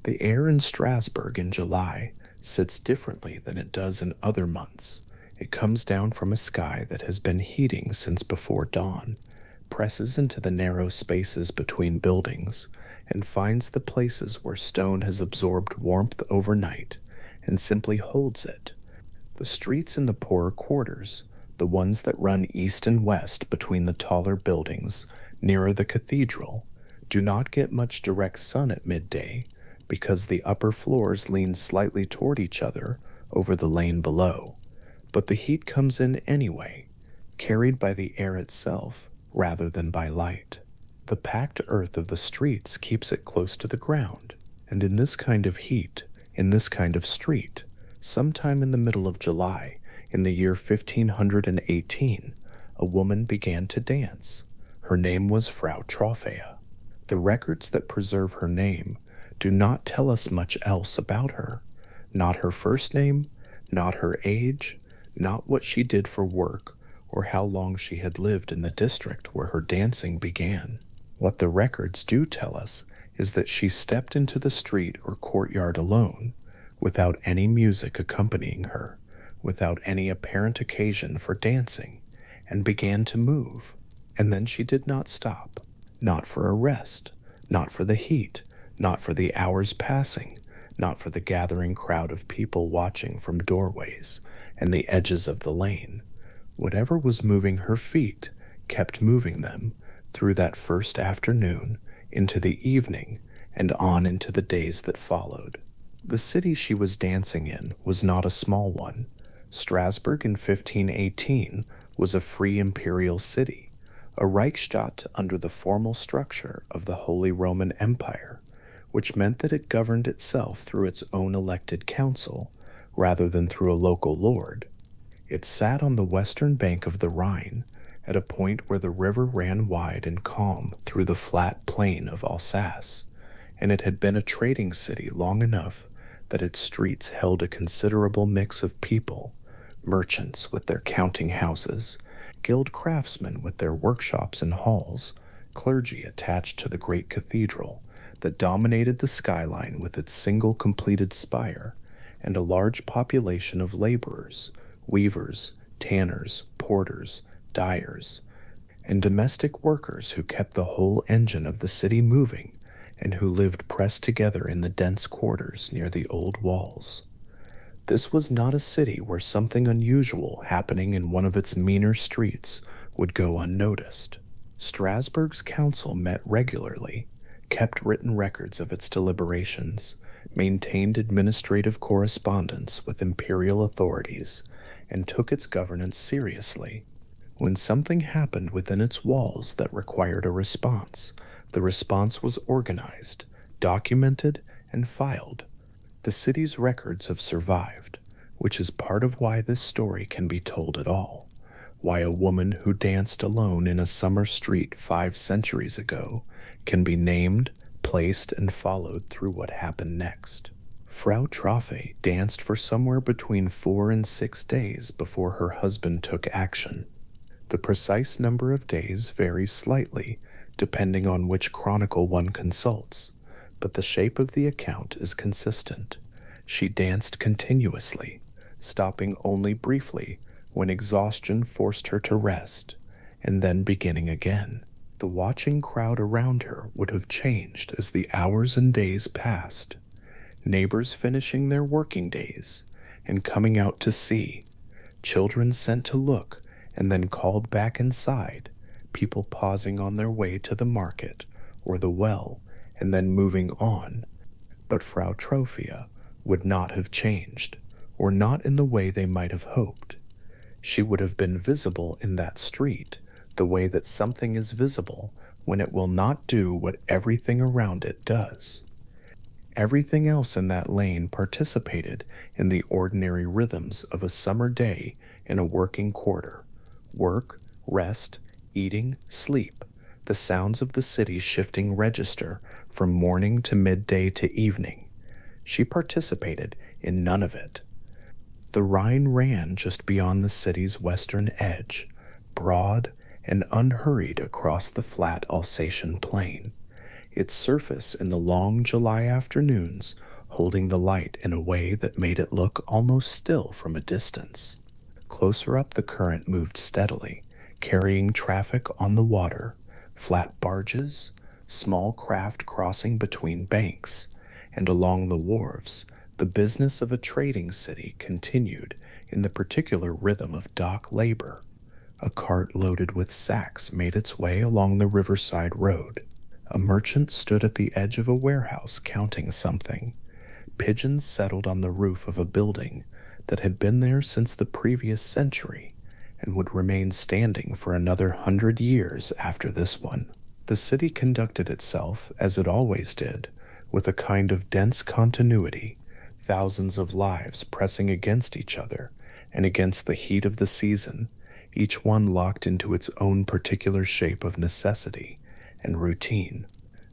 The air in Strasbourg in July sits differently than it does in other months. It comes down from a sky that has been heating since before dawn, presses into the narrow spaces between buildings, and finds the places where stone has absorbed warmth overnight and simply holds it. The streets in the poorer quarters, the ones that run east and west between the taller buildings nearer the cathedral, do not get much direct sun at midday because the upper floors lean slightly toward each other over the lane below. But the heat comes in anyway, carried by the air itself rather than by light. The packed earth of the streets keeps it close to the ground, and in this kind of heat, in this kind of street, sometime in the middle of July, in the year 1518, a woman began to dance. Her name was Frau Trophäa. The records that preserve her name do not tell us much else about her. Not her first name, not her age, not what she did for work, or how long she had lived in the district where her dancing began. What the records do tell us is that she stepped into the street or courtyard alone, without any music accompanying her, without any apparent occasion for dancing, and began to move. And then she did not stop, not for a rest, not for the heat, not for the hours passing, not for the gathering crowd of people watching from doorways and the edges of the lane. Whatever was moving her feet kept moving them through that first afternoon, into the evening, and on into the days that followed. The city she was dancing in was not a small one. Strasbourg in 1518 was a free imperial city, a Reichsstadt under the formal structure of the Holy Roman Empire, which meant that it governed itself through its own elected council rather than through a local lord. It sat on the western bank of the Rhine, at a point where the river ran wide and calm through the flat plain of Alsace, and it had been a trading city long enough that its streets held a considerable mix of people: merchants with their counting houses, guild craftsmen with their workshops and halls, clergy attached to the great cathedral that dominated the skyline with its single completed spire, and a large population of laborers, weavers, tanners, porters, dyers, and domestic workers who kept the whole engine of the city moving and who lived pressed together in the dense quarters near the old walls. This was not a city where something unusual happening in one of its meaner streets would go unnoticed. Strasbourg's council met regularly, kept written records of its deliberations, maintained administrative correspondence with imperial authorities, and took its governance seriously. When something happened within its walls that required a response, the response was organized, documented, and filed. The city's records have survived, which is part of why this story can be told at all. Why a woman who danced alone in a summer street 5 centuries ago can be named, placed, and followed through what happened next. Frau Trophäa danced for somewhere between 4 and 6 days before her husband took action. The precise number of days varies slightly, depending on which chronicle one consults, but the shape of the account is consistent. She danced continuously, stopping only briefly when exhaustion forced her to rest, and then beginning again. The watching crowd around her would have changed as the hours and days passed. Neighbors finishing their working days and coming out to see, children sent to look and then called back inside, people pausing on their way to the market or the well and then moving on. But Frau Trophäa would not have changed, or not in the way they might have hoped. She would have been visible in that street the way that something is visible when it will not do what everything around it does. Everything else in that lane participated in the ordinary rhythms of a summer day in a working quarter: work, rest, eating, sleep, the sounds of the city's shifting register from morning to midday to evening. She participated in none of it. The Rhine ran just beyond the city's western edge, broad and unhurried across the flat Alsatian plain. its surface in the long July afternoons holding the light in a way that made it look almost still from a distance. Closer up, the current moved steadily, carrying traffic on the water, flat barges, small craft crossing between banks, and along the wharves, the business of a trading city continued in the particular rhythm of dock labor. A cart loaded with sacks made its way along the riverside road. A merchant stood at the edge of a warehouse counting something. Pigeons settled on the roof of a building that had been there since the previous century and would remain standing for another 100 years after this one. The city conducted itself, as it always did, with a kind of dense continuity, thousands of lives pressing against each other and against the heat of the season, each one locked into its own particular shape of necessity and routine.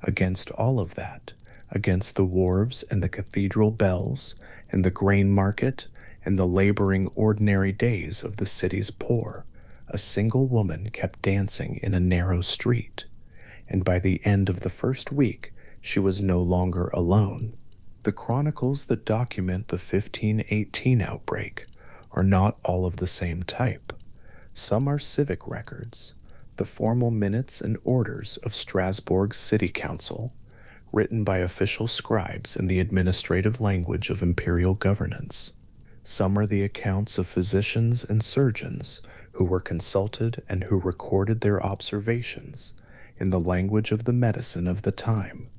Against all of that, against the wharves and the cathedral bells and the grain market and the laboring ordinary days of the city's poor, a single woman kept dancing in a narrow street, and by the end of the first week she was no longer alone. The chronicles that document the 1518 outbreak are not all of the same type. Some are civic records, the formal minutes and orders of Strasbourg's city council, written by official scribes in the administrative language of imperial governance. Some are the accounts of physicians and surgeons who were consulted and who recorded their observations in the language of the medicine of the time.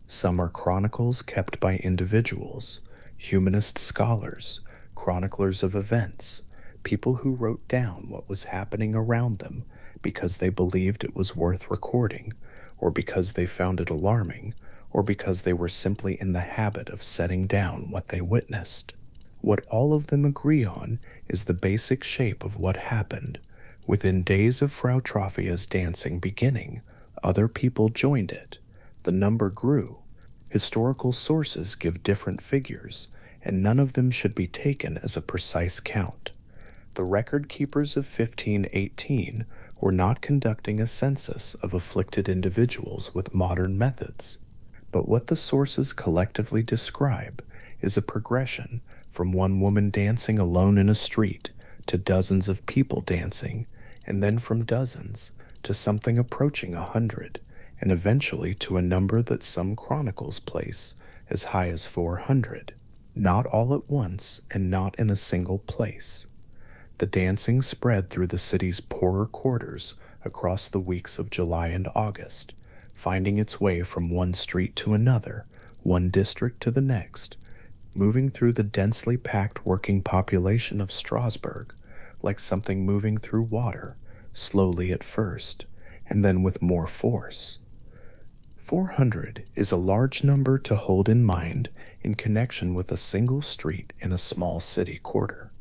Some are chronicles kept by individuals, humanist scholars, chroniclers of events, people who wrote down what was happening around them because they believed it was worth recording, or because they found it alarming, or because they were simply in the habit of setting down what they witnessed. What all of them agree on is the basic shape of what happened. Within days of Frau Trofia's dancing beginning, other people joined it. The number grew. Historical sources give different figures, and none of them should be taken as a precise count. The record keepers of 1518 were not conducting a census of afflicted individuals with modern methods, but what the sources collectively describe is a progression from one woman dancing alone in a street to dozens of people dancing, and then from dozens to something approaching 100, and eventually to a number that some chronicles place as high as 400, not all at once and not in a single place. The dancing spread through the city's poorer quarters across the weeks of July and August, finding its way from one street to another, one district to the next, moving through the densely packed working population of Strasbourg like something moving through water, slowly at first, and then with more force. 400 is a large number to hold in mind in connection with a single street in a small city quarter.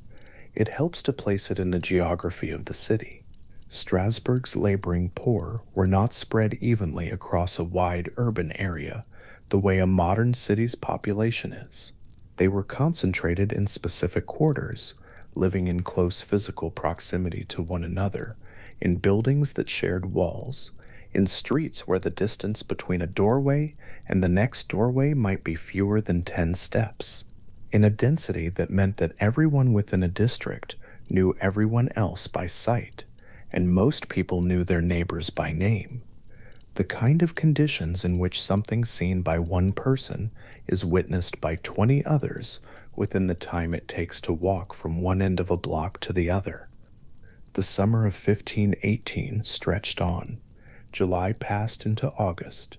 It helps to place it in the geography of the city. Strasbourg's laboring poor were not spread evenly across a wide urban area the way a modern city's population is. They were concentrated in specific quarters, living in close physical proximity to one another, in buildings that shared walls, in streets where the distance between a doorway and the next doorway might be fewer than 10 steps, in a density that meant that everyone within a district knew everyone else by sight, and most people knew their neighbors by name. The kind of conditions in which something seen by one person is witnessed by 20 others within the time it takes to walk from one end of a block to the other. The summer of 1518 stretched on. July passed into August.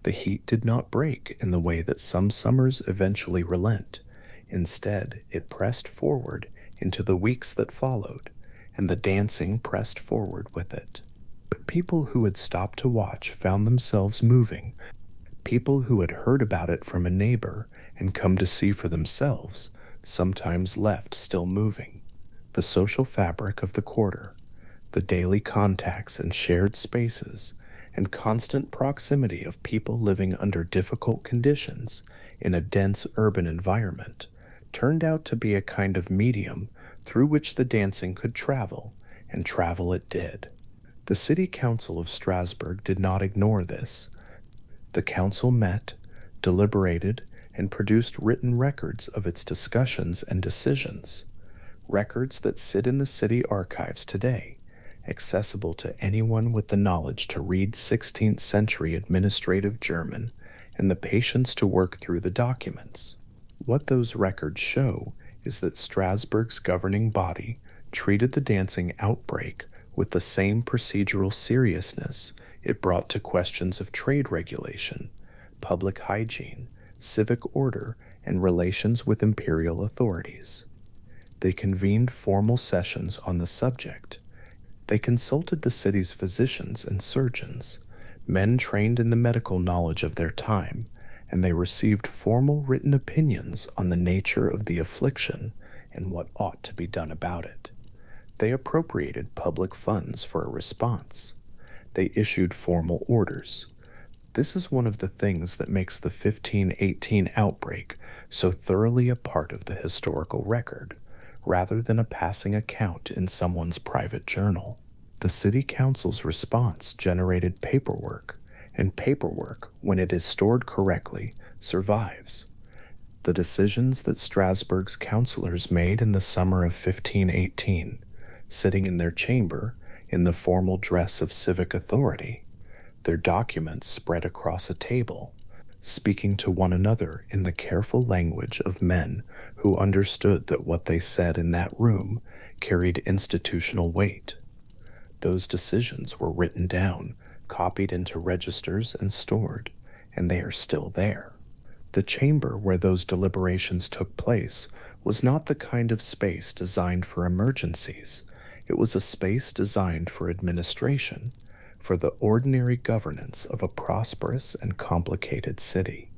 The heat did not break in the way that some summers eventually relent. Instead, it pressed forward into the weeks that followed, and the dancing pressed forward with it. But people who had stopped to watch found themselves moving. People who had heard about it from a neighbor and come to see for themselves sometimes left still moving. The social fabric of the quarter, the daily contacts and shared spaces, and constant proximity of people living under difficult conditions in a dense urban environment turned out to be a kind of medium through which the dancing could travel, and travel it did. The City Council of Strasbourg did not ignore this. The council met, deliberated, and produced written records of its discussions and decisions, records that sit in the city archives today, accessible to anyone with the knowledge to read 16th century administrative German and the patience to work through the documents. What those records show is that Strasbourg's governing body treated the dancing outbreak with the same procedural seriousness it brought to questions of trade regulation, public hygiene, civic order, and relations with imperial authorities. They convened formal sessions on the subject. They consulted the city's physicians and surgeons, men trained in the medical knowledge of their time, and they received formal written opinions on the nature of the affliction and what ought to be done about it. They appropriated public funds for a response. They issued formal orders. This is one of the things that makes the 1518 outbreak so thoroughly a part of the historical record, rather than a passing account in someone's private journal. The city council's response generated paperwork, and paperwork, when it is stored correctly, survives. The decisions that Strasbourg's councillors made in the summer of 1518, sitting in their chamber in the formal dress of civic authority, their documents spread across a table, speaking to one another in the careful language of men who understood that what they said in that room carried institutional weight. Those decisions were written down, copied into registers, and stored, and they are still there. The chamber where those deliberations took place was not the kind of space designed for emergencies. It was a space designed for administration, for the ordinary governance of a prosperous and complicated city.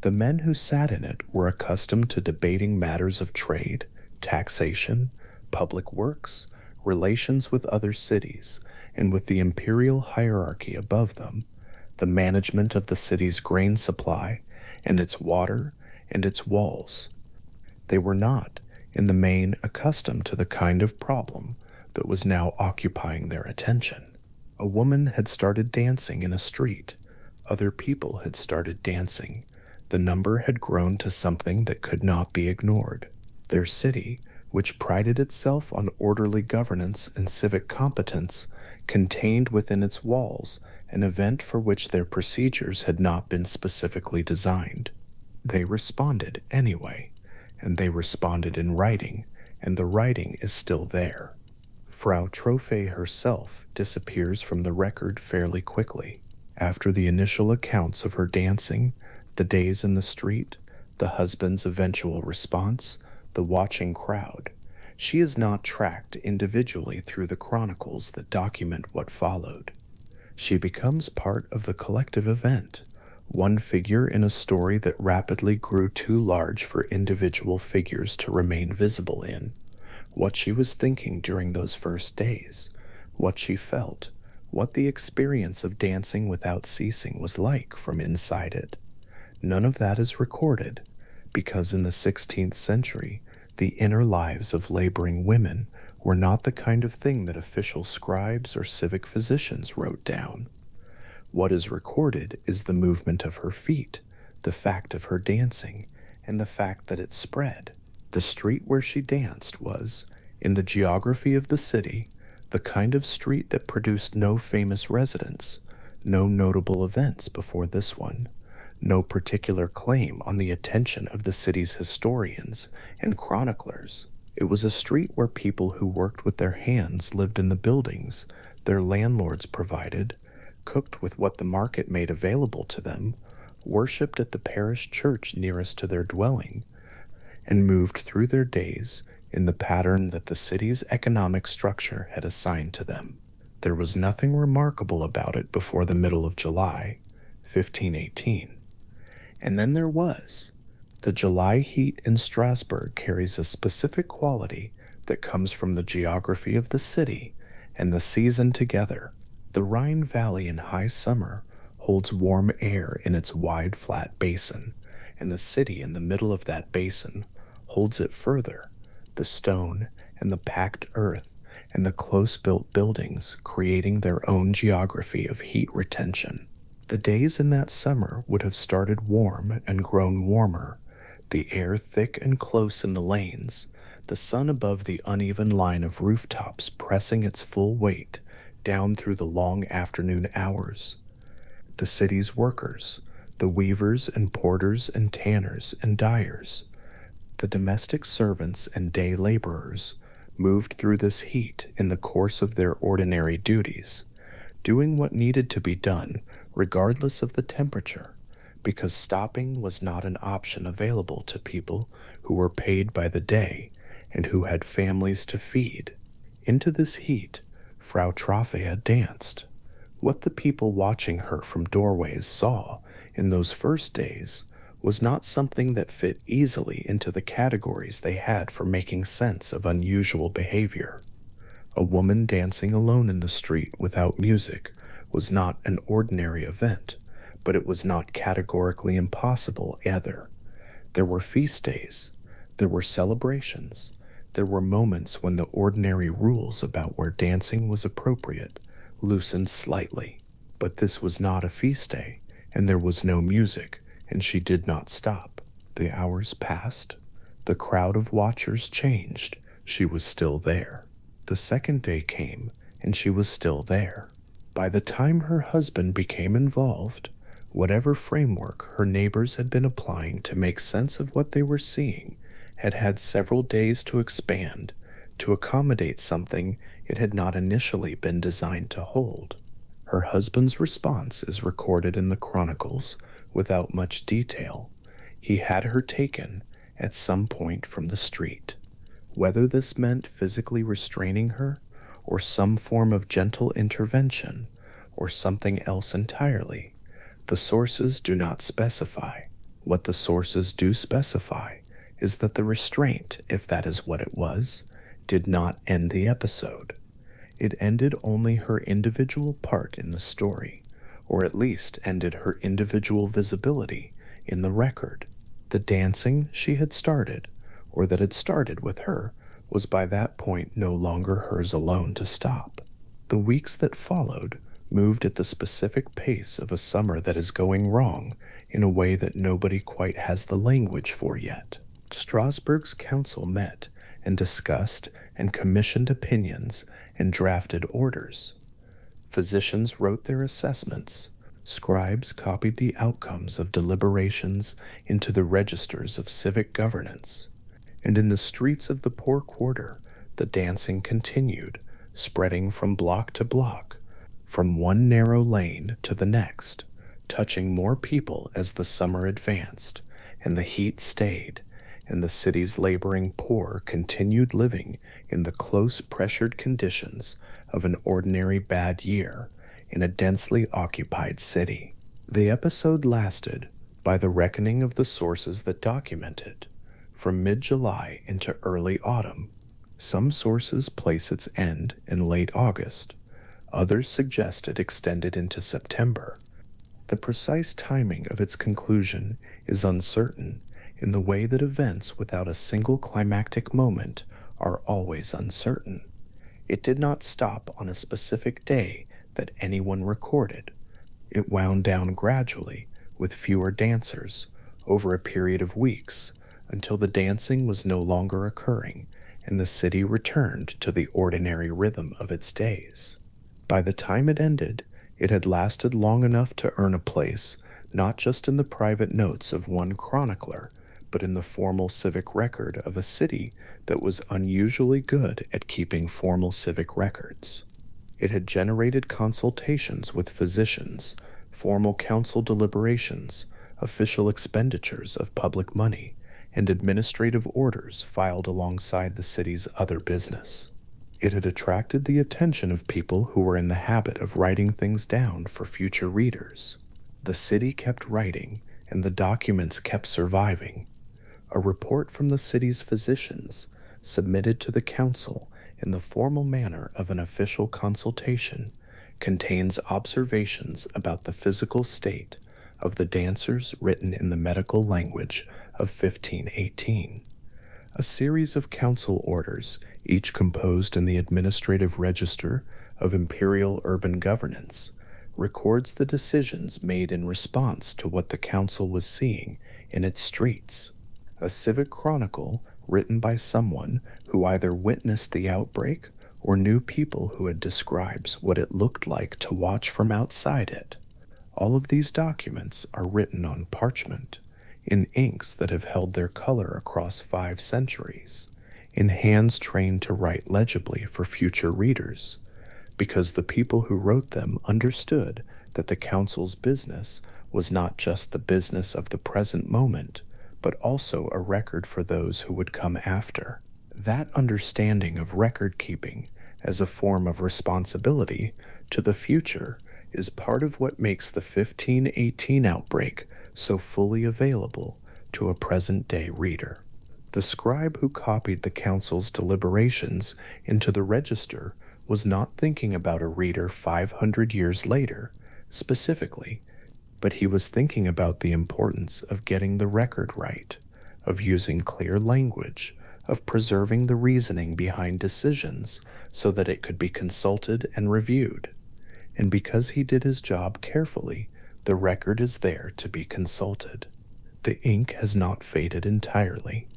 The men who sat in it were accustomed to debating matters of trade, taxation, public works, relations with other cities, and with the imperial hierarchy above them, the management of the city's grain supply, and its water, and its walls. They were not, in the main, accustomed to the kind of problem that was now occupying their attention. A woman had started dancing in a street. Other people had started dancing. The number had grown to something that could not be ignored. Their city, which prided itself on orderly governance and civic competence, contained within its walls an event for which their procedures had not been specifically designed. They responded anyway, and they responded in writing, and the writing is still there. Frau Trophée herself disappears from the record fairly quickly. After the initial accounts of her dancing, the days in the street, the husband's eventual response, the watching crowd, she is not tracked individually through the chronicles that document what followed. She becomes part of the collective event, one figure in a story that rapidly grew too large for individual figures to remain visible in. What she was thinking during those first days, what she felt, what the experience of dancing without ceasing was like from inside it. None of that is recorded, because in the 16th century, the inner lives of laboring women were not the kind of thing that official scribes or civic physicians wrote down. What is recorded is the movement of her feet, the fact of her dancing, and the fact that it spread. The street where she danced was, in the geography of the city, the kind of street that produced no famous residents, no notable events before this one, no particular claim on the attention of the city's historians and chroniclers. It was a street where people who worked with their hands lived in the buildings their landlords provided, cooked with what the market made available to them, worshipped at the parish church nearest to their dwelling, and moved through their days in the pattern that the city's economic structure had assigned to them. There was nothing remarkable about it before the middle of July, 1518. And then there was. The July heat in Strasbourg carries a specific quality that comes from the geography of the city and the season together. The Rhine Valley in high summer holds warm air in its wide flat basin, and the city in the middle of that basin holds it further. The stone and the packed earth and the close-built buildings creating their own geography of heat retention. The days in that summer would have started warm and grown warmer, the air thick and close in the lanes, the sun above the uneven line of rooftops pressing its full weight down through the long afternoon hours. The city's workers, the weavers and porters and tanners and dyers, the domestic servants and day laborers moved through this heat in the course of their ordinary duties, doing what needed to be done regardless of the temperature, because stopping was not an option available to people who were paid by the day and who had families to feed. Into this heat, Frau Troffea danced. What the people watching her from doorways saw in those first days was not something that fit easily into the categories they had for making sense of unusual behavior. A woman dancing alone in the street without music was not an ordinary event, but it was not categorically impossible either. There were feast days, there were celebrations, there were moments when the ordinary rules about where dancing was appropriate loosened slightly. But this was not a feast day, and there was no music, and she did not stop. The hours passed. The crowd of watchers changed. She was still there. The second day came, and she was still there. By the time her husband became involved, whatever framework her neighbors had been applying to make sense of what they were seeing had had several days to expand, to accommodate something it had not initially been designed to hold. Her husband's response is recorded in the chronicles without much detail. He had her taken at some point from the street. Whether this meant physically restraining her, or some form of gentle intervention, or something else entirely, the sources do not specify. What the sources do specify is that the restraint, if that is what it was, did not end the episode. It ended only her individual part in the story, or at least ended her individual visibility in the record. The dancing she had started, or that had started with her, was by that point no longer hers alone to stop. The weeks that followed moved at the specific pace of a summer that is going wrong in a way that nobody quite has the language for yet. Strasbourg's council met and discussed and commissioned opinions and drafted orders. Physicians wrote their assessments. Scribes copied the outcomes of deliberations into the registers of civic governance. And in the streets of the poor quarter, the dancing continued, spreading from block to block, from one narrow lane to the next, touching more people as the summer advanced, and the heat stayed, and the city's laboring poor continued living in the close pressured conditions of an ordinary bad year in a densely occupied city. The episode lasted, by the reckoning of the sources that document it, from mid-July into early autumn. Some sources place its end in late August. Others suggest it extended into September. The precise timing of its conclusion is uncertain, in the way that events without a single climactic moment are always uncertain. It did not stop on a specific day that anyone recorded. It wound down gradually, with fewer dancers, over a period of weeks, until the dancing was no longer occurring, and the city returned to the ordinary rhythm of its days. By the time it ended, it had lasted long enough to earn a place not just in the private notes of one chronicler, but in the formal civic record of a city that was unusually good at keeping formal civic records. It had generated consultations with physicians, formal council deliberations, official expenditures of public money, and administrative orders filed alongside the city's other business. It had attracted the attention of people who were in the habit of writing things down for future readers. The city kept writing, and the documents kept surviving. A report from the city's physicians, submitted to the council in the formal manner of an official consultation, contains observations about the physical state of the dancers written in the medical language of 1518. A series of council orders, each composed in the administrative register of imperial urban governance, records the decisions made in response to what the council was seeing in its streets. A civic chronicle written by someone who either witnessed the outbreak or knew people who had described what it looked like to watch from outside it. All of these documents are written on parchment, in inks that have held their color across 5 centuries, in hands trained to write legibly for future readers, because the people who wrote them understood that the council's business was not just the business of the present moment, but also a record for those who would come after. That understanding of record keeping as a form of responsibility to the future is part of what makes the 1518 outbreak so fully available to a present-day reader. The scribe who copied the council's deliberations into the register was not thinking about a reader 500 years later, specifically, but he was thinking about the importance of getting the record right, of using clear language, of preserving the reasoning behind decisions so that it could be consulted and reviewed. And because he did his job carefully, the record is there to be consulted. The ink has not faded entirely.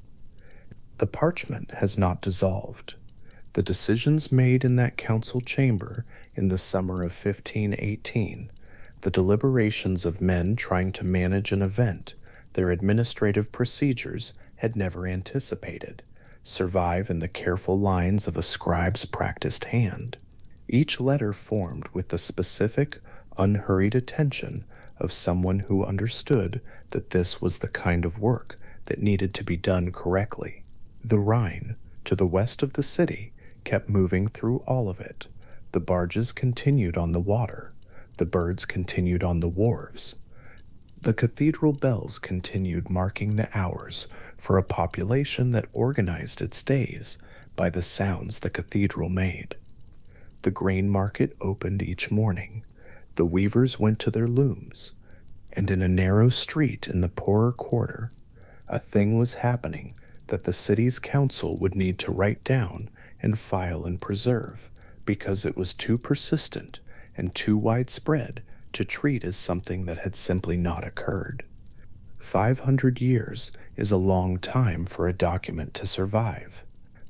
The parchment has not dissolved. The decisions made in that council chamber in the summer of 1518, the deliberations of men trying to manage an event their administrative procedures had never anticipated, survive in the careful lines of a scribe's practiced hand. Each letter formed with the specific, unhurried attention of someone who understood that this was the kind of work that needed to be done correctly. The Rhine, to the west of the city, kept moving through all of it. The barges continued on the water. The birds continued on the wharves. The cathedral bells continued marking the hours for a population that organized its days by the sounds the cathedral made. The grain market opened each morning. The weavers went to their looms. And in a narrow street in the poorer quarter, a thing was happening that the city's council would need to write down and file and preserve because it was too persistent and too widespread to treat as something that had simply not occurred. 500 years is a long time for a document to survive.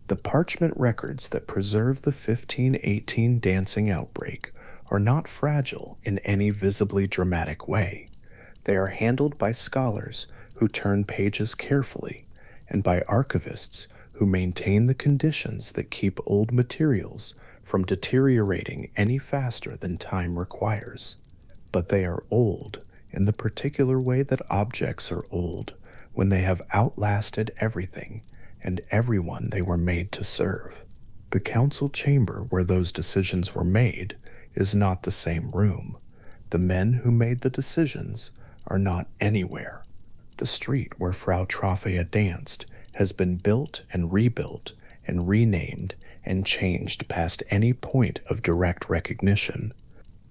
The parchment records that preserve the 1518 dancing outbreak are not fragile in any visibly dramatic way. They are handled by scholars who turn pages carefully and by archivists who maintain the conditions that keep old materials from deteriorating any faster than time requires. But they are old in the particular way that objects are old when they have outlasted everything and everyone they were made to serve. The council chamber where those decisions were made is not the same room. The men who made the decisions are not anywhere. The street where Frau Trophea danced has been built and rebuilt and renamed and changed past any point of direct recognition.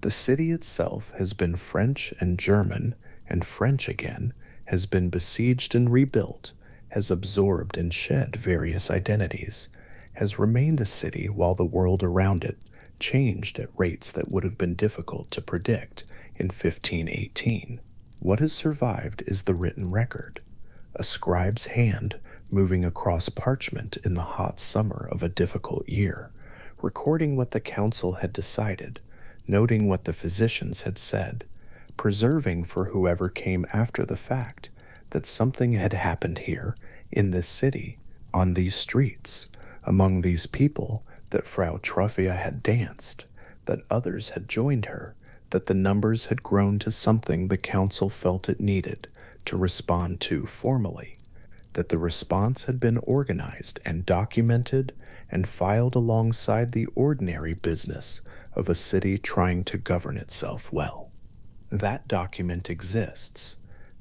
The city itself has been French and German and French again, has been besieged and rebuilt, has absorbed and shed various identities, has remained a city while the world around it changed at rates that would have been difficult to predict in 1518. What has survived is the written record, a scribe's hand moving across parchment in the hot summer of a difficult year, recording what the council had decided, noting what the physicians had said, preserving for whoever came after the fact that something had happened here, in this city, on these streets, among these people, that Frau Trophea had danced, that others had joined her, that the numbers had grown to something the council felt it needed to respond to formally, that the response had been organized and documented and filed alongside the ordinary business of a city trying to govern itself well. That document exists.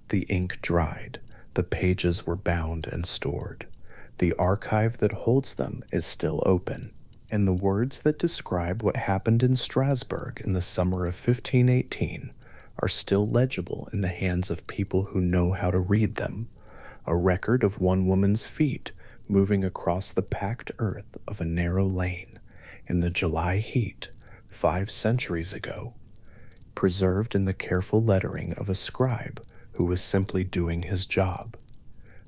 The ink dried, the pages were bound and stored. The archive that holds them is still open, and the words that describe what happened in Strasbourg in the summer of 1518 are still legible in the hands of people who know how to read them. A record of one woman's feet moving across the packed earth of a narrow lane in the July heat 5 centuries ago. preserved in the careful lettering of a scribe who was simply doing his job.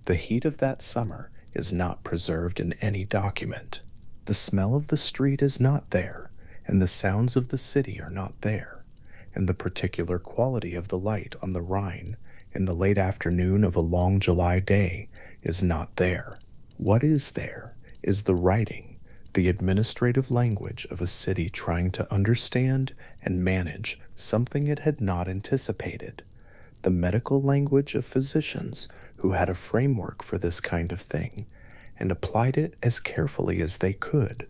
The heat of that summer is not preserved in any document. The smell of the street is not there, and the sounds of the city are not there, and the particular quality of the light on the Rhine in the late afternoon of a long July day is not there. What is there is the writing, the administrative language of a city trying to understand and manage something it had not anticipated, the medical language of physicians who had a framework for this kind of thing and applied it as carefully as they could,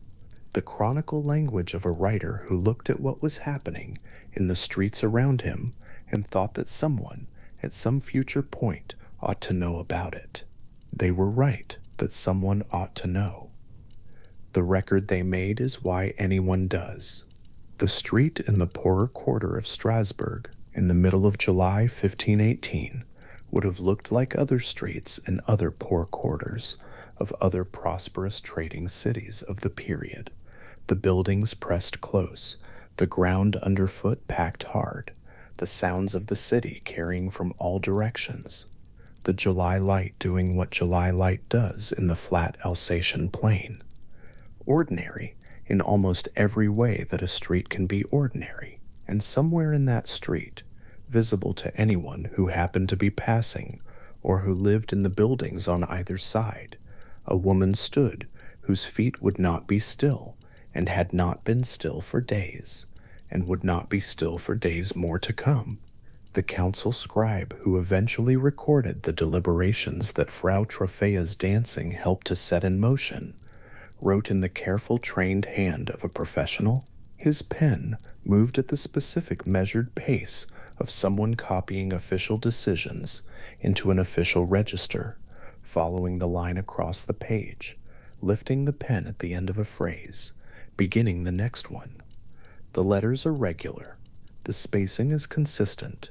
the chronicle language of a writer who looked at what was happening in the streets around him and thought that someone at some future point ought to know about it. They were right that someone ought to know. The record they made is why anyone does. The street in the poorer quarter of Strasbourg in the middle of July 1518 would have looked like other streets in other poor quarters of other prosperous trading cities of the period, the buildings pressed close, the ground underfoot packed hard, the sounds of the city carrying from all directions, the July light doing what July light does in the flat Alsatian plain. Ordinary in almost every way that a street can be ordinary, and somewhere in that street, visible to anyone who happened to be passing or who lived in the buildings on either side, a woman stood whose feet would not be still and had not been still for days, and would not be still for days more to come. The council scribe who eventually recorded the deliberations that Frau Trophea's dancing helped to set in motion, wrote in the careful trained hand of a professional. His pen moved at the specific measured pace of someone copying official decisions into an official register, following the line across the page, lifting the pen at the end of a phrase, beginning the next one. The letters are regular. The spacing is consistent.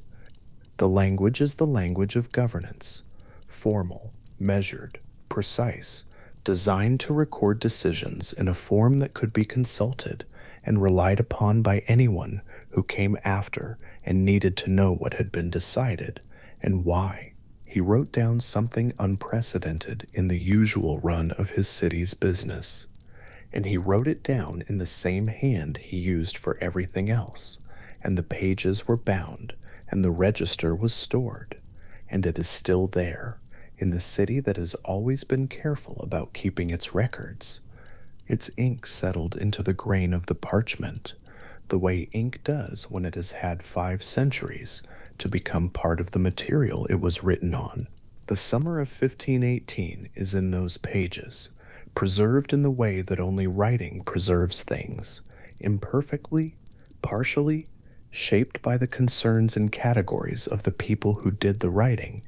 The language is the language of governance, formal, measured, precise, designed to record decisions in a form that could be consulted and relied upon by anyone who came after and needed to know what had been decided and why. He wrote down something unprecedented in the usual run of his city's business, and he wrote it down in the same hand he used for everything else, and the pages were bound, and the register was stored, and it is still there, in the city that has always been careful about keeping its records. Its ink settled into the grain of the parchment, the way ink does when it has had 5 centuries to become part of the material it was written on. The summer of 1518 is in those pages, preserved in the way that only writing preserves things, imperfectly, partially, shaped by the concerns and categories of the people who did the writing,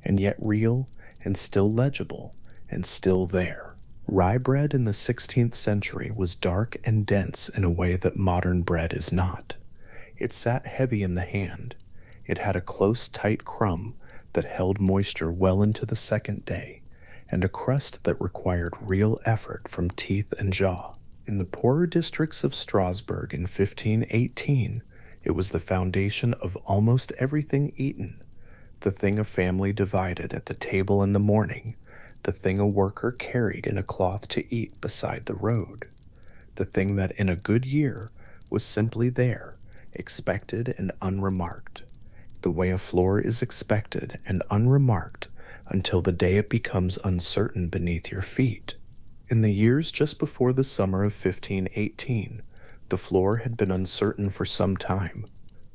and yet real and still legible and still there. Rye bread in the 16th century was dark and dense in a way that modern bread is not. It sat heavy in the hand. It had a close, tight crumb that held moisture well into the second day, and a crust that required real effort from teeth and jaw. In the poorer districts of Strasbourg in 1518, it was the foundation of almost everything eaten, the thing a family divided at the table in the morning, the thing a worker carried in a cloth to eat beside the road, the thing that in a good year was simply there, expected and unremarked, the way a floor is expected and unremarked until the day it becomes uncertain beneath your feet. In the years just before the summer of 1518, the floor had been uncertain for some time.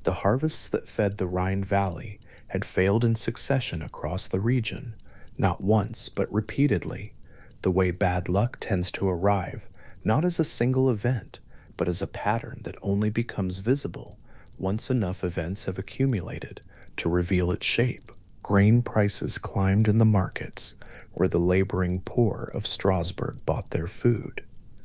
The harvests that fed the Rhine Valley had failed in succession across the region, not once but repeatedly, the way bad luck tends to arrive, not as a single event, but as a pattern that only becomes visible once enough events have accumulated to reveal its shape. Grain prices climbed in the markets where the laboring poor of Strasbourg bought their food.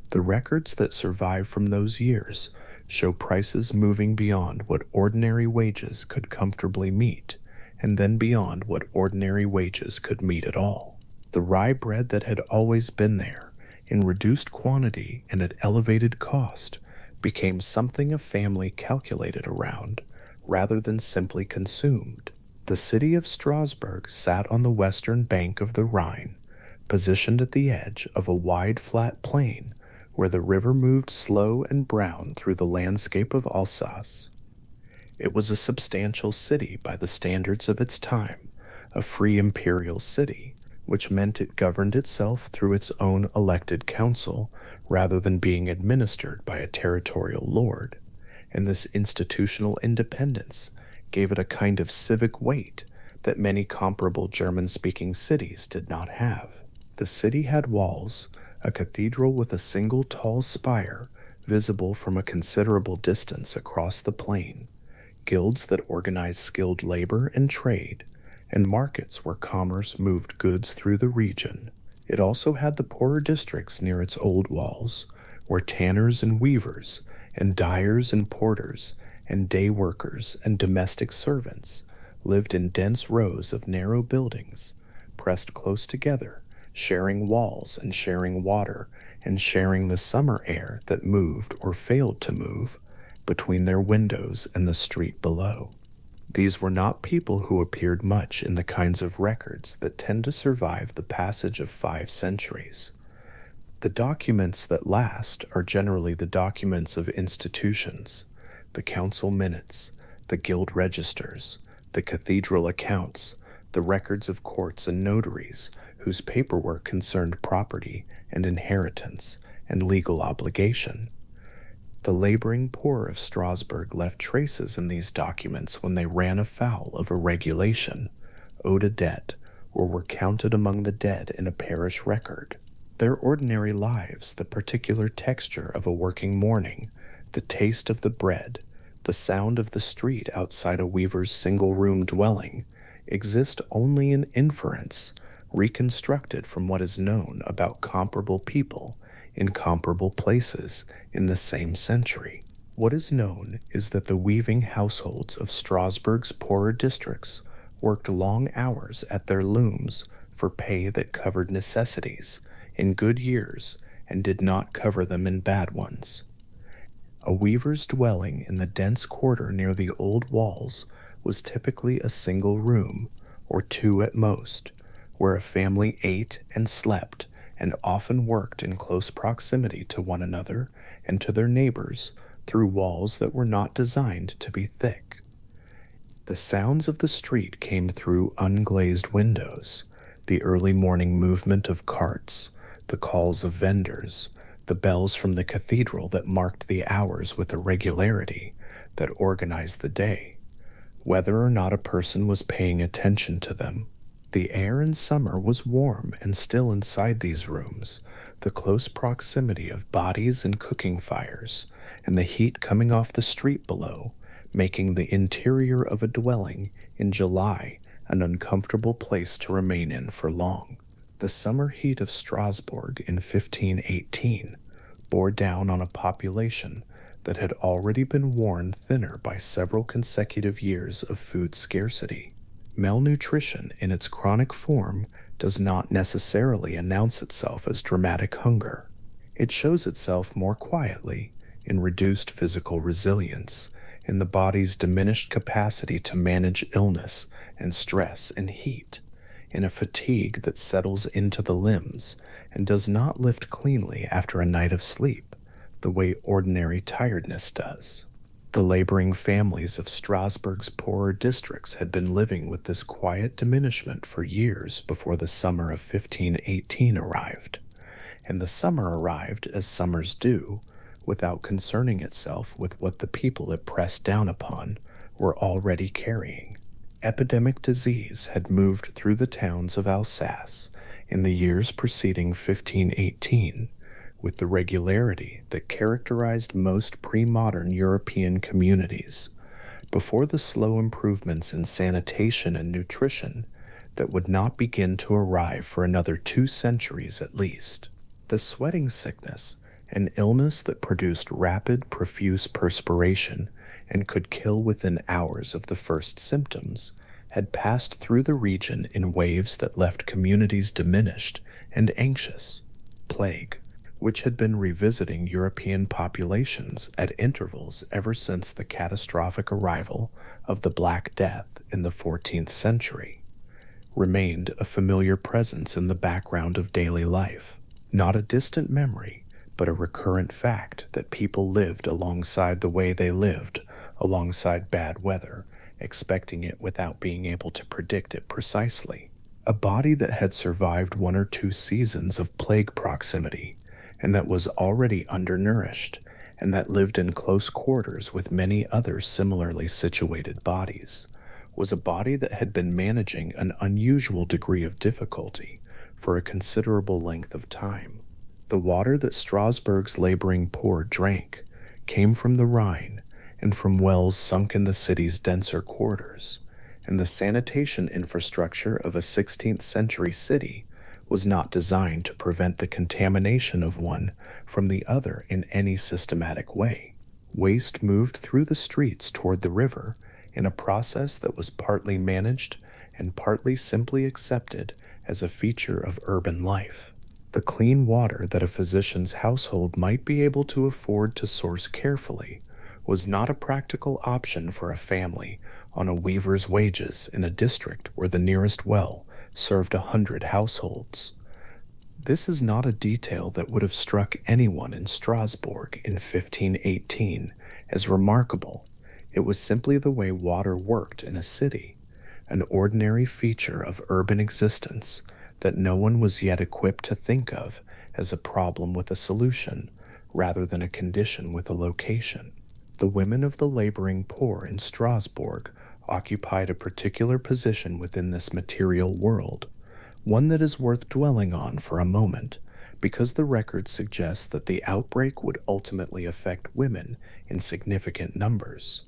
The records that survive from those years show prices moving beyond what ordinary wages could comfortably meet, and then beyond what ordinary wages could meet at all. The rye bread that had always been there, in reduced quantity and at elevated cost, became something a family calculated around, rather than simply consumed. The city of Strasbourg sat on the western bank of the Rhine, positioned at the edge of a wide flat plain where the river moved slow and brown through the landscape of Alsace. It was a substantial city by the standards of its time, a free imperial city, which meant it governed itself through its own elected council rather than being administered by a territorial lord, and this institutional independence gave it a kind of civic weight that many comparable German-speaking cities did not have. The city had walls, a cathedral with a single tall spire visible from a considerable distance across the plain, guilds that organized skilled labor and trade, and markets where commerce moved goods through the region. It also had the poorer districts near its old walls, where tanners and weavers, and dyers and porters, and day workers and domestic servants lived in dense rows of narrow buildings, pressed close together, sharing walls and sharing water, and sharing the summer air that moved or failed to move between their windows and the street below. These were not people who appeared much in the kinds of records that tend to survive the passage of 5 centuries. The documents that last are generally the documents of institutions, the council minutes, the guild registers, the cathedral accounts, the records of courts and notaries whose paperwork concerned property and inheritance and legal obligation. The laboring poor of Strasbourg left traces in these documents when they ran afoul of a regulation, owed a debt, or were counted among the dead in a parish record. Their ordinary lives, the particular texture of a working morning, the taste of the bread, the sound of the street outside a weaver's single-room dwelling, exist only in inference, reconstructed from what is known about comparable people in comparable places in the same century. What is known is that the weaving households of Strasbourg's poorer districts worked long hours at their looms for pay that covered necessities in good years and did not cover them in bad ones. A weaver's dwelling in the dense quarter near the old walls was typically a single room, or 2 at most, where a family ate and slept and often worked in close proximity to one another and to their neighbors through walls that were not designed to be thick. The sounds of the street came through unglazed windows, the early morning movement of carts, the calls of vendors, the bells from the cathedral that marked the hours with a regularity that organized the day, whether or not a person was paying attention to them. The air in summer was warm and still inside these rooms, the close proximity of bodies and cooking fires, and the heat coming off the street below, making the interior of a dwelling in July an uncomfortable place to remain in for long. The summer heat of Strasbourg in 1518 bore down on a population that had already been worn thinner by several consecutive years of food scarcity. Malnutrition in its chronic form does not necessarily announce itself as dramatic hunger. It shows itself more quietly in reduced physical resilience, in the body's diminished capacity to manage illness and stress and heat, in a fatigue that settles into the limbs and does not lift cleanly after a night of sleep, the way ordinary tiredness does. The laboring families of Strasbourg's poorer districts had been living with this quiet diminishment for years before the summer of 1518 arrived, and the summer arrived as summers do, without concerning itself with what the people it pressed down upon were already carrying. Epidemic disease had moved through the towns of Alsace in the years preceding 1518, with the regularity that characterized most pre-modern European communities, before the slow improvements in sanitation and nutrition that would not begin to arrive for another 2 centuries at least. The sweating sickness, an illness that produced rapid, profuse perspiration and could kill within hours of the first symptoms, had passed through the region in waves that left communities diminished and anxious. Plague, which had been revisiting European populations at intervals ever since the catastrophic arrival of the Black Death in the 14th century, remained a familiar presence in the background of daily life, not a distant memory, but a recurrent fact that people lived alongside the way they lived, alongside bad weather, expecting it without being able to predict it precisely. A body that had survived 1 or 2 seasons of plague proximity, and that was already undernourished, and that lived in close quarters with many other similarly situated bodies, was a body that had been managing an unusual degree of difficulty for a considerable length of time. The water that Strasbourg's laboring poor drank came from the Rhine and from wells sunk in the city's denser quarters, and the sanitation infrastructure of a 16th century city was not designed to prevent the contamination of one from the other in any systematic way. Waste moved through the streets toward the river in a process that was partly managed and partly simply accepted as a feature of urban life. The clean water that a physician's household might be able to afford to source carefully was not a practical option for a family on a weaver's wages in a district where the nearest well served 100 households. This is not a detail that would have struck anyone in Strasbourg in 1518 as remarkable. It was simply the way water worked in a city, an ordinary feature of urban existence that no one was yet equipped to think of as a problem with a solution rather than a condition with a location. The women of the laboring poor in Strasbourg occupied a particular position within this material world, one that is worth dwelling on for a moment, because the record suggests that the outbreak would ultimately affect women in significant numbers.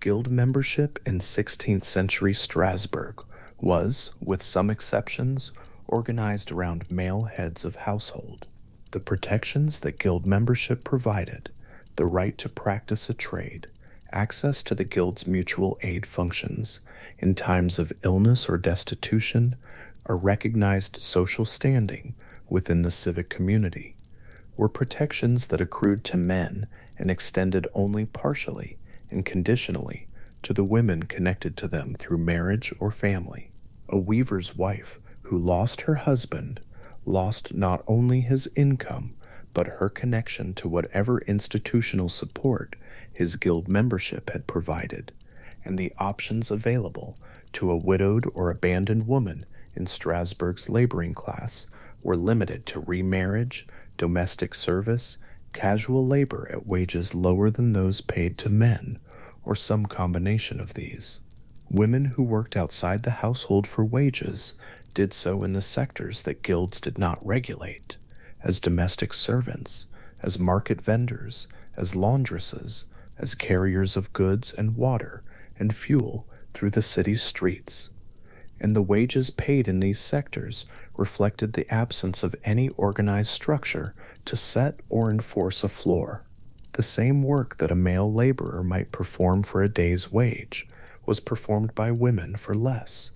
Guild membership in 16th century Strasbourg was, with some exceptions, organized around male heads of household. The protections that guild membership provided, the right to practice a trade, access to the guild's mutual aid functions in times of illness or destitution, a recognized social standing within the civic community, were protections that accrued to men and extended only partially and conditionally to the women connected to them through marriage or family. A weaver's wife who lost her husband lost not only his income, but her connection to whatever institutional support his guild membership had provided, and the options available to a widowed or abandoned woman in Strasbourg's laboring class were limited to remarriage, domestic service, casual labor at wages lower than those paid to men, or some combination of these. Women who worked outside the household for wages did so in the sectors that guilds did not regulate, as domestic servants, as market vendors, as laundresses, as carriers of goods and water and fuel through the city's streets. And the wages paid in these sectors reflected the absence of any organized structure to set or enforce a floor. The same work that a male laborer might perform for a day's wage was performed by women for less,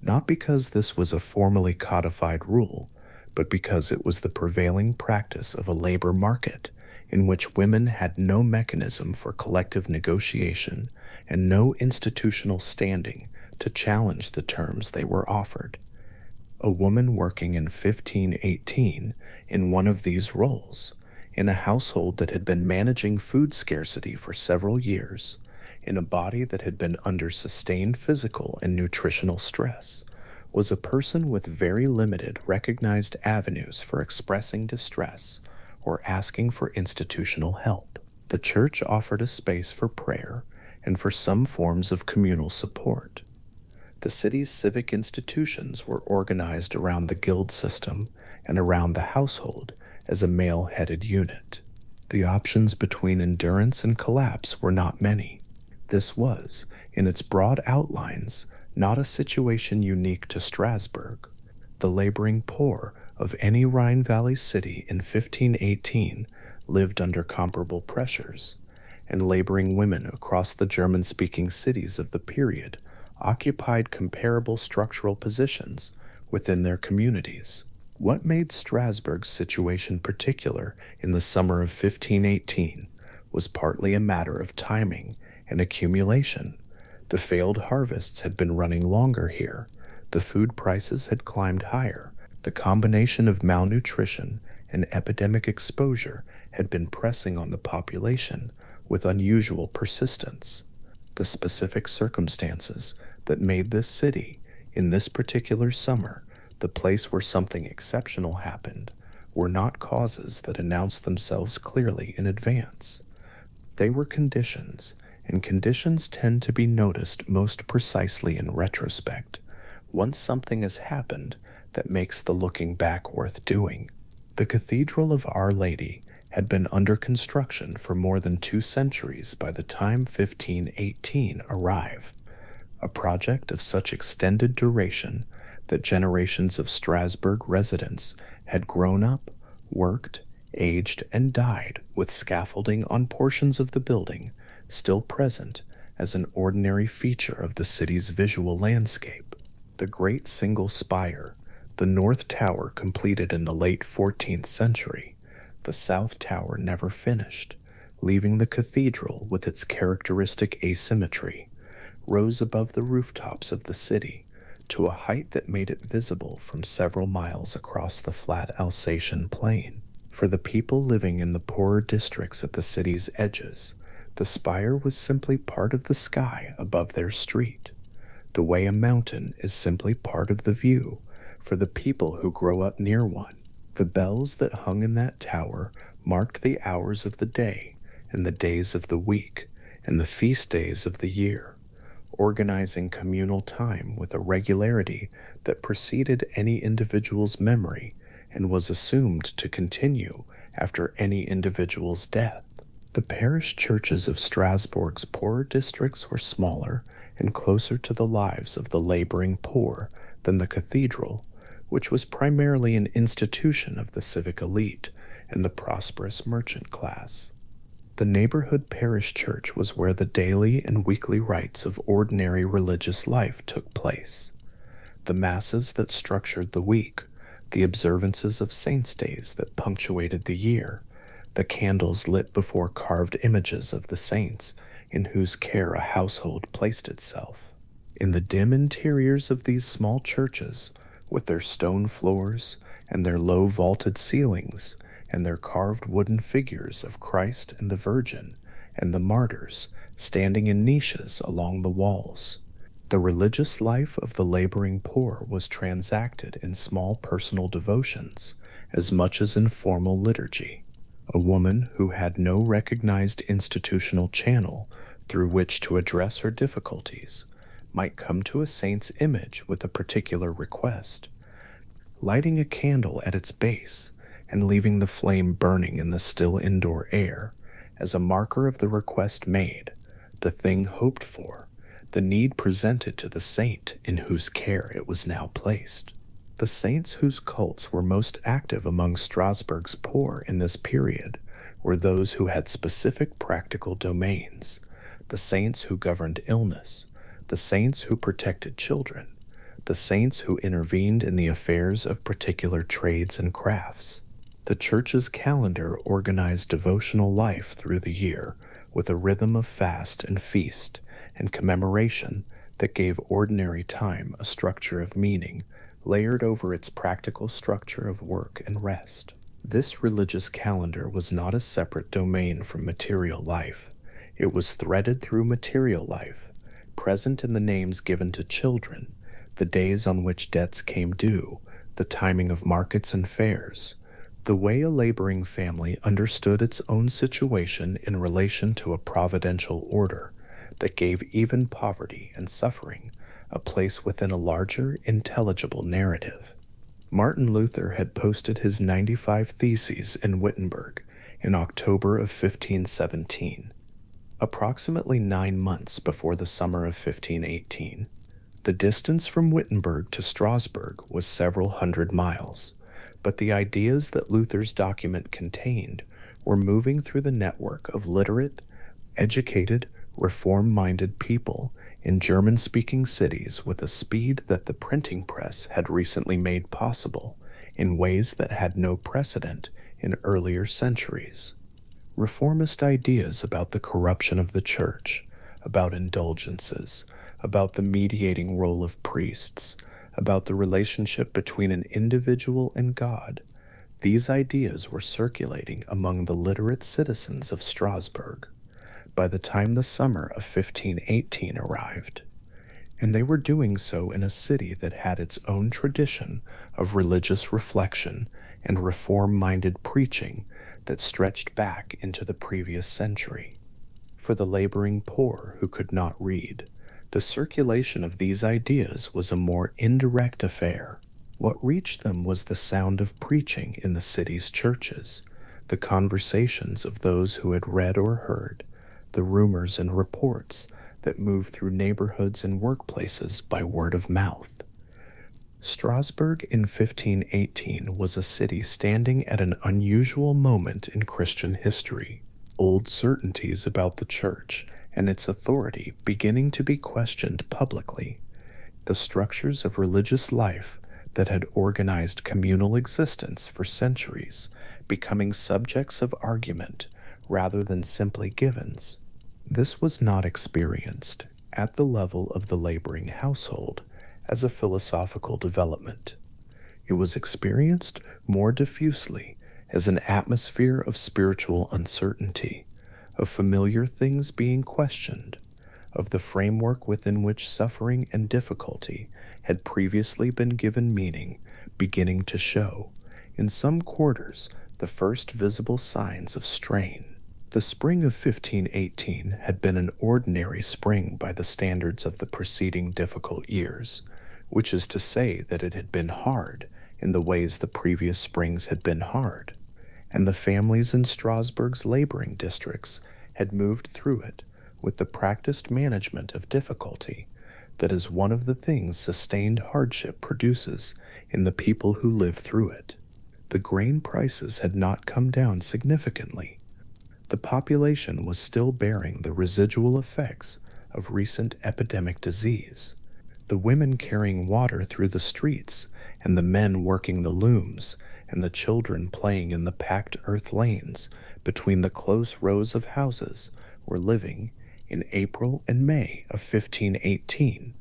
not because this was a formally codified rule, but because it was the prevailing practice of a labor market in which women had no mechanism for collective negotiation and no institutional standing to challenge the terms they were offered. A woman working in 1518 in one of these roles, in a household that had been managing food scarcity for several years, in a body that had been under sustained physical and nutritional stress, was a person with very limited recognized avenues for expressing distress or asking for institutional help. The church offered a space for prayer and for some forms of communal support. The city's civic institutions were organized around the guild system and around the household as a male-headed unit. The options between endurance and collapse were not many. This was, in its broad outlines, not a situation unique to Strasbourg. The laboring poor of any Rhine Valley city in 1518 lived under comparable pressures, and laboring women across the German-speaking cities of the period occupied comparable structural positions within their communities. What made Strasbourg's situation particular in the summer of 1518 was partly a matter of timing and accumulation. The failed harvests had been running longer here, the food prices had climbed higher, the combination of malnutrition and epidemic exposure had been pressing on the population with unusual persistence. The specific circumstances that made this city, in this particular summer, the place where something exceptional happened, were not causes that announced themselves clearly in advance. They were conditions, and conditions tend to be noticed most precisely in retrospect, once something has happened that makes the looking back worth doing. The Cathedral of Our Lady had been under construction for more than 2 centuries by the time 1518 arrived, a project of such extended duration that generations of Strasbourg residents had grown up, worked, aged, and died with scaffolding on portions of the building still present as an ordinary feature of the city's visual landscape. The great single spire, the North Tower completed in the late 14th century, the South Tower never finished, leaving the cathedral with its characteristic asymmetry, rose above the rooftops of the city to a height that made it visible from several miles across the flat Alsatian plain. For the people living in the poorer districts at the city's edges, the spire was simply part of the sky above their street, the way a mountain is simply part of the view for the people who grow up near one. The bells that hung in that tower marked the hours of the day and the days of the week and the feast days of the year, organizing communal time with a regularity that preceded any individual's memory and was assumed to continue after any individual's death. The parish churches of Strasbourg's poorer districts were smaller and closer to the lives of the laboring poor than the cathedral, which was primarily an institution of the civic elite and the prosperous merchant class. The neighborhood parish church was where the daily and weekly rites of ordinary religious life took place. The masses that structured the week, the observances of saints' days that punctuated the year, the candles lit before carved images of the saints in whose care a household placed itself. In the dim interiors of these small churches, with their stone floors and their low vaulted ceilings and their carved wooden figures of Christ and the Virgin and the martyrs standing in niches along the walls, the religious life of the laboring poor was transacted in small personal devotions as much as in formal liturgy. A woman who had no recognized institutional channel through which to address her difficulties might come to a saint's image with a particular request, lighting a candle at its base and leaving the flame burning in the still indoor air as a marker of the request made, the thing hoped for, the need presented to the saint in whose care it was now placed. The saints whose cults were most active among Strasbourg's poor in this period were those who had specific practical domains, the saints who governed illness, the saints who protected children, the saints who intervened in the affairs of particular trades and crafts. The church's calendar organized devotional life through the year with a rhythm of fast and feast and commemoration that gave ordinary time a structure of meaning layered over its practical structure of work and rest. This religious calendar was not a separate domain from material life. It was threaded through material life, present in the names given to children, the days on which debts came due, the timing of markets and fairs, the way a laboring family understood its own situation in relation to a providential order that gave even poverty and suffering a place within a larger, intelligible narrative. Martin Luther had posted his 95 Theses in Wittenberg in October of 1517, approximately 9 months before the summer of 1518. The distance from Wittenberg to Strasbourg was several hundred miles, but the ideas that Luther's document contained were moving through the network of literate, educated, reform-minded people in German-speaking cities with a speed that the printing press had recently made possible in ways that had no precedent in earlier centuries. Reformist ideas about the corruption of the church, about indulgences, about the mediating role of priests, about the relationship between an individual and God, these ideas were circulating among the literate citizens of Strasbourg by the time the summer of 1518 arrived, and they were doing so in a city that had its own tradition of religious reflection and reform-minded preaching that stretched back into the previous century. For the laboring poor who could not read, the circulation of these ideas was a more indirect affair. What reached them was the sound of preaching in the city's churches, the conversations of those who had read or heard, the rumors and reports that moved through neighborhoods and workplaces by word of mouth. Strasbourg in 1518 was a city standing at an unusual moment in Christian history, old certainties about the church and its authority beginning to be questioned publicly, the structures of religious life that had organized communal existence for centuries becoming subjects of argument rather than simply givens. This was not experienced at the level of the laboring household as a philosophical development. It was experienced more diffusely as an atmosphere of spiritual uncertainty, of familiar things being questioned, of the framework within which suffering and difficulty had previously been given meaning beginning to show, in some quarters, the first visible signs of strain. The spring of 1518 had been an ordinary spring by the standards of the preceding difficult years, which is to say that it had been hard in the ways the previous springs had been hard, and the families in Strasbourg's laboring districts had moved through it with the practiced management of difficulty that is one of the things sustained hardship produces in the people who live through it. The grain prices had not come down significantly. The population was still bearing the residual effects of recent epidemic disease. The women carrying water through the streets, and the men working the looms, and the children playing in the packed earth lanes between the close rows of houses were living, in April and May of 1518,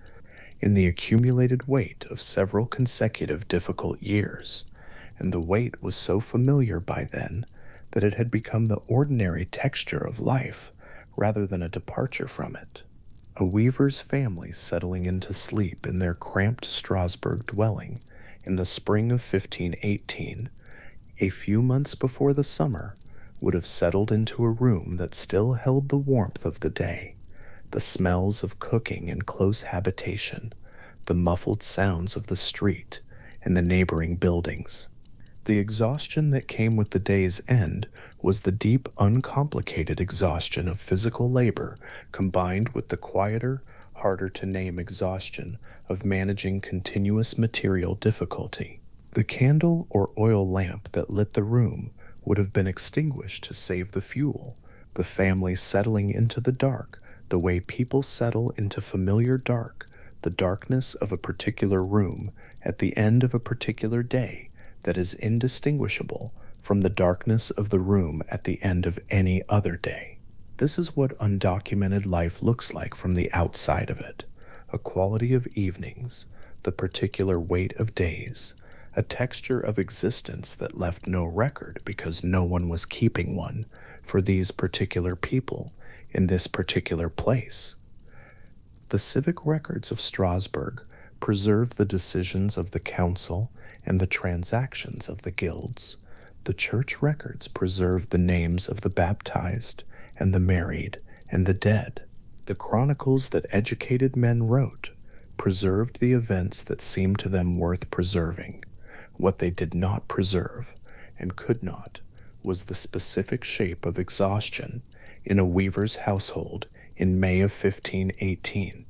in the accumulated weight of several consecutive difficult years, and the weight was so familiar by then that it had become the ordinary texture of life rather than a departure from it. A weaver's family settling into sleep in their cramped Strasbourg dwelling in the spring of 1518, a few months before the summer, would have settled into a room that still held the warmth of the day, the smells of cooking and close habitation, the muffled sounds of the street and the neighboring buildings. The exhaustion that came with the day's end was the deep, uncomplicated exhaustion of physical labor combined with the quieter, harder-to-name exhaustion of managing continuous material difficulty. The candle or oil lamp that lit the room would have been extinguished to save the fuel, the family settling into the dark the way people settle into familiar dark, the darkness of a particular room at the end of a particular day that is indistinguishable from the darkness of the room at the end of any other day. This is what undocumented life looks like from the outside of it, a quality of evenings, the particular weight of days, a texture of existence that left no record because no one was keeping one for these particular people in this particular place. The civic records of Strasbourg preserve the decisions of the council and the transactions of the guilds. The church records preserve the names of the baptized and the married and the dead. The chronicles that educated men wrote preserved the events that seemed to them worth preserving. What they did not preserve, and could not, was the specific shape of exhaustion in a weaver's household in May of 1518,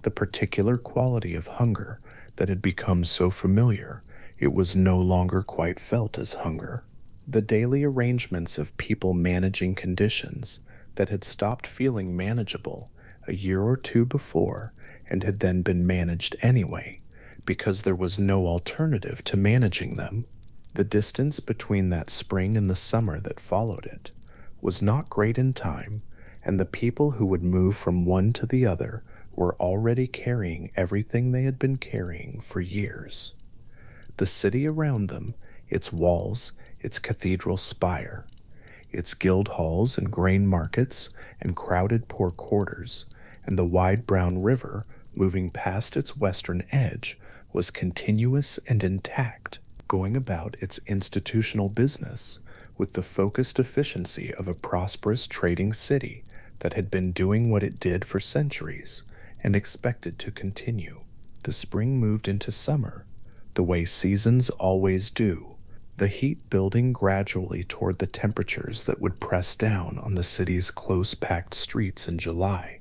the particular quality of hunger that had become so familiar it was no longer quite felt as hunger. The daily arrangements of people managing conditions that had stopped feeling manageable a year or two before and had then been managed anyway, because there was no alternative to managing them. The distance between that spring and the summer that followed it was not great in time, and the people who would move from one to the other were already carrying everything they had been carrying for years. The city around them, its walls, its cathedral spire, its guild halls and grain markets and crowded poor quarters, and the wide brown river moving past its western edge was continuous and intact, going about its institutional business with the focused efficiency of a prosperous trading city that had been doing what it did for centuries and expected to continue. The spring moved into summer, the way seasons always do, the heat building gradually toward the temperatures that would press down on the city's close-packed streets in July,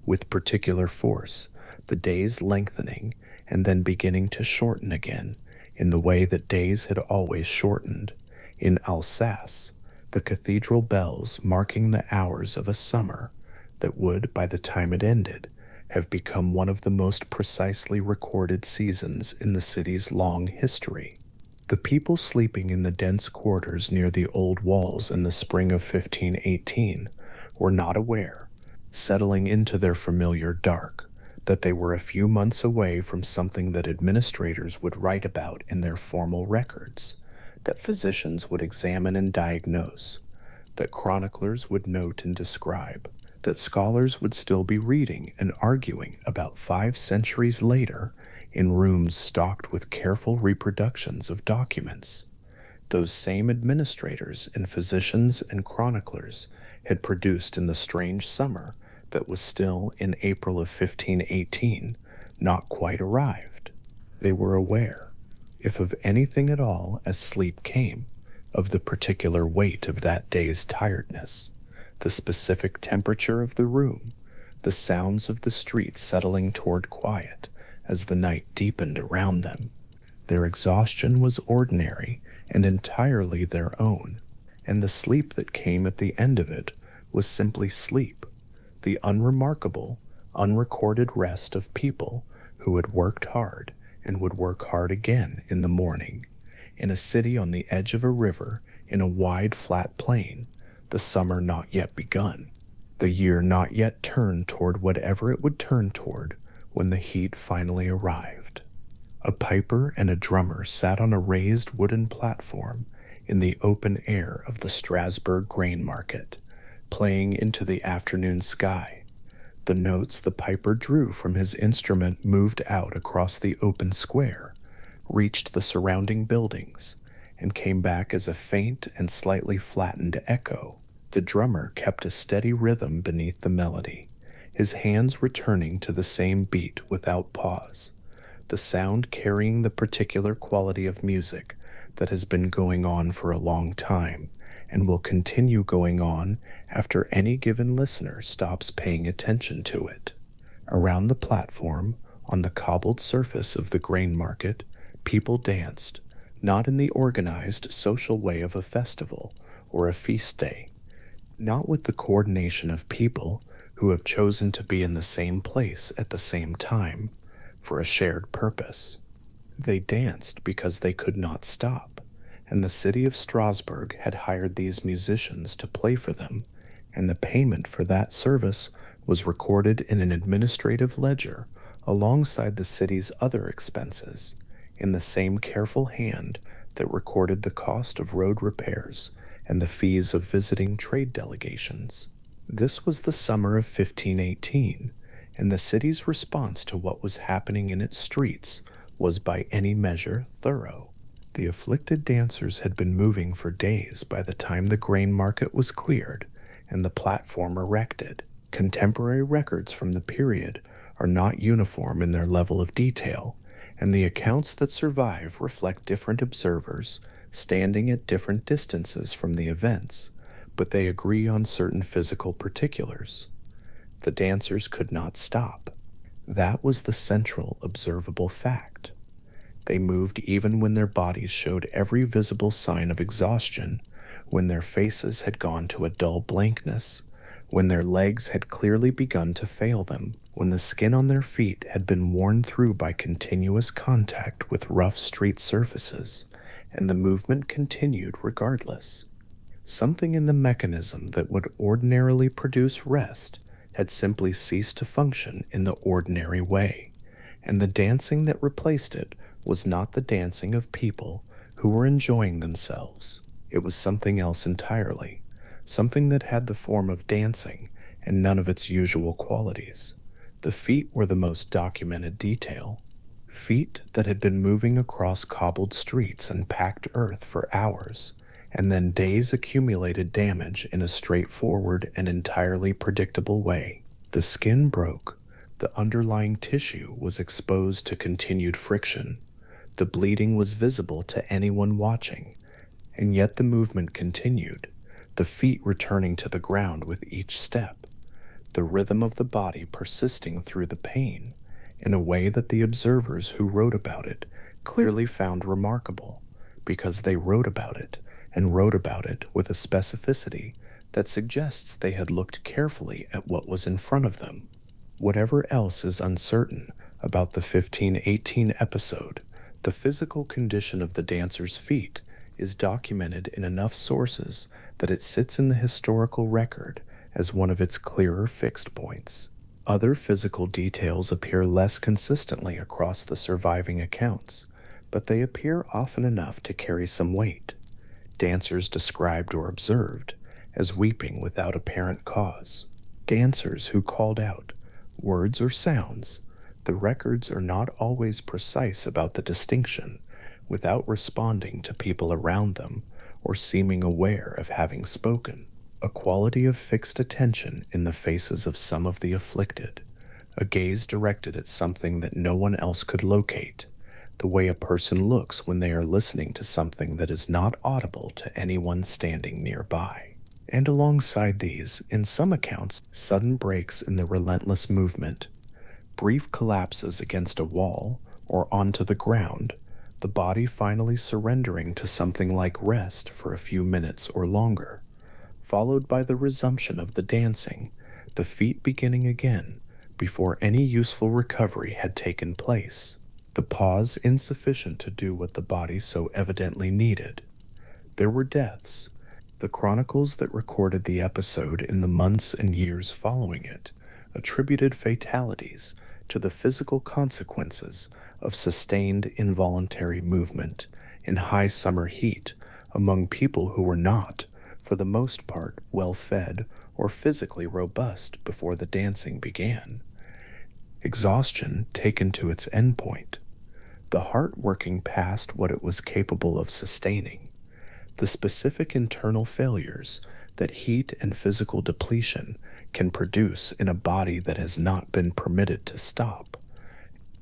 with particular force, the days lengthening and then beginning to shorten again in the way that days had always shortened. In Alsace, the cathedral bells marking the hours of a summer that would, by the time it ended, have become one of the most precisely recorded seasons in the city's long history. The people sleeping in the dense quarters near the old walls in the spring of 1518 were not aware, settling into their familiar dark, that they were a few months away from something that administrators would write about in their formal records, that physicians would examine and diagnose, that chroniclers would note and describe, that scholars would still be reading and arguing about 5 centuries later in rooms stocked with careful reproductions of documents. Those same administrators and physicians and chroniclers had produced in the strange summer that was still in April of 1518 not quite arrived. They were aware, if of anything at all as sleep came, of the particular weight of that day's tiredness, the specific temperature of the room, the sounds of the street settling toward quiet as the night deepened around them. Their exhaustion was ordinary and entirely their own, and the sleep that came at the end of it was simply sleep, the unremarkable, unrecorded rest of people who had worked hard and would work hard again in the morning, in a city on the edge of a river, in a wide flat plain, the summer not yet begun, the year not yet turned toward whatever it would turn toward when the heat finally arrived. A piper and a drummer sat on a raised wooden platform in the open air of the Strasbourg grain market, playing into the afternoon sky. The notes the piper drew from his instrument moved out across the open square, reached the surrounding buildings, and came back as a faint and slightly flattened echo. The drummer kept a steady rhythm beneath the melody, his hands returning to the same beat without pause, the sound carrying the particular quality of music that has been going on for a long time and will continue going on after any given listener stops paying attention to it. Around the platform, on the cobbled surface of the grain market, people danced, not in the organized social way of a festival or a feast day, not with the coordination of people who have chosen to be in the same place at the same time for a shared purpose. They danced because they could not stop, and the city of Strasbourg had hired these musicians to play for them, and the payment for that service was recorded in an administrative ledger alongside the city's other expenses, in the same careful hand that recorded the cost of road repairs and the fees of visiting trade delegations. This was the summer of 1518, and the city's response to what was happening in its streets was by any measure thorough. The afflicted dancers had been moving for days by the time the grain market was cleared and the platform erected. Contemporary records from the period are not uniform in their level of detail, and the accounts that survive reflect different observers standing at different distances from the events, but they agree on certain physical particulars. The dancers could not stop. That was the central observable fact. They moved even when their bodies showed every visible sign of exhaustion, when their faces had gone to a dull blankness, when their legs had clearly begun to fail them, when the skin on their feet had been worn through by continuous contact with rough street surfaces, and the movement continued regardless. Something in the mechanism that would ordinarily produce rest had simply ceased to function in the ordinary way, and the dancing that replaced it was not the dancing of people who were enjoying themselves. It was something else entirely, something that had the form of dancing and none of its usual qualities. The feet were the most documented detail. Feet that had been moving across cobbled streets and packed earth for hours, and then days accumulated damage in a straightforward and entirely predictable way. The skin broke. The underlying tissue was exposed to continued friction. The bleeding was visible to anyone watching, and yet the movement continued, the feet returning to the ground with each step, the rhythm of the body persisting through the pain, in a way that the observers who wrote about it clearly found remarkable, because they wrote about it, and wrote about it with a specificity that suggests they had looked carefully at what was in front of them. Whatever else is uncertain about the 1518 episode, the physical condition of the dancer's feet is documented in enough sources that it sits in the historical record as one of its clearer fixed points. Other physical details appear less consistently across the surviving accounts, but they appear often enough to carry some weight. Dancers described or observed as weeping without apparent cause. Dancers who called out words or sounds. The records are not always precise about the distinction, without responding to people around them or seeming aware of having spoken. A quality of fixed attention in the faces of some of the afflicted, a gaze directed at something that no one else could locate, the way a person looks when they are listening to something that is not audible to anyone standing nearby. And alongside these, in some accounts, sudden breaks in the relentless movement, brief collapses against a wall or onto the ground, the body finally surrendering to something like rest for a few minutes or longer, followed by the resumption of the dancing, the feet beginning again before any useful recovery had taken place, the pause insufficient to do what the body so evidently needed. There were deaths. The chronicles that recorded the episode in the months and years following it attributed fatalities to the physical consequences of sustained involuntary movement in high summer heat among people who were not, for the most part, well-fed or physically robust before the dancing began. Exhaustion taken to its endpoint, the heart working past what it was capable of sustaining, the specific internal failures that heat and physical depletion can produce in a body that has not been permitted to stop.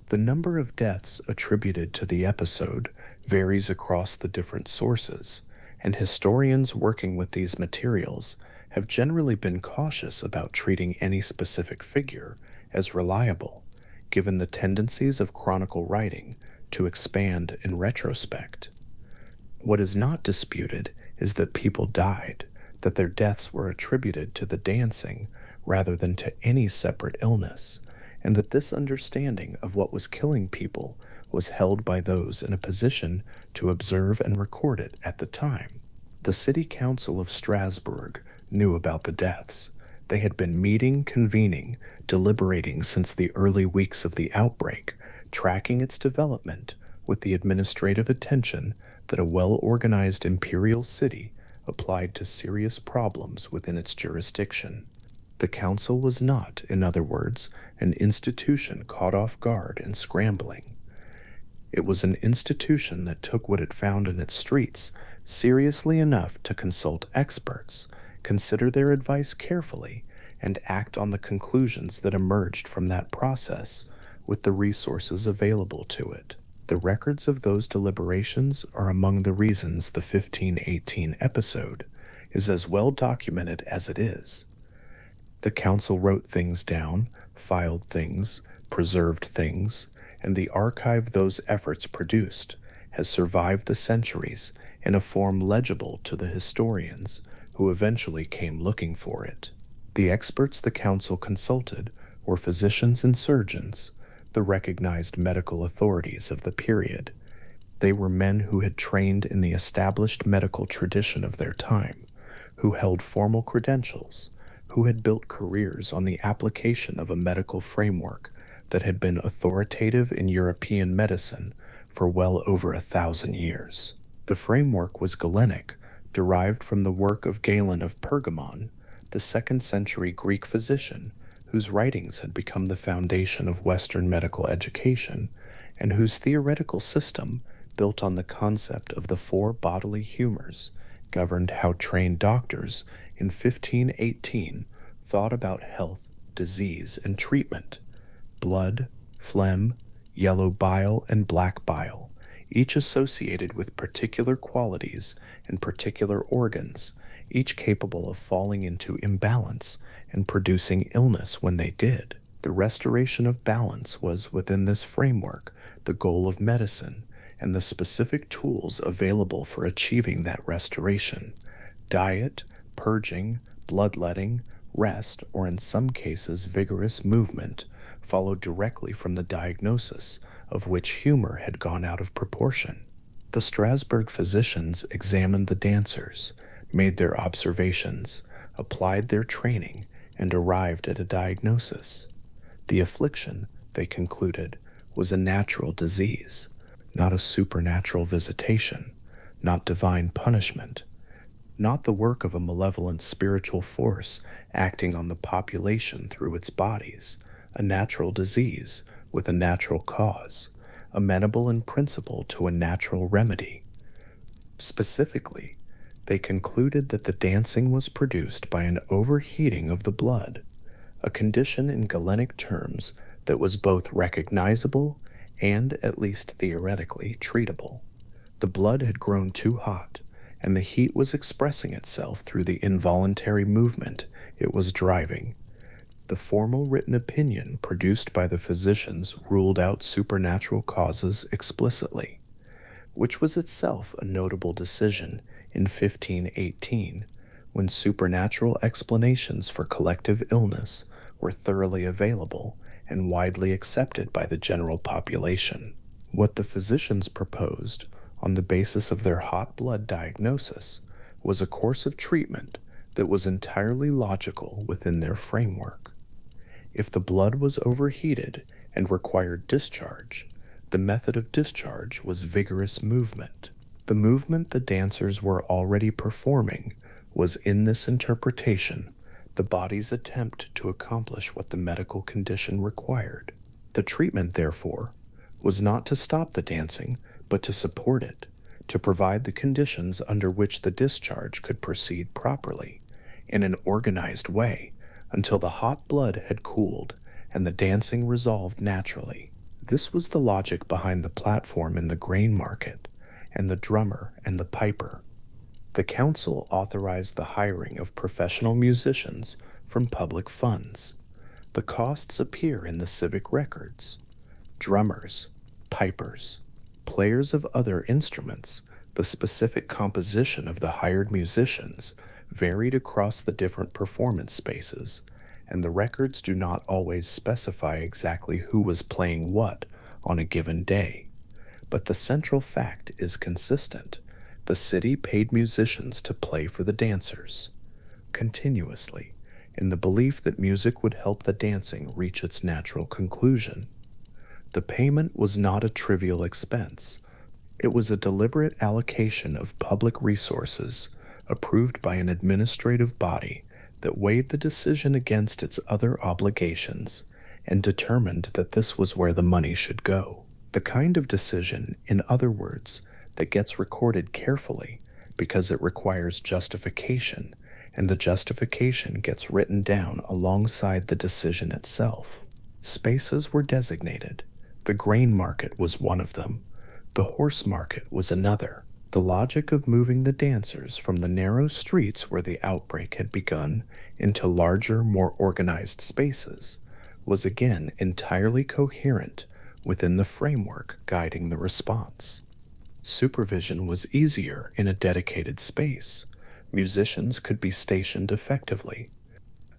The number of deaths attributed to the episode varies across the different sources, and historians working with these materials have generally been cautious about treating any specific figure as reliable, given the tendencies of chronicle writing to expand in retrospect. What is not disputed is that people died, that their deaths were attributed to the dancing rather than to any separate illness, and that this understanding of what was killing people was held by those in a position to observe and record it at the time. The City Council of Strasbourg knew about the deaths. They had been meeting, convening, deliberating since the early weeks of the outbreak, tracking its development with the administrative attention that a well-organized imperial city applied to serious problems within its jurisdiction. The council was not, in other words, an institution caught off guard and scrambling. It was an institution that took what it found in its streets seriously enough to consult experts, consider their advice carefully, and act on the conclusions that emerged from that process with the resources available to it. The records of those deliberations are among the reasons the 1518 episode is as well documented as it is. The council wrote things down, filed things, preserved things, and the archive those efforts produced has survived the centuries in a form legible to the historians who eventually came looking for it. The experts the council consulted were physicians and surgeons, the recognized medical authorities of the period. They were men who had trained in the established medical tradition of their time, who held formal credentials, who had built careers on the application of a medical framework that had been authoritative in European medicine for well over 1,000 years. The framework was Galenic, derived from the work of Galen of Pergamon, the 2nd-century Greek physician whose writings had become the foundation of Western medical education, and whose theoretical system, built on the concept of the 4 bodily humors, governed how trained doctors in 1518 thought about health, disease, and treatment. Blood, phlegm, yellow bile, and black bile, each associated with particular qualities and particular organs, each capable of falling into imbalance and producing illness when they did. The restoration of balance was, within this framework, the goal of medicine and the specific tools available for achieving that restoration. Diet, purging, bloodletting, rest, or in some cases vigorous movement, followed directly from the diagnosis of which humor had gone out of proportion. The Strasbourg physicians examined the dancers, made their observations, applied their training, and arrived at a diagnosis. The affliction, they concluded, was a natural disease, not a supernatural visitation, not divine punishment, not the work of a malevolent spiritual force acting on the population through its bodies, a natural disease with a natural cause, amenable in principle to a natural remedy. Specifically, they concluded that the dancing was produced by an overheating of the blood, a condition in Galenic terms that was both recognizable and, at least theoretically, treatable. The blood had grown too hot, and the heat was expressing itself through the involuntary movement it was driving. The formal written opinion produced by the physicians ruled out supernatural causes explicitly, which was itself a notable decision in 1518, when supernatural explanations for collective illness were thoroughly available and widely accepted by the general population. What the physicians proposed, on the basis of their hot blood diagnosis, was a course of treatment that was entirely logical within their framework. If the blood was overheated and required discharge, the method of discharge was vigorous movement. The movement the dancers were already performing was, in this interpretation, the body's attempt to accomplish what the medical condition required. The treatment, therefore, was not to stop the dancing, but to support it, to provide the conditions under which the discharge could proceed properly, in an organized way, until the hot blood had cooled and the dancing resolved naturally. This was the logic behind the platform in the grain market, and the drummer and the piper. The council authorized the hiring of professional musicians from public funds. The costs appear in the civic records. Drummers, pipers, players of other instruments, the specific composition of the hired musicians varied across the different performance spaces, and the records do not always specify exactly who was playing what on a given day. But the central fact is consistent. The city paid musicians to play for the dancers, continuously, in the belief that music would help the dancing reach its natural conclusion. The payment was not a trivial expense. It was a deliberate allocation of public resources approved by an administrative body that weighed the decision against its other obligations and determined that this was where the money should go. The kind of decision, in other words, that gets recorded carefully because it requires justification, and the justification gets written down alongside the decision itself. Spaces were designated. The grain market was one of them. The horse market was another. The logic of moving the dancers from the narrow streets where the outbreak had begun into larger, more organized spaces was again entirely coherent within the framework guiding the response. Supervision was easier in a dedicated space. Musicians could be stationed effectively.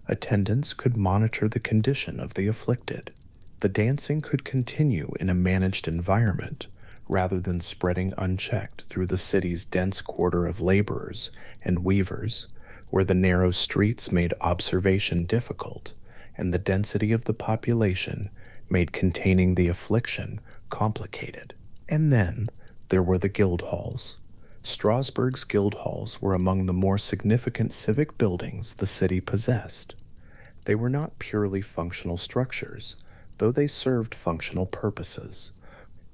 Attendants could monitor the condition of the afflicted. The dancing could continue in a managed environment rather than spreading unchecked through the city's dense quarter of laborers and weavers, where the narrow streets made observation difficult, and the density of the population made containing the affliction complicated. And then there were the guild halls. Strasbourg's guild halls were among the more significant civic buildings the city possessed. They were not purely functional structures, though they served functional purposes.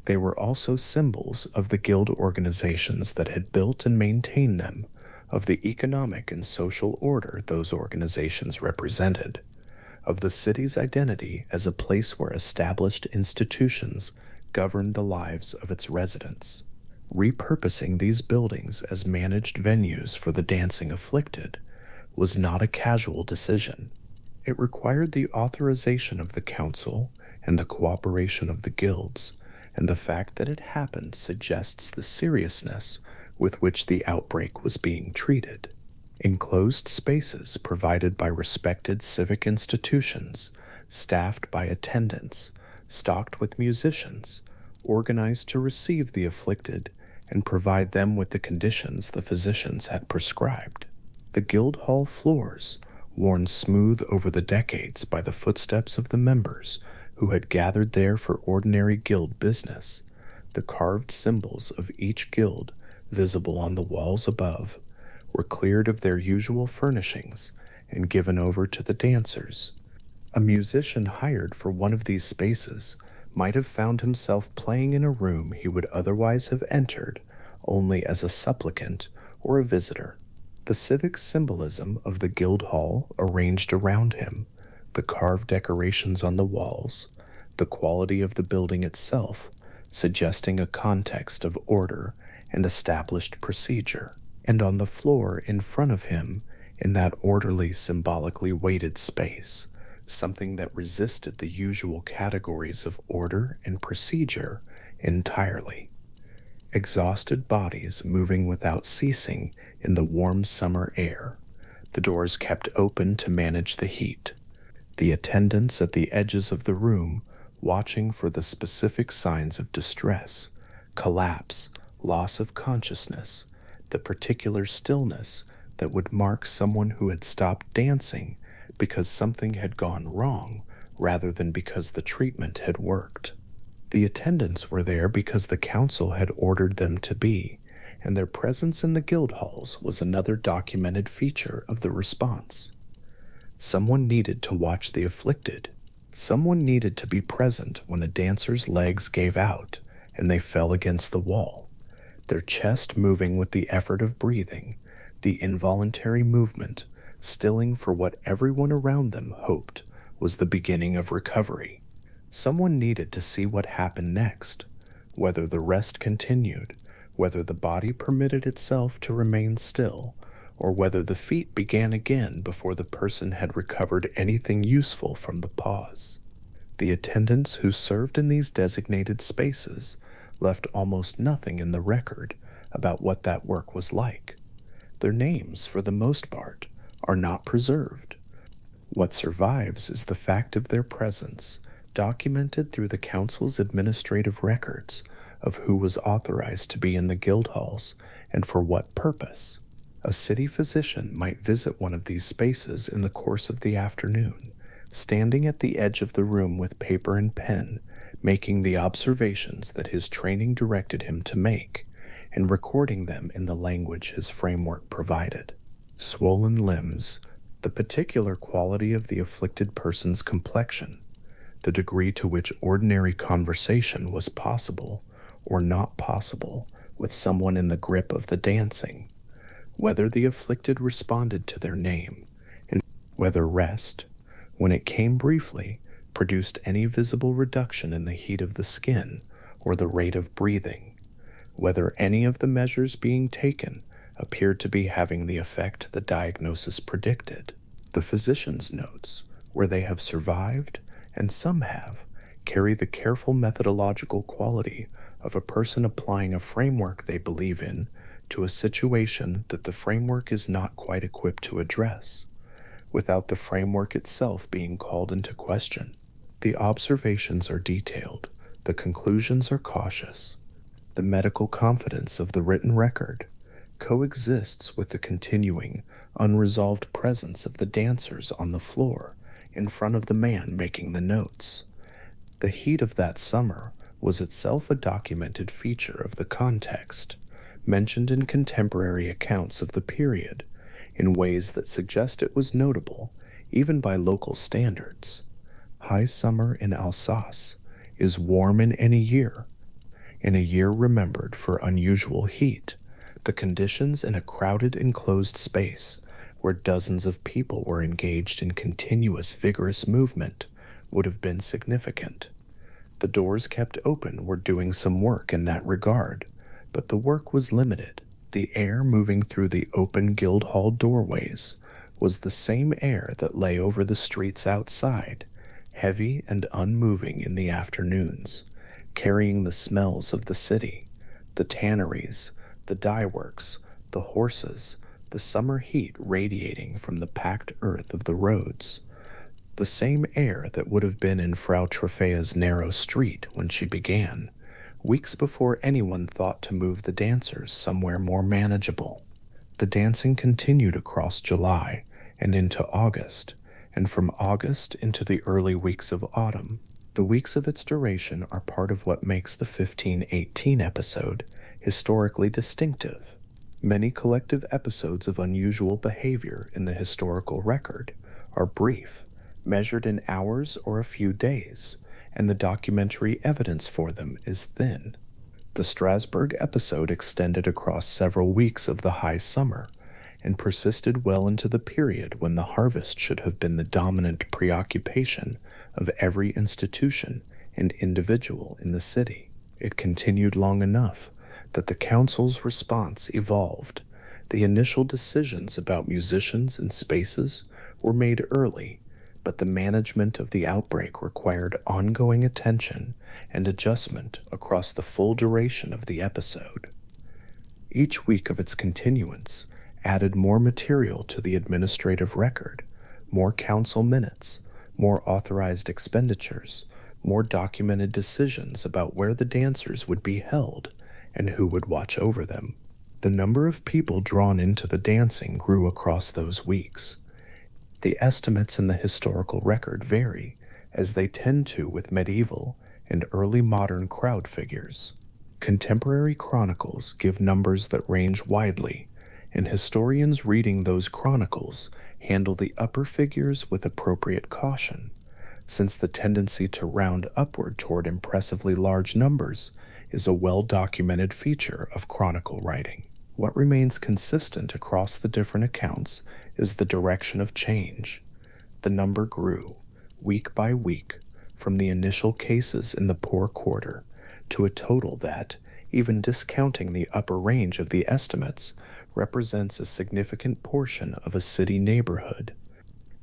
They were also symbols of the guild organizations that had built and maintained them, of the economic and social order those organizations represented, of the city's identity as a place where established institutions governed the lives of its residents. Repurposing these buildings as managed venues for the dancing afflicted was not a casual decision. It required the authorization of the council and the cooperation of the guilds, and the fact that it happened suggests the seriousness with which the outbreak was being treated. Enclosed spaces provided by respected civic institutions, staffed by attendants, stocked with musicians, organized to receive the afflicted and provide them with the conditions the physicians had prescribed. The guild hall floors, worn smooth over the decades by the footsteps of the members who had gathered there for ordinary guild business, the carved symbols of each guild visible on the walls above, were cleared of their usual furnishings and given over to the dancers. A musician hired for one of these spaces might have found himself playing in a room he would otherwise have entered only as a supplicant or a visitor. The civic symbolism of the guild hall arranged around him, the carved decorations on the walls, the quality of the building itself, suggesting a context of order and established procedure, and on the floor in front of him, in that orderly, symbolically weighted space, something that resisted the usual categories of order and procedure entirely. Exhausted bodies moving without ceasing in the warm summer air, the doors kept open to manage the heat, the attendants at the edges of the room watching for the specific signs of distress, collapse, loss of consciousness, the particular stillness that would mark someone who had stopped dancing because something had gone wrong rather than because the treatment had worked. The attendants were there because the council had ordered them to be, and their presence in the guild halls was another documented feature of the response. Someone needed to watch the afflicted. Someone needed to be present when a dancer's legs gave out and they fell against the wall, their chest moving with the effort of breathing, the involuntary movement stilling for what everyone around them hoped was the beginning of recovery. Someone needed to see what happened next, whether the rest continued, whether the body permitted itself to remain still, or whether the feet began again before the person had recovered anything useful from the pause. The attendants who served in these designated spaces left almost nothing in the record about what that work was like. Their names, for the most part, are not preserved. What survives is the fact of their presence, documented through the council's administrative records of who was authorized to be in the guild halls and for what purpose. A city physician might visit one of these spaces in the course of the afternoon, standing at the edge of the room with paper and pen, making the observations that his training directed him to make, and recording them in the language his framework provided. Swollen limbs, the particular quality of the afflicted person's complexion, the degree to which ordinary conversation was possible or not possible with someone in the grip of the dancing, whether the afflicted responded to their name, and whether rest, when it came briefly, produced any visible reduction in the heat of the skin or the rate of breathing, whether any of the measures being taken appeared to be having the effect the diagnosis predicted. The physician's notes, where they have survived, and some have, carry the careful methodological quality of a person applying a framework they believe in to a situation that the framework is not quite equipped to address, without the framework itself being called into question. The observations are detailed, the conclusions are cautious. The medical confidence of the written record coexists with the continuing, unresolved presence of the dancers on the floor in front of the man making the notes. The heat of that summer was itself a documented feature of the context, mentioned in contemporary accounts of the period in ways that suggest it was notable even by local standards. High summer in Alsace is warm in a year remembered for unusual heat. The conditions in a crowded enclosed space where dozens of people were engaged in continuous vigorous movement would have been significant. The doors kept open were doing some work in that regard, but the work was limited. The air moving through the open Guildhall doorways was the same air that lay over the streets outside, heavy and unmoving in the afternoons, carrying the smells of the city, the tanneries, the dye works, the horses, the summer heat radiating from the packed earth of the roads, the same air that would have been in Frau Trofea's narrow street when she began, weeks before anyone thought to move the dancers somewhere more manageable. The dancing continued across July and into August, and from August into the early weeks of autumn. The weeks of its duration are part of what makes the 1518 episode historically distinctive. Many collective episodes of unusual behavior in the historical record are brief, measured in hours or a few days, and the documentary evidence for them is thin. The Strasbourg episode extended across several weeks of the high summer and persisted well into the period when the harvest should have been the dominant preoccupation of every institution and individual in the city. It continued long enough that the council's response evolved. The initial decisions about musicians and spaces were made early, but the management of the outbreak required ongoing attention and adjustment across the full duration of the episode. Each week of its continuance added more material to the administrative record, more council minutes, more authorized expenditures, more documented decisions about where the dancers would be held and who would watch over them. The number of people drawn into the dancing grew across those weeks. The estimates in the historical record vary, as they tend to with medieval and early modern crowd figures. Contemporary chronicles give numbers that range widely, and historians reading those chronicles handle the upper figures with appropriate caution, since the tendency to round upward toward impressively large numbers is a well-documented feature of chronicle writing. What remains consistent across the different accounts is the direction of change. The number grew, week by week, from the initial cases in the poor quarter to a total that, even discounting the upper range of the estimates, represents a significant portion of a city neighborhood.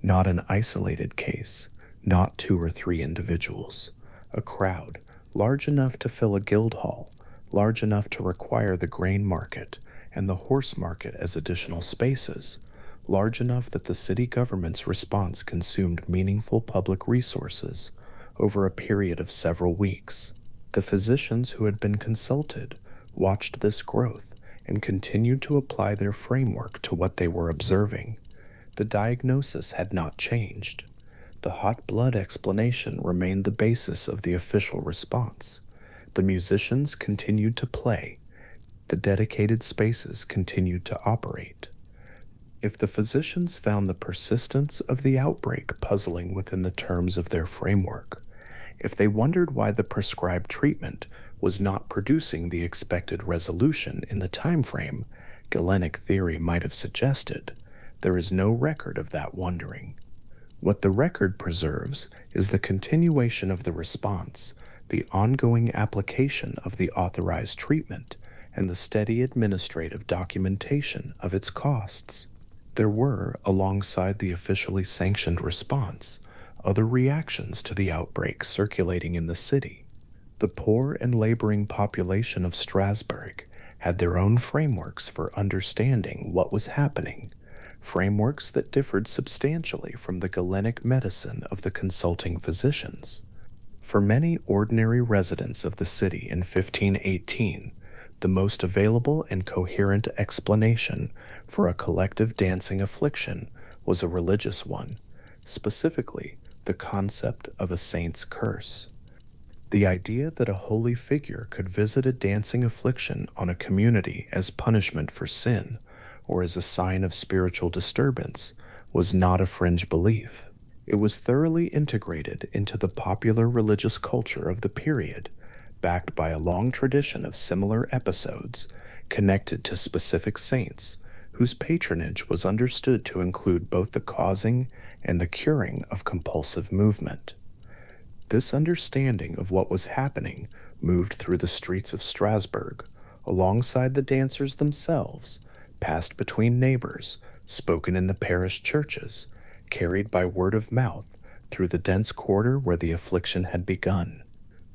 Not an isolated case, not 2 or 3 individuals. A crowd, large enough to fill a guild hall, large enough to require the grain market and the horse market as additional spaces, large enough that the city government's response consumed meaningful public resources over a period of several weeks. The physicians who had been consulted watched this growth and continued to apply their framework to what they were observing. The diagnosis had not changed. The hot blood explanation remained the basis of the official response. The musicians continued to play. The dedicated spaces continued to operate. If the physicians found the persistence of the outbreak puzzling within the terms of their framework, if they wondered why the prescribed treatment was not producing the expected resolution in the time frame Galenic theory might have suggested, there is no record of that wondering. What the record preserves is the continuation of the response, the ongoing application of the authorized treatment, and the steady administrative documentation of its costs. There were, alongside the officially sanctioned response, other reactions to the outbreak circulating in the city. The poor and laboring population of Strasbourg had their own frameworks for understanding what was happening, frameworks that differed substantially from the Galenic medicine of the consulting physicians. For many ordinary residents of the city in 1518, The most available and coherent explanation for a collective dancing affliction was a religious one, specifically the concept of a saint's curse. The idea that a holy figure could visit a dancing affliction on a community as punishment for sin or as a sign of spiritual disturbance was not a fringe belief. It was thoroughly integrated into the popular religious culture of the period, backed by a long tradition of similar episodes connected to specific saints, whose patronage was understood to include both the causing and the curing of compulsive movement. This understanding of what was happening moved through the streets of Strasbourg, alongside the dancers themselves, passed between neighbors, spoken in the parish churches, carried by word of mouth through the dense quarter where the affliction had begun.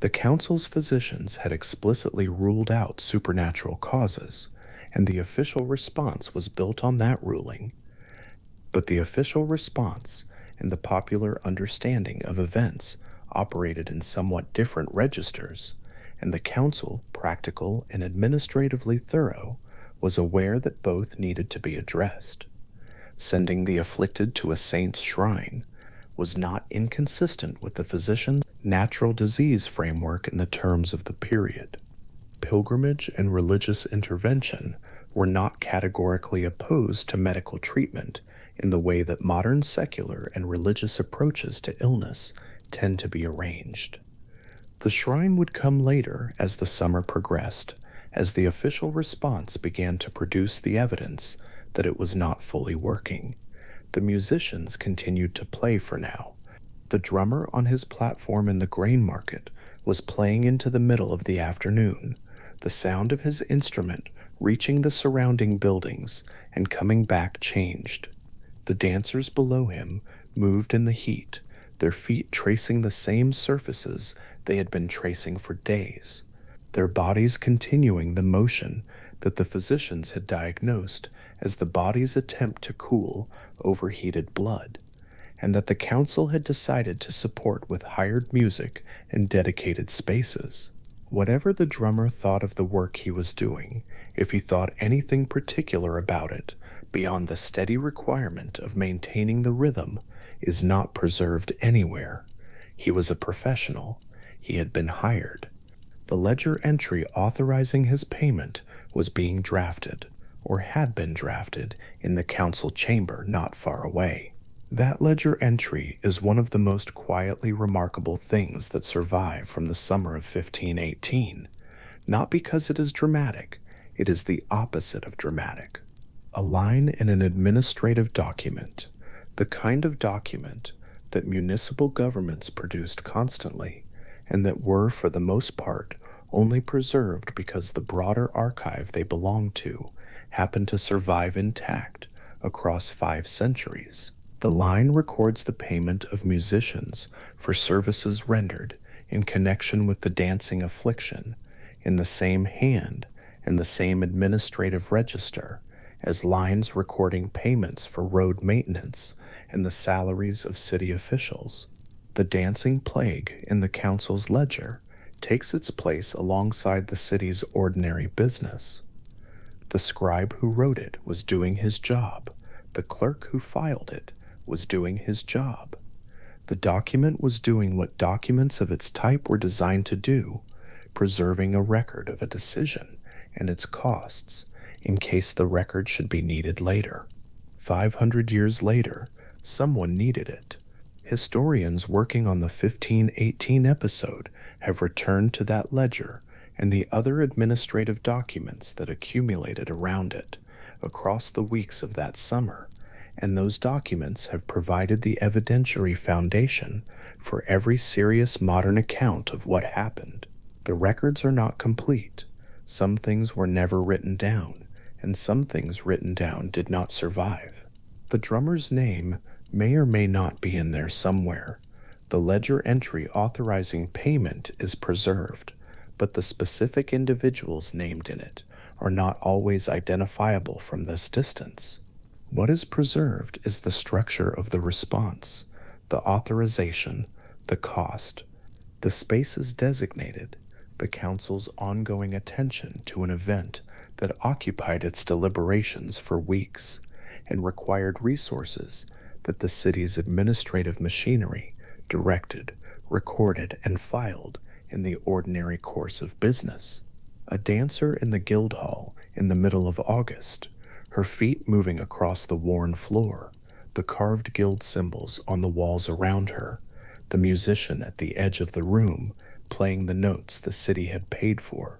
The council's physicians had explicitly ruled out supernatural causes, and the official response was built on that ruling. But the official response and the popular understanding of events operated in somewhat different registers, and the council, practical and administratively thorough, was aware that both needed to be addressed. Sending the afflicted to a saint's shrine was not inconsistent with the physician's natural disease framework in the terms of the period. Pilgrimage and religious intervention were not categorically opposed to medical treatment in the way that modern secular and religious approaches to illness tend to be arranged. The shrine would come later as the summer progressed, as the official response began to produce the evidence that it was not fully working. The musicians continued to play for now. The drummer on his platform in the grain market was playing into the middle of the afternoon, the sound of his instrument reaching the surrounding buildings and coming back changed. The dancers below him moved in the heat, their feet tracing the same surfaces they had been tracing for days, their bodies continuing the motion that the physicians had diagnosed as the body's attempt to cool overheated blood, and that the council had decided to support with hired music and dedicated spaces. Whatever the drummer thought of the work he was doing, if he thought anything particular about it beyond the steady requirement of maintaining the rhythm, is not preserved anywhere. He was a professional. He had been hired. The ledger entry authorizing his payment was being drafted, or had been drafted, in the council chamber not far away. That ledger entry is one of the most quietly remarkable things that survive from the summer of 1518, not because it is dramatic, it is the opposite of dramatic. A line in an administrative document, the kind of document that municipal governments produced constantly, and that were, for the most part, only preserved because the broader archive they belonged to happened to survive intact across 5 centuries. The line records the payment of musicians for services rendered in connection with the dancing affliction in the same hand and the same administrative register as lines recording payments for road maintenance and the salaries of city officials. The dancing plague in the council's ledger takes its place alongside the city's ordinary business. The scribe who wrote it was doing his job. The clerk who filed it was doing his job. The document was doing what documents of its type were designed to do, preserving a record of a decision and its costs in case the record should be needed later. 500 years later, someone needed it. Historians working on the 1518 episode have returned to that ledger and the other administrative documents that accumulated around it across the weeks of that summer, and those documents have provided the evidentiary foundation for every serious modern account of what happened. The records are not complete. Some things were never written down, and some things written down did not survive. The drummer's name may or may not be in there somewhere. The ledger entry authorizing payment is preserved, but the specific individuals named in it are not always identifiable from this distance. What is preserved is the structure of the response, the authorization, the cost. The space is designated. the council's ongoing attention to an event that occupied its deliberations for weeks and required resources that the city's administrative machinery directed, recorded, and filed in the ordinary course of business. A dancer in the guild hall in the middle of August, her feet moving across the worn floor, the carved guild symbols on the walls around her, the musician at the edge of the room playing the notes the city had paid for,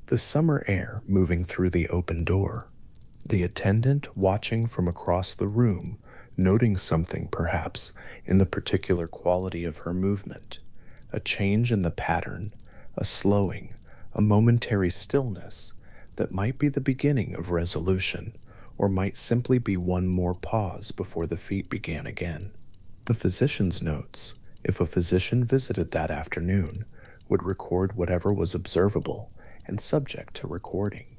the summer air moving through the open door, the attendant watching from across the room, noting something perhaps in the particular quality of her movement, a change in the pattern, a slowing, a momentary stillness that might be the beginning of resolution, or might simply be one more pause before the feet began again. The physician's notes, if a physician visited that afternoon, would record whatever was observable and subject to recording.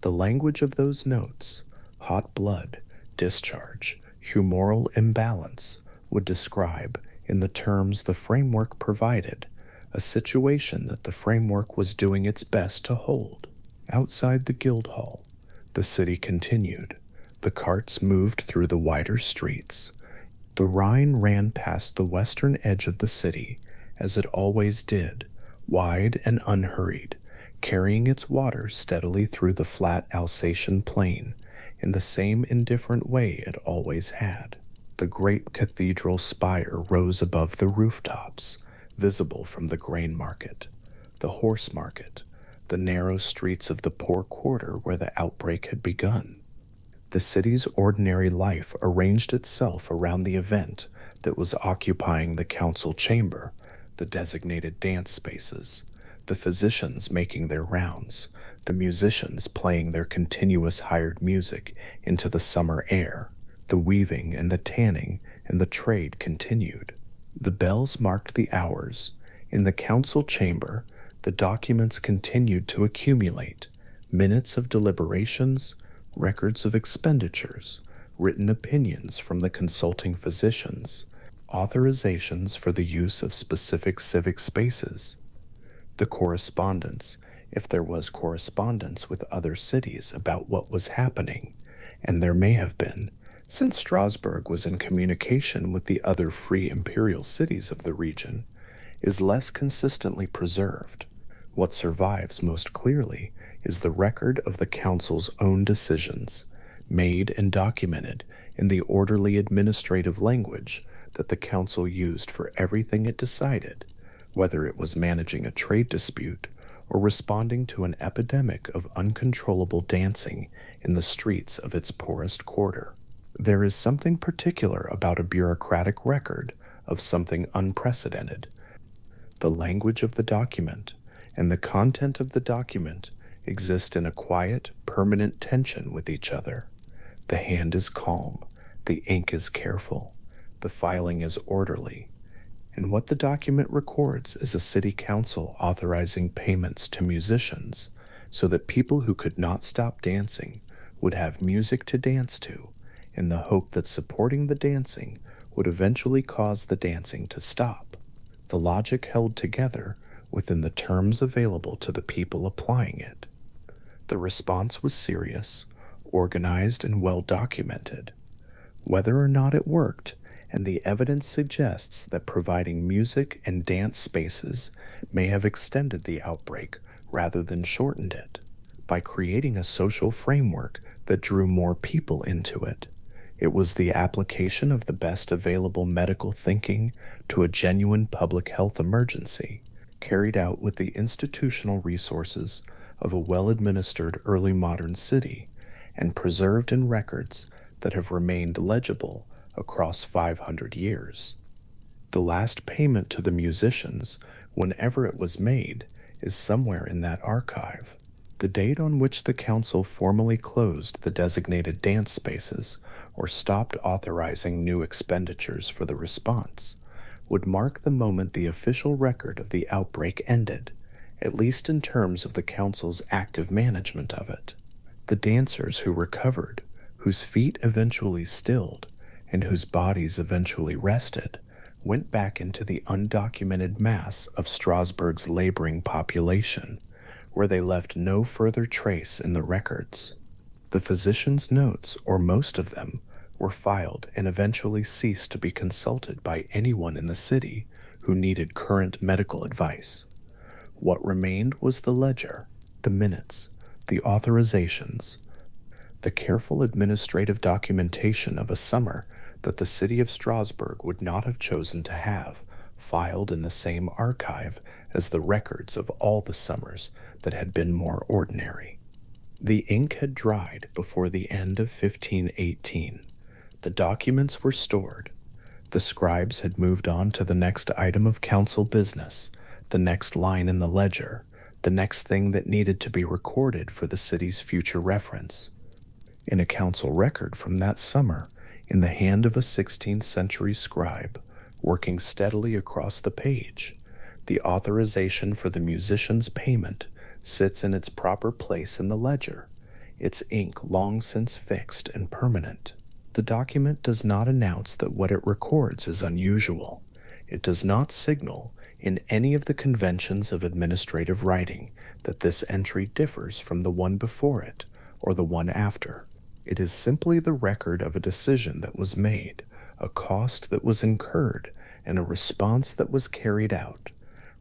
The language of those notes, hot blood, discharge, humoral imbalance, would describe, in the terms the framework provided, a situation that the framework was doing its best to hold. Outside the guild hall, the city continued. The carts moved through the wider streets. The Rhine ran past the western edge of the city, as it always did, wide and unhurried, carrying its water steadily through the flat Alsatian plain in the same indifferent way it always had. The great cathedral spire rose above the rooftops, visible from the grain market, the horse market, the narrow streets of the poor quarter where the outbreak had begun. The city's ordinary life arranged itself around the event that was occupying the council chamber, the designated dance spaces, the physicians making their rounds, the musicians playing their continuous hired music into the summer air. The weaving and the tanning and the trade continued. The bells marked the hours. In the council chamber, the documents continued to accumulate: minutes of deliberations, records of expenditures, written opinions from the consulting physicians, authorizations for the use of specific civic spaces. The correspondence, if there was correspondence with other cities about what was happening, and there may have been, since Strasbourg was in communication with the other free imperial cities of the region, is less consistently preserved. What survives most clearly is the record of the council's own decisions, made and documented in the orderly administrative language that the council used for everything it decided, whether it was managing a trade dispute or responding to an epidemic of uncontrollable dancing in the streets of its poorest quarter. There is something particular about a bureaucratic record of something unprecedented. The language of the document and the content of the document exist in a quiet, permanent tension with each other. The hand is calm, the ink is careful, the filing is orderly, and what the document records is a city council authorizing payments to musicians so that people who could not stop dancing would have music to dance to, in the hope that supporting the dancing would eventually cause the dancing to stop. The logic held together within the terms available to the people applying it. The response was serious, organized, and well documented. Whether or not it worked, and the evidence suggests that providing music and dance spaces may have extended the outbreak rather than shortened it, by creating a social framework that drew more people into it. It was the application of the best available medical thinking to a genuine public health emergency, carried out with the institutional resources of a well-administered early modern city, and preserved in records that have remained legible across 500 years. The last payment to the musicians, whenever it was made, is somewhere in that archive. The date on which the council formally closed the designated dance spaces or stopped authorizing new expenditures for the response would mark the moment the official record of the outbreak ended, at least in terms of the council's active management of it. The dancers who recovered, whose feet eventually stilled, and whose bodies eventually rested, went back into the undocumented mass of Strasbourg's laboring population, where they left no further trace in the records. The physician's notes, or most of them, were filed and eventually ceased to be consulted by anyone in the city who needed current medical advice. What remained was the ledger, the minutes, the authorizations, the careful administrative documentation of a summer that the city of Strasbourg would not have chosen to have filed in the same archive as the records of all the summers that had been more ordinary. The ink had dried before the end of 1518. The documents were stored. The scribes had moved on to the next item of council business, the next line in the ledger, the next thing that needed to be recorded for the city's future reference. In a council record from that summer, in the hand of a 16th century scribe, working steadily across the page, the authorization for the musician's payment sits in its proper place in the ledger, its ink long since fixed and permanent. The document does not announce that what it records is unusual. It does not signal, in any of the conventions of administrative writing, that this entry differs from the one before it or the one after. It is simply the record of a decision that was made, a cost that was incurred, and a response that was carried out,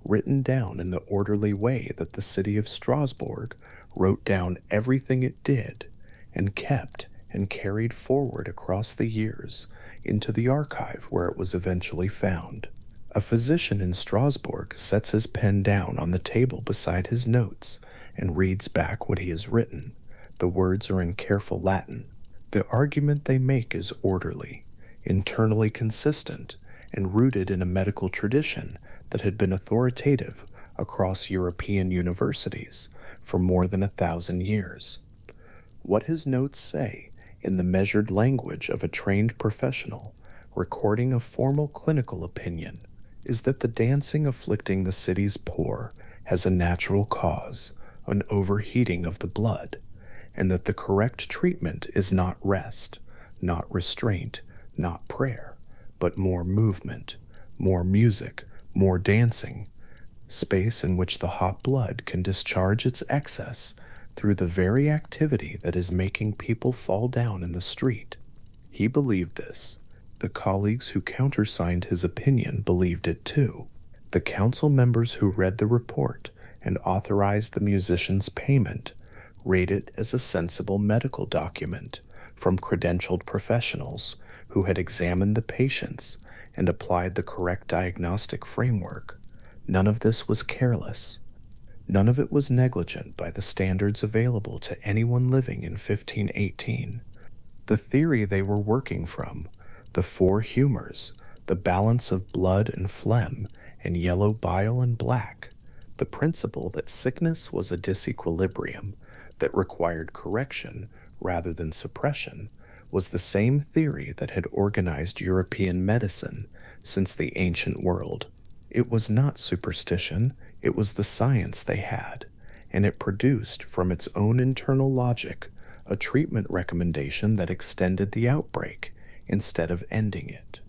written down in the orderly way that the city of Strasbourg wrote down everything it did, and kept and carried forward across the years into the archive where it was eventually found. A physician in Strasbourg sets his pen down on the table beside his notes and reads back what he has written. The words are in careful Latin. The argument they make is orderly, internally consistent, and rooted in a medical tradition that had been authoritative across European universities for more than 1,000 years. What his notes say, in the measured language of a trained professional, recording a formal clinical opinion, is that the dancing afflicting the city's poor has a natural cause, an overheating of the blood, and that the correct treatment is not rest, not restraint, not prayer, but more movement, more music, more dancing, space in which the hot blood can discharge its excess through the very activity that is making people fall down in the street. He believed this. The colleagues who countersigned his opinion believed it too. The council members who read the report and authorized the musician's payment rate it as a sensible medical document from credentialed professionals who had examined the patients and applied the correct diagnostic framework. None of this was careless. None of it was negligent by the standards available to anyone living in 1518. The theory they were working from, the four humors, the balance of blood and phlegm, and yellow bile and black, the principle that sickness was a disequilibrium that required correction rather than suppression, was the same theory that had organized European medicine since the ancient world. It was not superstition, it was the science they had, and it produced from its own internal logic a treatment recommendation that extended the outbreak instead of ending it.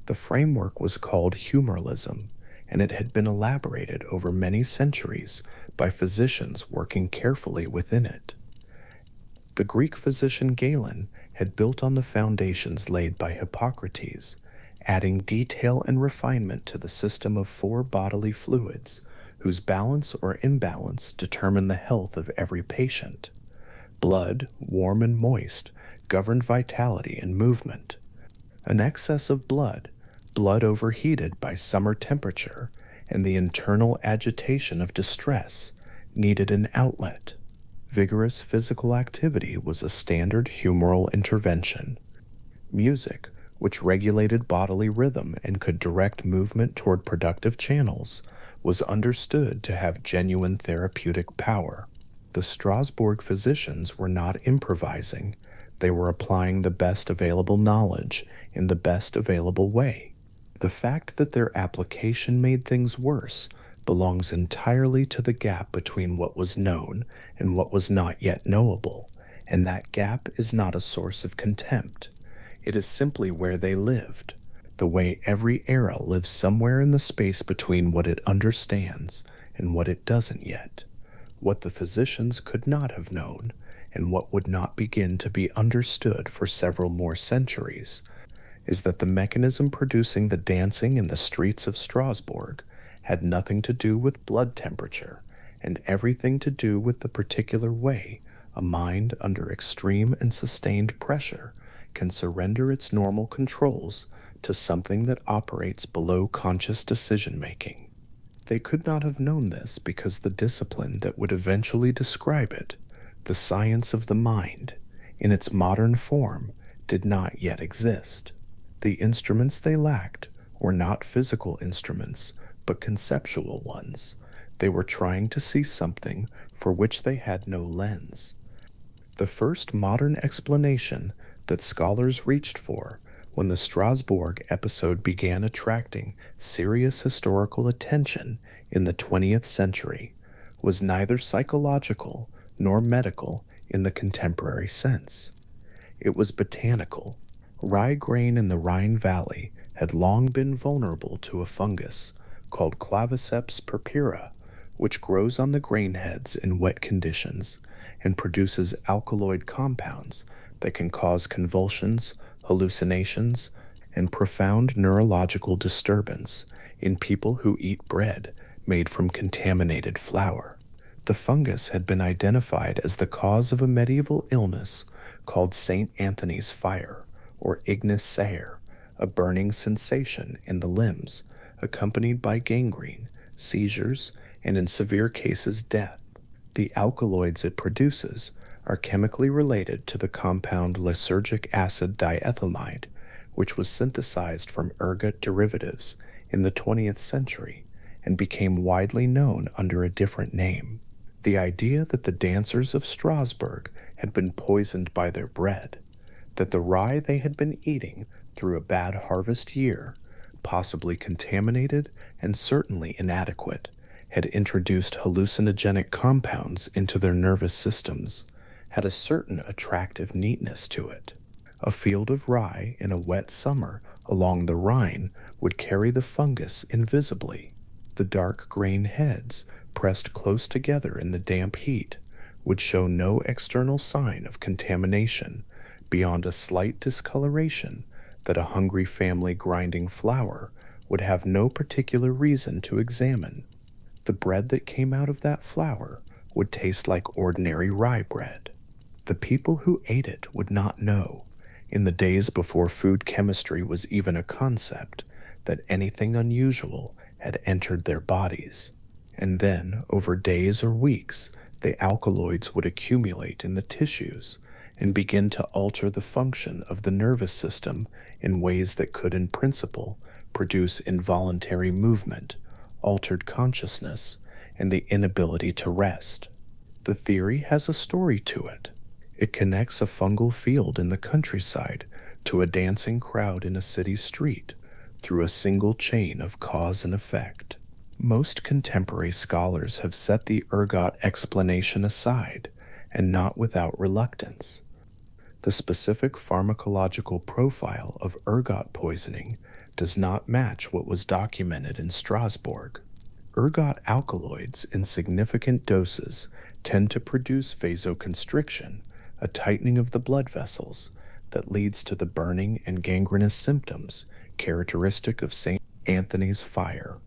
The framework was called humoralism, and it had been elaborated over many centuries by physicians working carefully within it. The Greek physician Galen had built on the foundations laid by Hippocrates, adding detail and refinement to the system of four bodily fluids whose balance or imbalance determined the health of every patient. Blood, warm and moist, governed vitality and movement. An excess of blood overheated by summer temperature and the internal agitation of distress, needed an outlet. Vigorous physical activity was a standard humoral intervention. Music, which regulated bodily rhythm and could direct movement toward productive channels, was understood to have genuine therapeutic power. The Strasbourg physicians were not improvising. They were applying the best available knowledge in the best available way. The fact that their application made things worse belongs entirely to the gap between what was known and what was not yet knowable, and that gap is not a source of contempt. It is simply where they lived. the way every era lives somewhere in the space between what it understands and what it doesn't yet, what the physicians could not have known, and what would not begin to be understood for several more centuries, is that the mechanism producing the dancing in the streets of Strasbourg had nothing to do with blood temperature and everything to do with the particular way a mind under extreme and sustained pressure can surrender its normal controls to something that operates below conscious decision making. They could not have known this because the discipline that would eventually describe it, the science of the mind, in its modern form, did not yet exist. The instruments they lacked were not physical instruments, but conceptual ones. They were trying to see something for which they had no lens. The first modern explanation that scholars reached for when the Strasbourg episode began attracting serious historical attention in the 20th century was neither psychological nor medical in the contemporary sense. It was botanical. Rye grain in the Rhine Valley had long been vulnerable to a fungus called Claviceps purpura, which grows on the grain heads in wet conditions and produces alkaloid compounds that can cause convulsions, hallucinations, and profound neurological disturbance in people who eat bread made from contaminated flour. The fungus had been identified as the cause of a medieval illness called St. Anthony's fire, or ignis sayer, a burning sensation in the limbs, accompanied by gangrene, seizures, and in severe cases death. The alkaloids it produces are chemically related to the compound lysergic acid diethylamide, which was synthesized from ergot derivatives in the 20th century and became widely known under a different name. The idea that the dancers of Strasbourg had been poisoned by their bread, that the rye they had been eating through a bad harvest year, possibly contaminated and certainly inadequate, had introduced hallucinogenic compounds into their nervous systems, had a certain attractive neatness to it. A field of rye in a wet summer along the Rhine would carry the fungus invisibly. The dark grain heads, pressed close together in the damp heat, would show no external sign of contamination beyond a slight discoloration that a hungry family grinding flour would have no particular reason to examine. The bread that came out of that flour would taste like ordinary rye bread. The people who ate it would not know, in the days before food chemistry was even a concept, that anything unusual had entered their bodies. And then, over days or weeks, the alkaloids would accumulate in the tissues and begin to alter the function of the nervous system in ways that could, in principle, produce involuntary movement, altered consciousness, and the inability to rest. The theory has a story to it. It connects a fungal field in the countryside to a dancing crowd in a city street through a single chain of cause and effect. Most contemporary scholars have set the ergot explanation aside, and not without reluctance. The specific pharmacological profile of ergot poisoning does not match what was documented in Strasbourg. Ergot alkaloids in significant doses tend to produce vasoconstriction, a tightening of the blood vessels that leads to the burning and gangrenous symptoms characteristic of St. Anthony's fire.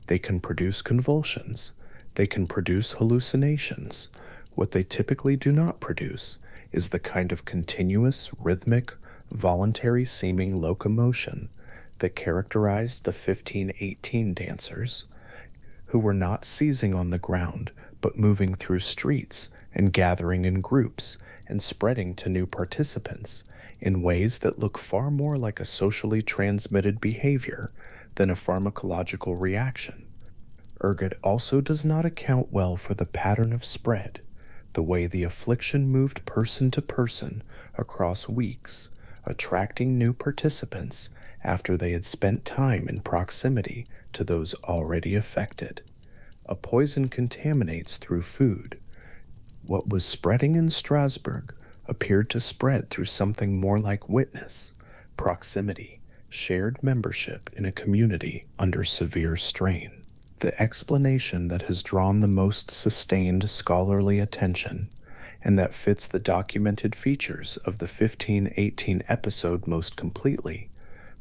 They can produce convulsions. They can produce hallucinations. What they typically do not produce is the kind of continuous, rhythmic, voluntary-seeming locomotion that characterized the 1518 dancers, who were not seizing on the ground, but moving through streets and gathering in groups and spreading to new participants in ways that look far more like a socially transmitted behavior than a pharmacological reaction. Ergot also does not account well for the pattern of spread, the way the affliction moved person to person across weeks, attracting new participants after they had spent time in proximity to those already affected. A poison contaminates through food. What was spreading in Strasbourg appeared to spread through something more like witness, proximity, shared membership in a community under severe strain. The explanation that has drawn the most sustained scholarly attention, and that fits the documented features of the 1518 episode most completely,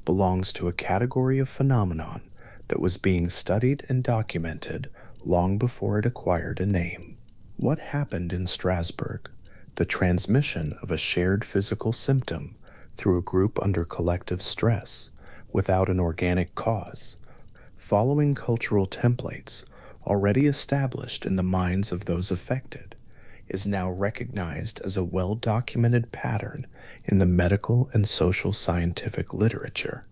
belongs to a category of phenomenon that was being studied and documented long before it acquired a name. What happened in Strasbourg? The transmission of a shared physical symptom through a group under collective stress without an organic cause, following cultural templates already established in the minds of those affected, is now recognized as a well-documented pattern in the medical and social scientific literature.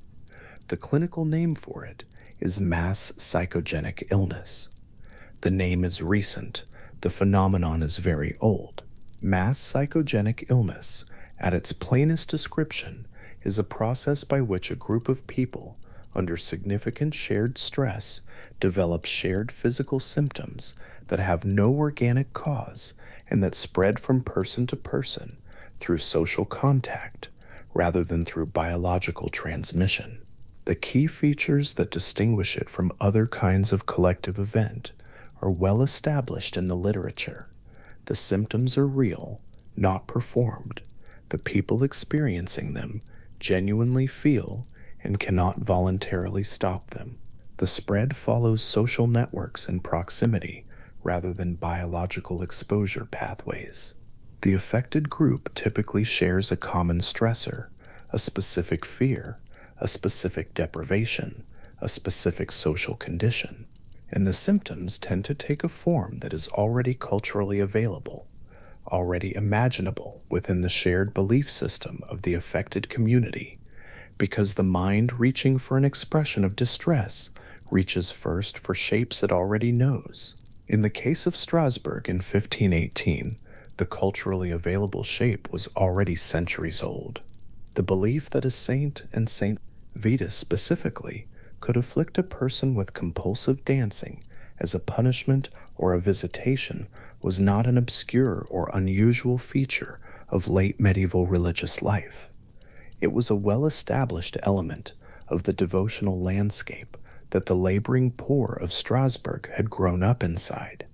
The clinical name for it is mass psychogenic illness. The name is recent, the phenomenon is very old. Mass psychogenic illness, at its plainest description, is a process by which a group of people, under significant shared stress, develop shared physical symptoms that have no organic cause and that spread from person to person through social contact rather than through biological transmission. The key features that distinguish it from other kinds of collective event are well established in the literature. The symptoms are real, not performed. The people experiencing them genuinely feel and cannot voluntarily stop them. The spread follows social networks and proximity rather than biological exposure pathways. The affected group typically shares a common stressor, a specific fear, a specific deprivation, a specific social condition, and the symptoms tend to take a form that is already culturally available, already imaginable within the shared belief system of the affected community, because the mind reaching for an expression of distress reaches first for shapes it already knows. In the case of Strasbourg in 1518, the culturally available shape was already centuries old. The belief that a saint, and Saint Vitus specifically, could afflict a person with compulsive dancing as a punishment or a visitation was not an obscure or unusual feature of late medieval religious life. It was a well-established element of the devotional landscape that the laboring poor of Strasbourg had grown up inside.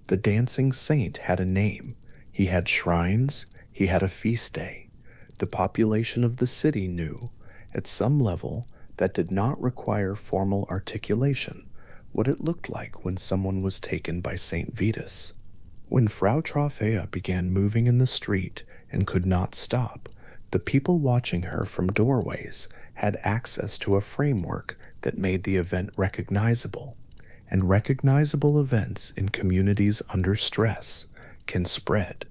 The dancing saint had a name, he had shrines, he had a feast day. The population of the city knew, at some level that did not require formal articulation, what it looked like when someone was taken by St. Vitus. When Frau Trophea began moving in the street and could not stop, the people watching her from doorways had access to a framework that made the event recognizable, and recognizable events in communities under stress can spread.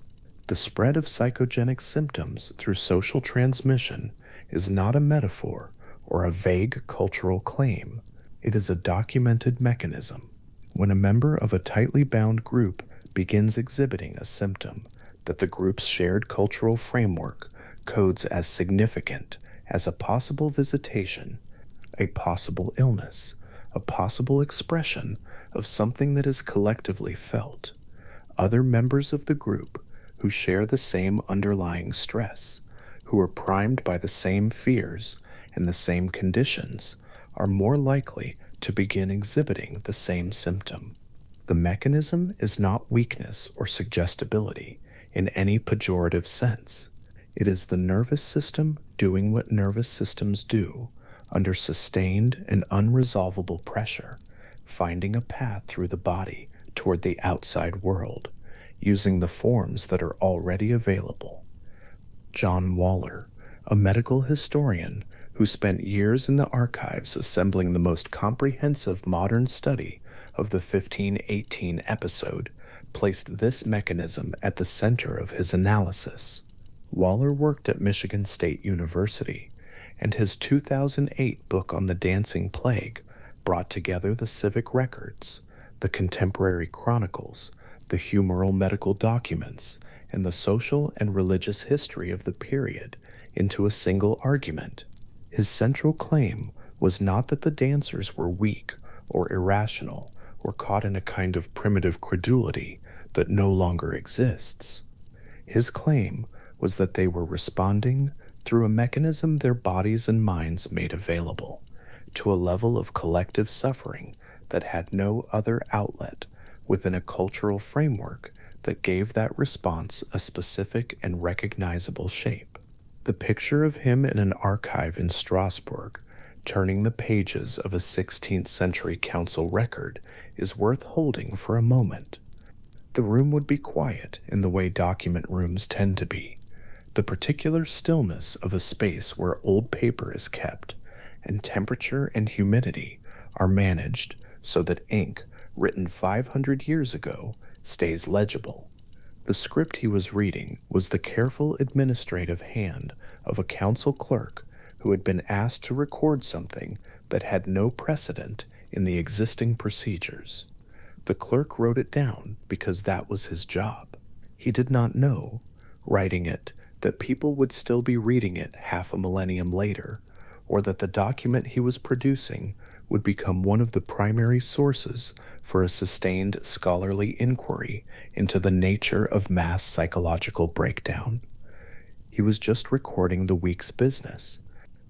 The spread of psychogenic symptoms through social transmission is not a metaphor or a vague cultural claim. It is a documented mechanism. When a member of a tightly bound group begins exhibiting a symptom that the group's shared cultural framework codes as significant as a possible visitation, a possible illness, a possible expression of something that is collectively felt, other members of the group who share the same underlying stress, who are primed by the same fears and the same conditions, are more likely to begin exhibiting the same symptom. The mechanism is not weakness or suggestibility in any pejorative sense. It is the nervous system doing what nervous systems do under sustained and unresolvable pressure, finding a path through the body toward the outside world, using the forms that are already available. John Waller, a medical historian who spent years in the archives assembling the most comprehensive modern study of the 1518 episode, placed this mechanism at the center of his analysis. Waller worked at Michigan State University, and his 2008 book on the dancing plague brought together the civic records, the contemporary chronicles, the humoral medical documents, and the social and religious history of the period into a single argument. His central claim was not that the dancers were weak or irrational or caught in a kind of primitive credulity that no longer exists. His claim was that they were responding through a mechanism their bodies and minds made available, to a level of collective suffering that had no other outlet within a cultural framework that gave that response a specific and recognizable shape. The picture of him in an archive in Strasbourg, turning the pages of a 16th century council record, is worth holding for a moment. The room would be quiet in the way document rooms tend to be, the particular stillness of a space where old paper is kept, and temperature and humidity are managed so that ink written 500 years ago stays legible. The script he was reading was the careful administrative hand of a council clerk who had been asked to record something that had no precedent in the existing procedures. The clerk wrote it down because that was his job. He did not know, writing it, that people would still be reading it half a millennium later, or that the document he was producing would become one of the primary sources for a sustained scholarly inquiry into the nature of mass psychological breakdown. He was just recording the week's business.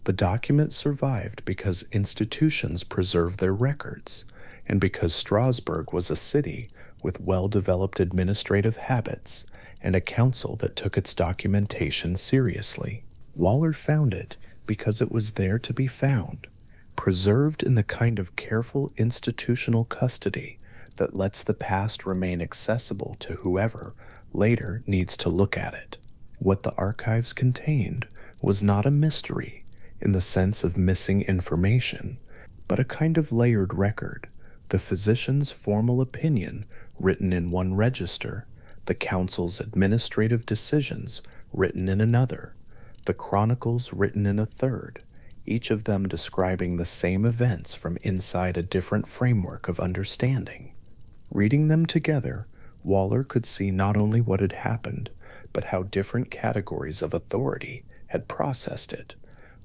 The document survived because institutions preserved their records, and because Strasbourg was a city with well-developed administrative habits and a council that took its documentation seriously. Waller found it because it was there to be found, preserved in the kind of careful institutional custody that lets the past remain accessible to whoever later needs to look at it. What the archives contained was not a mystery in the sense of missing information, but a kind of layered record, the physician's formal opinion written in one register, the council's administrative decisions written in another, the chronicles written in a third, each of them describing the same events from inside a different framework of understanding. Reading them together, Waller could see not only what had happened, but how different categories of authority had processed it,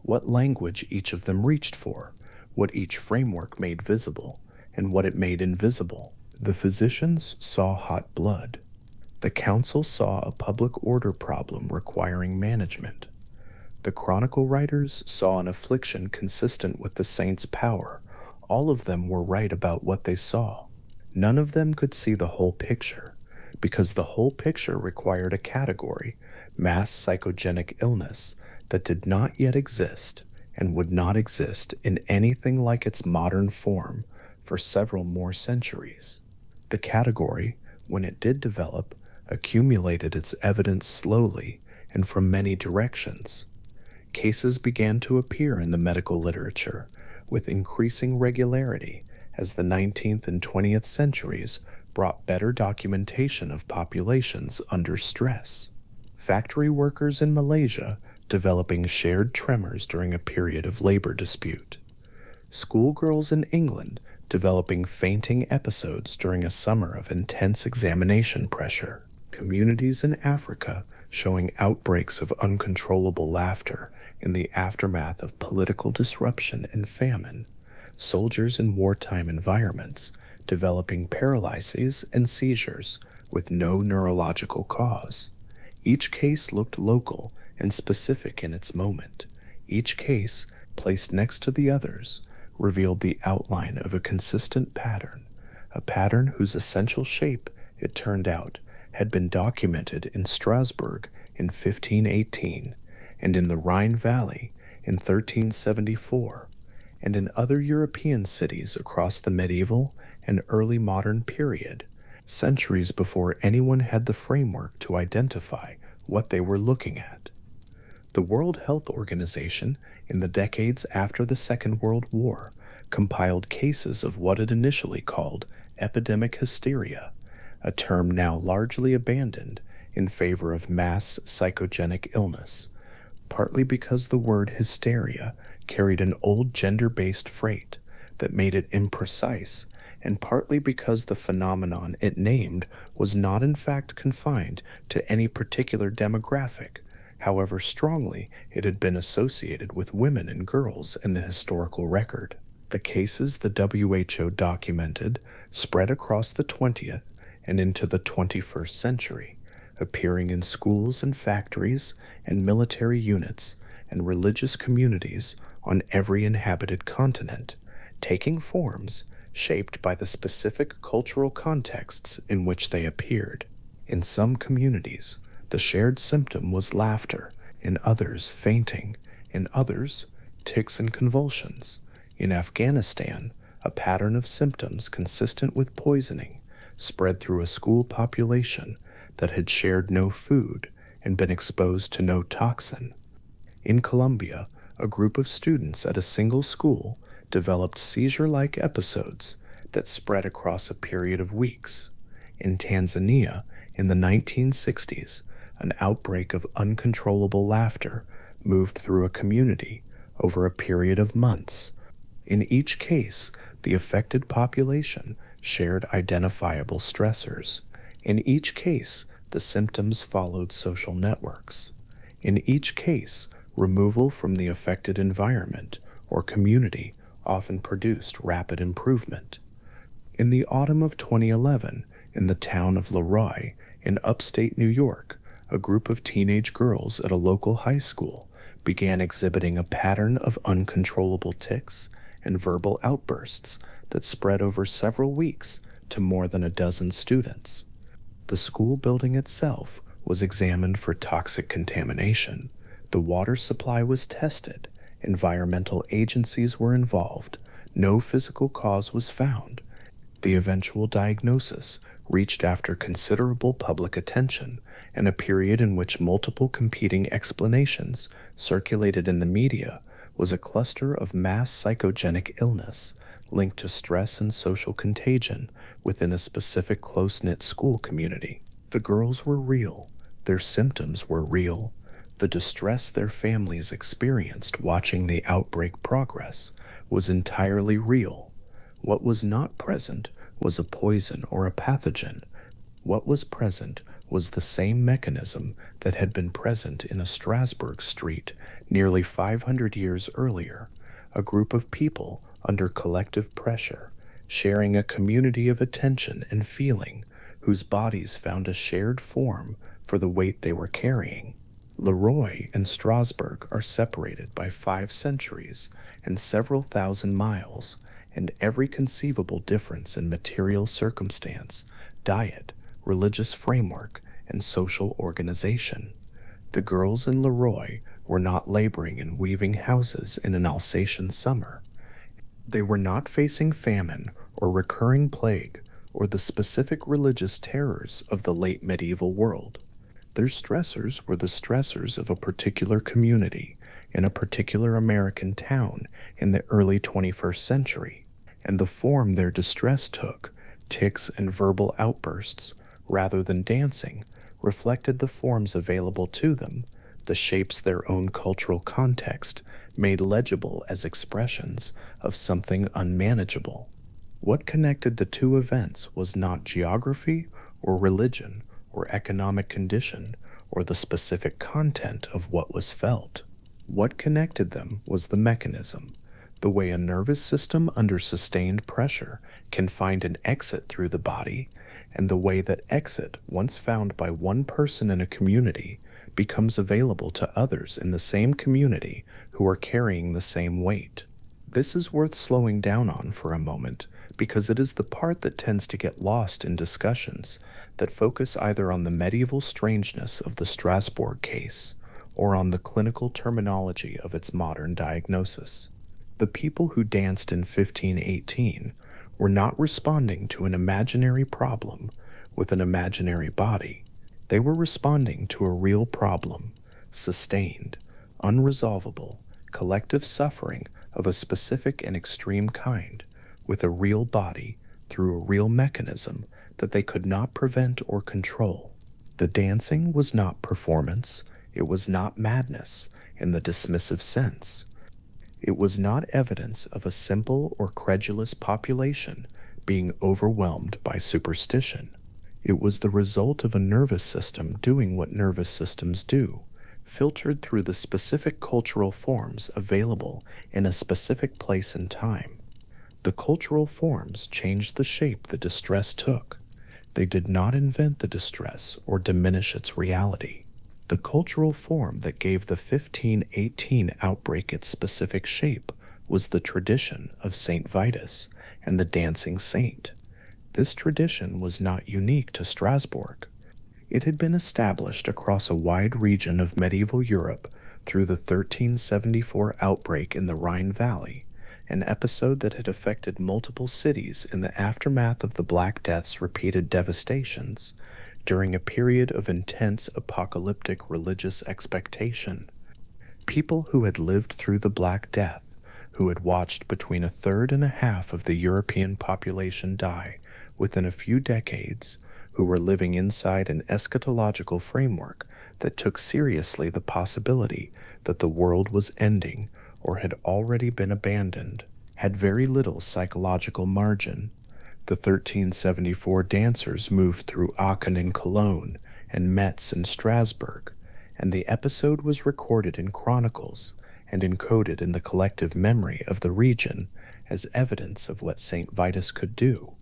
what language each of them reached for, what each framework made visible, and what it made invisible. The physicians saw hot blood. The council saw a public order problem requiring management. The chronicle writers saw an affliction consistent with the saint's power. All of them were right about what they saw. None of them could see the whole picture, because the whole picture required a category, mass psychogenic illness, that did not yet exist and would not exist in anything like its modern form for several more centuries. The category, when it did develop, accumulated its evidence slowly and from many directions. Cases began to appear in the medical literature with increasing regularity as the 19th and 20th centuries brought better documentation of populations under stress. Factory workers in Malaysia developing shared tremors during a period of labor dispute. Schoolgirls in England developing fainting episodes during a summer of intense examination pressure. Communities in Africa showing outbreaks of uncontrollable laughter in the aftermath of political disruption and famine. Soldiers in wartime environments developing paralyses and seizures with no neurological cause. Each case looked local and specific in its moment. Each case, placed next to the others, revealed the outline of a consistent pattern, a pattern whose essential shape, it turned out, had been documented in Strasbourg in 1518, and in the Rhine Valley in 1374, and in other European cities across the medieval and early modern period, centuries before anyone had the framework to identify what they were looking at. The World Health Organization, in the decades after the Second World War, compiled cases of what it initially called epidemic hysteria, a term now largely abandoned in favor of mass psychogenic illness, partly because the word hysteria carried an old gender-based freight that made it imprecise, and partly because the phenomenon it named was not in fact confined to any particular demographic, however strongly it had been associated with women and girls in the historical record. The cases the WHO documented spread across the 20th and into the 21st century, appearing in schools and factories and military units, and religious communities on every inhabited continent, taking forms shaped by the specific cultural contexts in which they appeared. In some communities, the shared symptom was laughter, in others, fainting, in others, tics and convulsions. In Afghanistan, a pattern of symptoms consistent with poisoning spread through a school population that had shared no food and been exposed to no toxin. In Colombia, a group of students at a single school developed seizure-like episodes that spread across a period of weeks. In Tanzania, in the 1960s, an outbreak of uncontrollable laughter moved through a community over a period of months. In each case, the affected population shared identifiable stressors. In each case, the symptoms followed social networks. In each case, removal from the affected environment or community often produced rapid improvement. In the autumn of 2011, in the town of Leroy, in upstate New York, a group of teenage girls at a local high school began exhibiting a pattern of uncontrollable tics and verbal outbursts that spread over several weeks to more than a dozen students. The school building itself was examined for toxic contamination. The water supply was tested. Environmental agencies were involved. No physical cause was found. The eventual diagnosis reached after considerable public attention and a period in which multiple competing explanations circulated in the media was a cluster of mass psychogenic illness linked to stress and social contagion within a specific close-knit school community. The girls were real. Their symptoms were real. The distress their families experienced watching the outbreak progress was entirely real. What was not present was a poison or a pathogen. What was present was the same mechanism that had been present in a Strasbourg street nearly 500 years earlier, a group of people under collective pressure, sharing a community of attention and feeling, whose bodies found a shared form for the weight they were carrying. Leroy and Strasbourg are separated by 5 centuries and several thousand miles, and every conceivable difference in material circumstance, diet, religious framework, and social organization. The girls in Leroy were not laboring in weaving houses in an Alsatian summer. They were not facing famine or recurring plague or the specific religious terrors of the late medieval world. Their stressors were the stressors of a particular community in a particular American town in the early 21st century, and the form their distress took, tics and verbal outbursts, rather than dancing, reflected the forms available to them, the shapes their own cultural context made legible as expressions of something unmanageable. What connected the two events was not geography or religion or economic condition or the specific content of what was felt. What connected them was the mechanism, the way a nervous system under sustained pressure can find an exit through the body, and the way that exit, once found by one person in a community, becomes available to others in the same community who are carrying the same weight. This is worth slowing down on for a moment, because it is the part that tends to get lost in discussions that focus either on the medieval strangeness of the Strasbourg case or on the clinical terminology of its modern diagnosis. The people who danced in 1518 were not responding to an imaginary problem with an imaginary body. They were responding to a real problem, sustained, unresolvable, collective suffering of a specific and extreme kind, with a real body through a real mechanism that they could not prevent or control. The dancing was not performance, it was not madness in the dismissive sense. It was not evidence of a simple or credulous population being overwhelmed by superstition. It was the result of a nervous system doing what nervous systems do, filtered through the specific cultural forms available in a specific place and time. The cultural forms changed the shape the distress took. They did not invent the distress or diminish its reality. The cultural form that gave the 1518 outbreak its specific shape was the tradition of Saint Vitus and the dancing saint. This tradition was not unique to Strasbourg. It had been established across a wide region of medieval Europe through the 1374 outbreak in the Rhine Valley, an episode that had affected multiple cities in the aftermath of the Black Death's repeated devastations during a period of intense apocalyptic religious expectation. People who had lived through the Black Death, who had watched between a third and a half of the European population die within a few decades, who were living inside an eschatological framework that took seriously the possibility that the world was ending or had already been abandoned, had very little psychological margin. The 1374 dancers moved through Aachen and Cologne and Metz and Strasbourg, and the episode was recorded in chronicles and encoded in the collective memory of the region as evidence of what St. Vitus could do.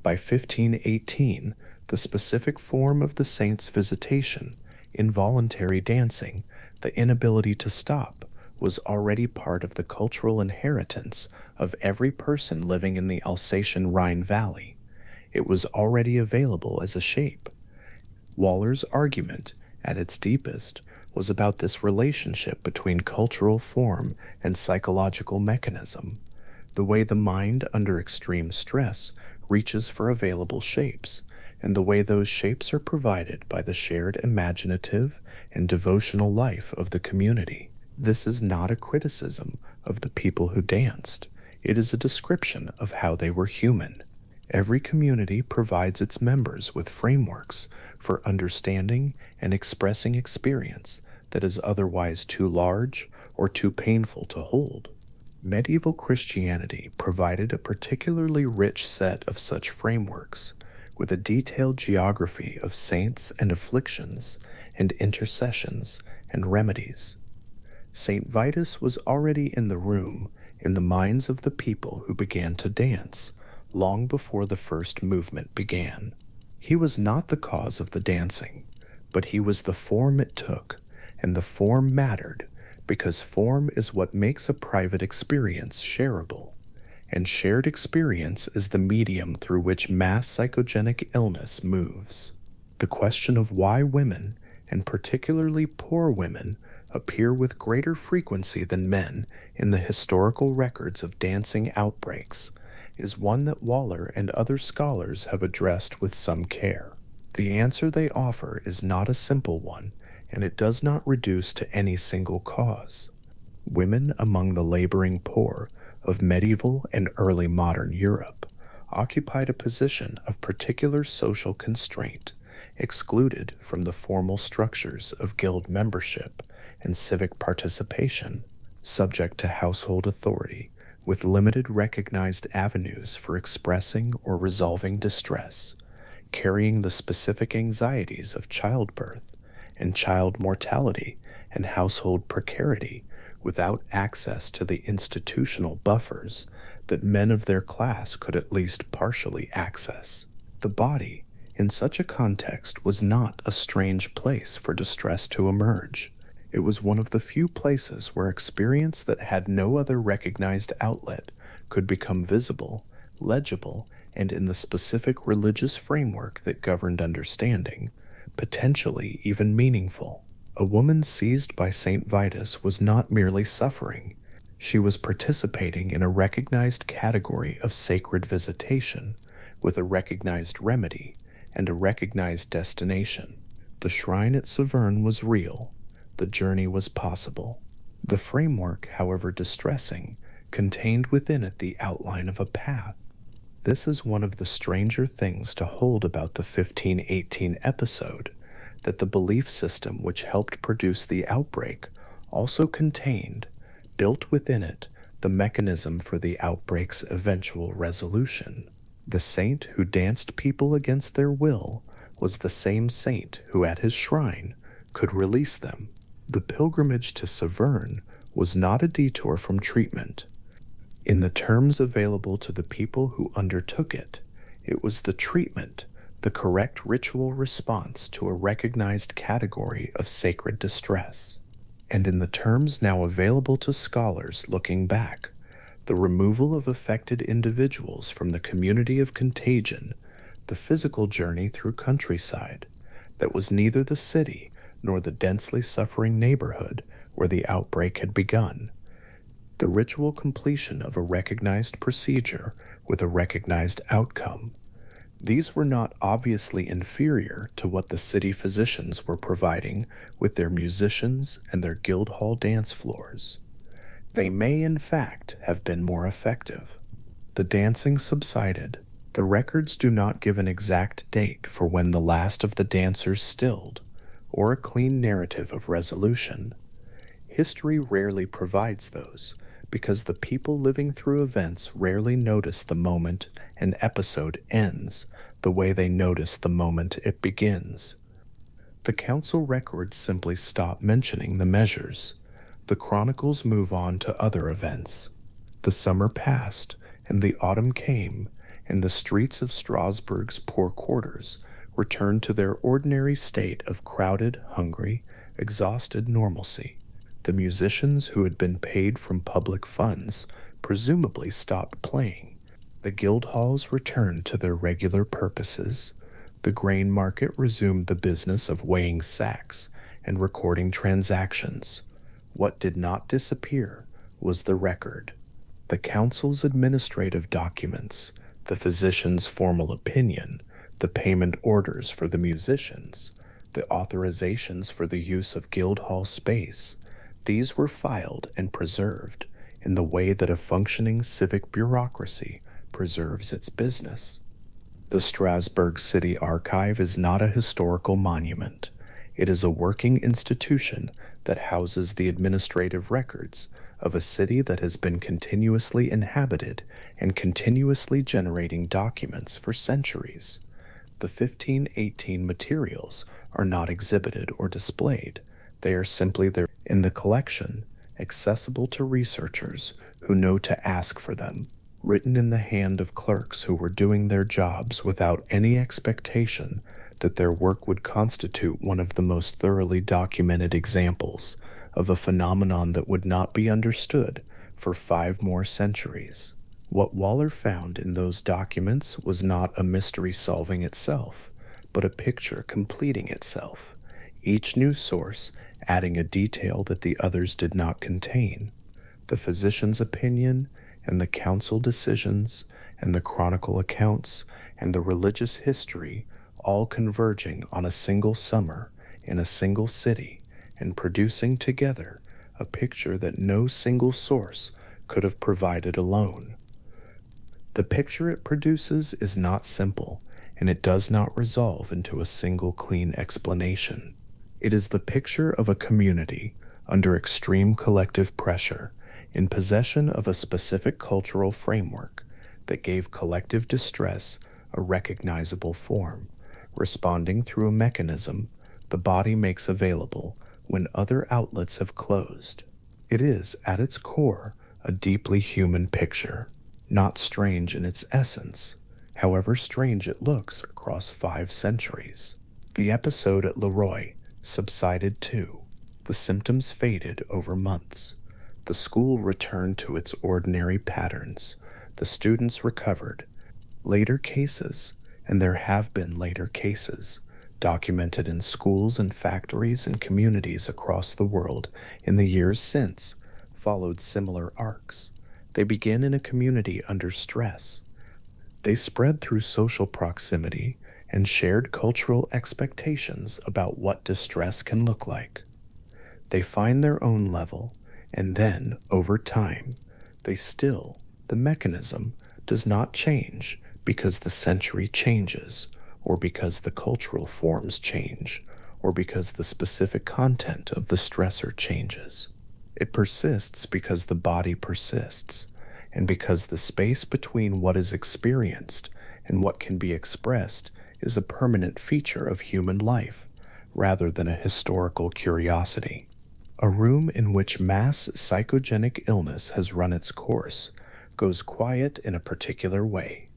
By 1518, the specific form of the saint's visitation, involuntary dancing, the inability to stop, was already part of the cultural inheritance of every person living in the Alsatian Rhine Valley. It was already available as a shape. Waller's argument, at its deepest, was about this relationship between cultural form and psychological mechanism, the way the mind under extreme stress reaches for available shapes, and the way those shapes are provided by the shared imaginative and devotional life of the community. This is not a criticism of the people who danced. It is a description of how they were human. Every community provides its members with frameworks for understanding and expressing experience that is otherwise too large or too painful to hold. Medieval Christianity provided a particularly rich set of such frameworks, with a detailed geography of saints and afflictions and intercessions and remedies. St. Vitus was already in the room in the minds of the people who began to dance long before the first movement began. He was not the cause of the dancing, but he was the form it took, and the form mattered because form is what makes a private experience shareable, and shared experience is the medium through which mass psychogenic illness moves. The question of why women, and particularly poor women, appear with greater frequency than men in the historical records of dancing outbreaks is one that Waller and other scholars have addressed with some care. The answer they offer is not a simple one, and it does not reduce to any single cause. Women among the laboring poor of medieval and early modern Europe occupied a position of particular social constraint, excluded from the formal structures of guild membership and civic participation, subject to household authority, with limited recognized avenues for expressing or resolving distress, carrying the specific anxieties of childbirth and child mortality and household precarity without access to the institutional buffers that men of their class could at least partially access. The body, in such a context, was not a strange place for distress to emerge. It was one of the few places where experience that had no other recognized outlet could become visible, legible, and in the specific religious framework that governed understanding, potentially even meaningful. A woman seized by St. Vitus was not merely suffering. She was participating in a recognized category of sacred visitation, with a recognized remedy and a recognized destination. The shrine at Saverne was real. The journey was possible. The framework, however distressing, contained within it the outline of a path. This is one of the stranger things to hold about the 1518 episode, that the belief system which helped produce the outbreak also contained, built within it, the mechanism for the outbreak's eventual resolution. The saint who danced people against their will was the same saint who at his shrine could release them. The pilgrimage to Saverne was not a detour from treatment. In the terms available to the people who undertook it, it was the treatment the correct ritual response to a recognized category of sacred distress. And in the terms now available to scholars looking back, the removal of affected individuals from the community of contagion, the physical journey through countryside that was neither the city nor the densely suffering neighborhood where the outbreak had begun, the ritual completion of a recognized procedure with a recognized outcome. These were not obviously inferior to what the city physicians were providing with their musicians and their guild hall dance floors. They may, in fact, have been more effective. The dancing subsided. The records do not give an exact date for when the last of the dancers stilled, or a clean narrative of resolution. History rarely provides those, because the people living through events rarely notice the moment an episode ends the way they notice the moment it begins. The council records simply stop mentioning the measures. The chronicles move on to other events. The summer passed, and the autumn came, and the streets of Strasbourg's poor quarters returned to their ordinary state of crowded, hungry, exhausted normalcy. The musicians who had been paid from public funds presumably stopped playing. The guild halls returned to their regular purposes. The grain market resumed the business of weighing sacks and recording transactions. What did not disappear was the record. The council's administrative documents, the physician's formal opinion, the payment orders for the musicians, the authorizations for the use of guild hall space, these were filed and preserved in the way that a functioning civic bureaucracy preserves its business. The Strasbourg City Archive is not a historical monument. It is a working institution that houses the administrative records of a city that has been continuously inhabited and continuously generating documents for centuries. The 1518 materials are not exhibited or displayed. They are simply there in the collection, accessible to researchers who know to ask for them, written in the hand of clerks who were doing their jobs without any expectation that their work would constitute one of the most thoroughly documented examples of a phenomenon that would not be understood for 5 more centuries. What Waller found in those documents was not a mystery solving itself, but a picture completing itself, each new source adding a detail that the others did not contain. The physician's opinion and the council decisions and the chronicle accounts and the religious history all converging on a single summer in a single city and producing together a picture that no single source could have provided alone. The picture it produces is not simple, and it does not resolve into a single clean explanation. It is the picture of a community under extreme collective pressure, in possession of a specific cultural framework that gave collective distress a recognizable form, responding through a mechanism the body makes available when other outlets have closed. It is, at its core, a deeply human picture, not strange in its essence, however strange it looks across 5 centuries. The episode at Leroy subsided too. The symptoms faded over months. The school returned to its ordinary patterns. The students recovered. Later cases, and there have been later cases, documented in schools and factories and communities across the world in the years since, followed similar arcs. They begin in a community under stress. They spread through social proximity and shared cultural expectations about what distress can look like. They find their own level, and then, over time, the mechanism does not change because the century changes, or because the cultural forms change, or because the specific content of the stressor changes. It persists because the body persists, and because the space between what is experienced and what can be expressed is a permanent feature of human life, rather than a historical curiosity. A room in which mass psychogenic illness has run its course goes quiet in a particular way.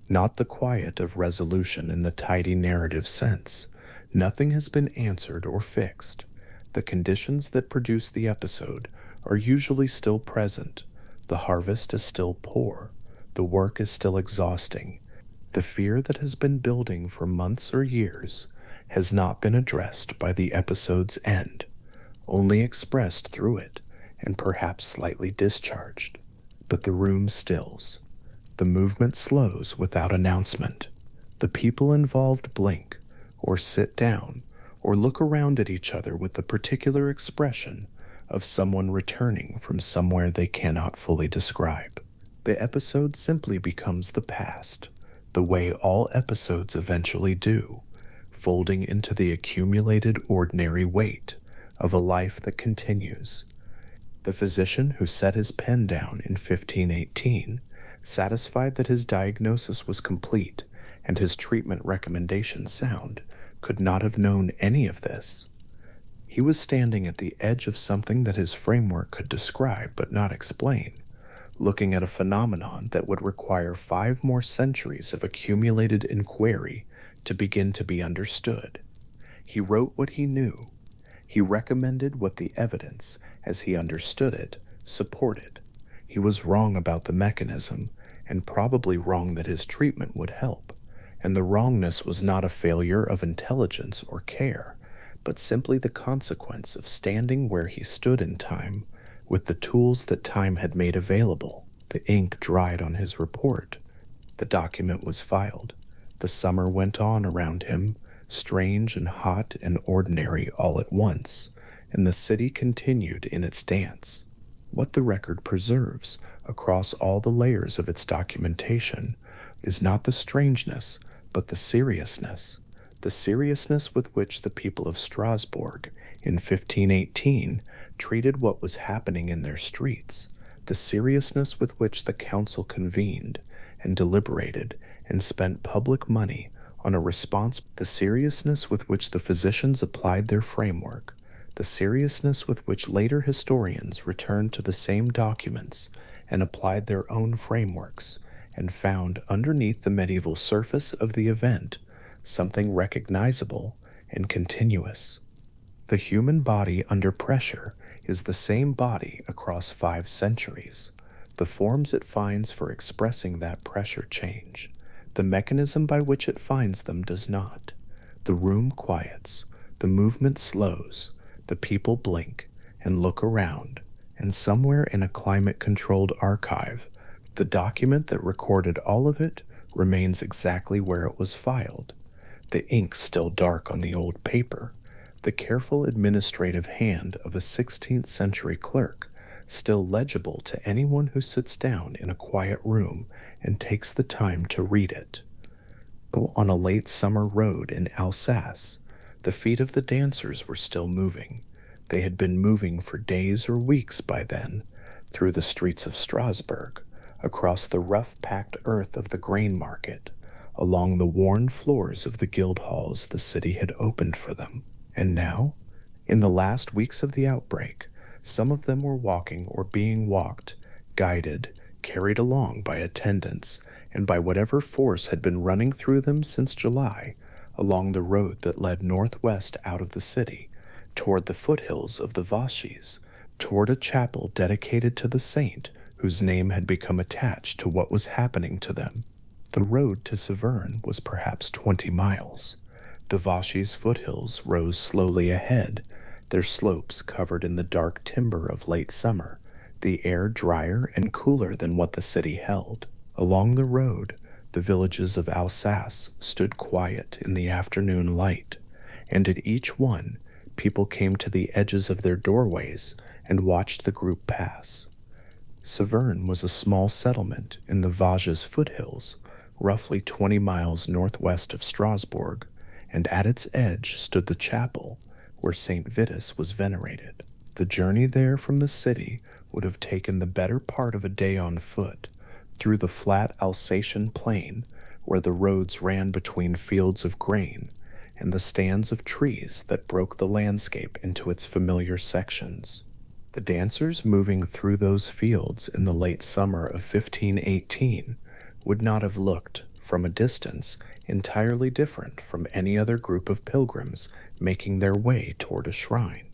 not the quiet of resolution in the tidy narrative sense. Nothing has been answered or fixed. The conditions that produce the episode are usually still present. The harvest is still poor. The work is still exhausting. The fear that has been building for months or years has not been addressed by the episode's end, only expressed through it and perhaps slightly discharged. But the room stills. The movement slows without announcement. The people involved blink, or sit down, or look around at each other with the particular expression of someone returning from somewhere they cannot fully describe. The episode simply becomes the past, the way all episodes eventually do, folding into the accumulated ordinary weight of a life that continues. The physician who set his pen down in 1518, satisfied that his diagnosis was complete and his treatment recommendations sound, could not have known any of this. He was standing at the edge of something that his framework could describe but not explain, looking at a phenomenon that would require 5 more centuries of accumulated inquiry to begin to be understood. He wrote what he knew. He recommended what the evidence, as he understood it, supported. He was wrong about the mechanism, and probably wrong that his treatment would help. And the wrongness was not a failure of intelligence or care, but simply the consequence of standing where he stood in time, with the tools that time had made available. The ink dried on his report. The document was filed. The summer went on around him, strange and hot and ordinary all at once, and the city continued in its dance. What the record preserves, across all the layers of its documentation, is not the strangeness, but the seriousness with which the people of Strasbourg in 1518 treated what was happening in their streets, the seriousness with which the council convened and deliberated and spent public money on a response, the seriousness with which the physicians applied their framework, the seriousness with which later historians returned to the same documents and applied their own frameworks, and found underneath the medieval surface of the event something recognizable and continuous. The human body under pressure is the same body across 5 centuries. The forms it finds for expressing that pressure change. The mechanism by which it finds them does not. The room quiets, the movement slows, the people blink and look around, and somewhere in a climate-controlled archive, the document that recorded all of it remains exactly where it was filed. The ink still dark on the old paper, the careful administrative hand of a 16th century clerk still legible to anyone who sits down in a quiet room and takes the time to read it. But on a late summer road in Alsace, the feet of the dancers were still moving. They had been moving for days or weeks by then, through the streets of Strasbourg, across the rough-packed earth of the grain market, along the worn floors of the guild halls the city had opened for them. And now, in the last weeks of the outbreak, some of them were walking or being walked, guided, carried along by attendants, and by whatever force had been running through them since July, along the road that led northwest out of the city, toward the foothills of the Vosges, toward a chapel dedicated to the saint whose name had become attached to what was happening to them. The road to Saverne was perhaps 20 miles. The Vosges foothills rose slowly ahead, their slopes covered in the dark timber of late summer, the air drier and cooler than what the city held. Along the road, the villages of Alsace stood quiet in the afternoon light, and at each one, people came to the edges of their doorways and watched the group pass. Saverne was a small settlement in the Vosges foothills, roughly 20 miles northwest of Strasbourg, and at its edge stood the chapel where St. Vitus was venerated. The journey there from the city would have taken the better part of a day on foot, through the flat Alsatian plain where the roads ran between fields of grain and the stands of trees that broke the landscape into its familiar sections. The dancers moving through those fields in the late summer of 1518 would not have looked, from a distance, entirely different from any other group of pilgrims making their way toward a shrine.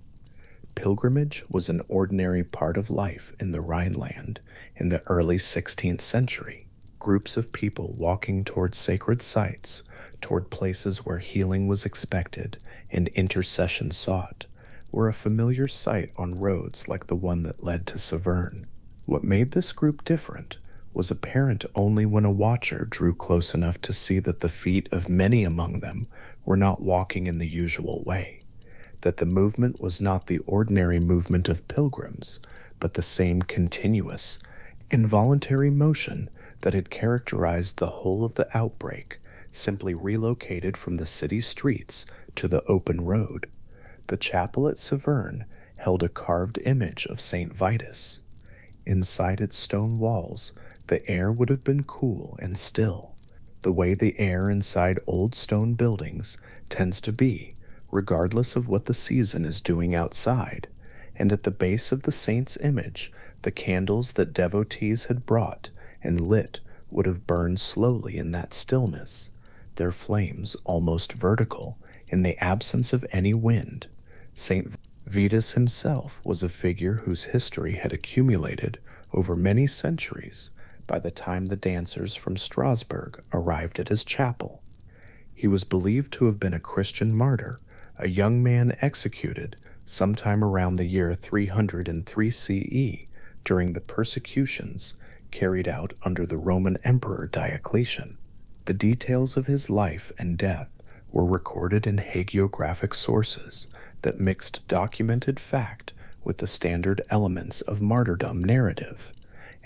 Pilgrimage was an ordinary part of life in the Rhineland in the early 16th century. Groups of people walking toward sacred sites, toward places where healing was expected and intercession sought, were a familiar sight on roads like the one that led to Saverne. What made this group different was apparent only when a watcher drew close enough to see that the feet of many among them were not walking in the usual way, that the movement was not the ordinary movement of pilgrims, but the same continuous, involuntary motion that had characterized the whole of the outbreak, simply relocated from the city streets to the open road. The chapel at Saverne held a carved image of St. Vitus. Inside its stone walls, the air would have been cool and still, the way the air inside old stone buildings tends to be, regardless of what the season is doing outside. And at the base of the saint's image, the candles that devotees had brought and lit would have burned slowly in that stillness, their flames almost vertical in the absence of any wind. St. Vitus himself was a figure whose history had accumulated over many centuries by the time the dancers from Strasbourg arrived at his chapel. He was believed to have been a Christian martyr, a young man executed sometime around the year 303 CE during the persecutions carried out under the Roman Emperor Diocletian. The details of his life and death were recorded in hagiographic sources that mixed documented fact with the standard elements of martyrdom narrative,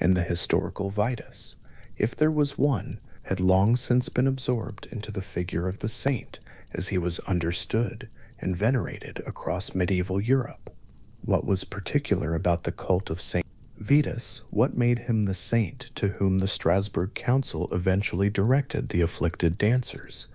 and the historical Vitus, if there was one, had long since been absorbed into the figure of the saint as he was understood and venerated across medieval Europe. What was particular about the cult of St. Vitus, what made him the saint to whom the Strasbourg Council eventually directed the afflicted dancers,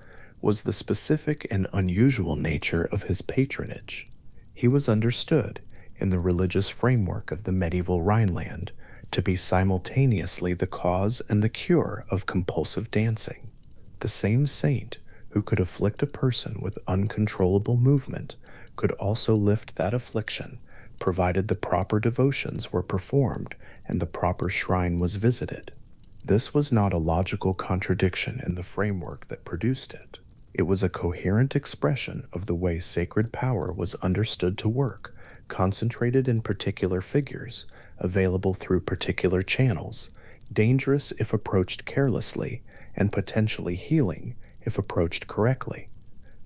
was the specific and unusual nature of his patronage. He was understood, in the religious framework of the medieval Rhineland, to be simultaneously the cause and the cure of compulsive dancing. The same saint who could afflict a person with uncontrollable movement could also lift that affliction, provided the proper devotions were performed and the proper shrine was visited. This was not a logical contradiction in the framework that produced it. It was a coherent expression of the way sacred power was understood to work, concentrated in particular figures, available through particular channels, dangerous if approached carelessly, and potentially healing if approached correctly.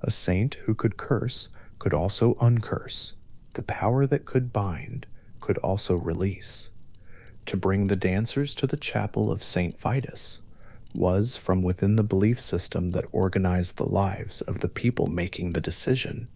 A saint who could curse could also uncurse. The power that could bind could also release. To bring the dancers to the chapel of St. Vitus was, from within the belief system that organized the lives of the people making the decision,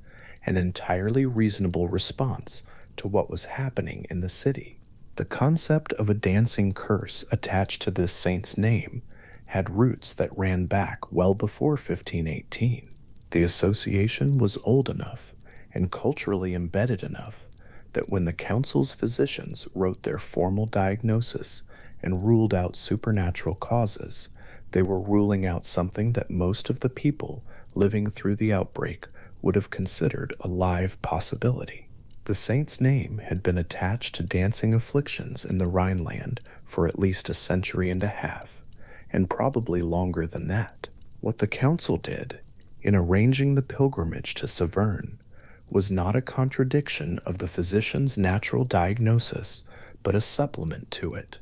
an entirely reasonable response to what was happening in the city. The concept of a dancing curse attached to this saint's name had roots that ran back well before 1518. The association was old enough and culturally embedded enough that when the council's physicians wrote their formal diagnosis and ruled out supernatural causes, they were ruling out something that most of the people living through the outbreak would have considered a live possibility. The saint's name had been attached to dancing afflictions in the Rhineland for at least a century and a half, and probably longer than that. What the council did, in arranging the pilgrimage to Saverne, was not a contradiction of the physician's natural diagnosis, but a supplement to it,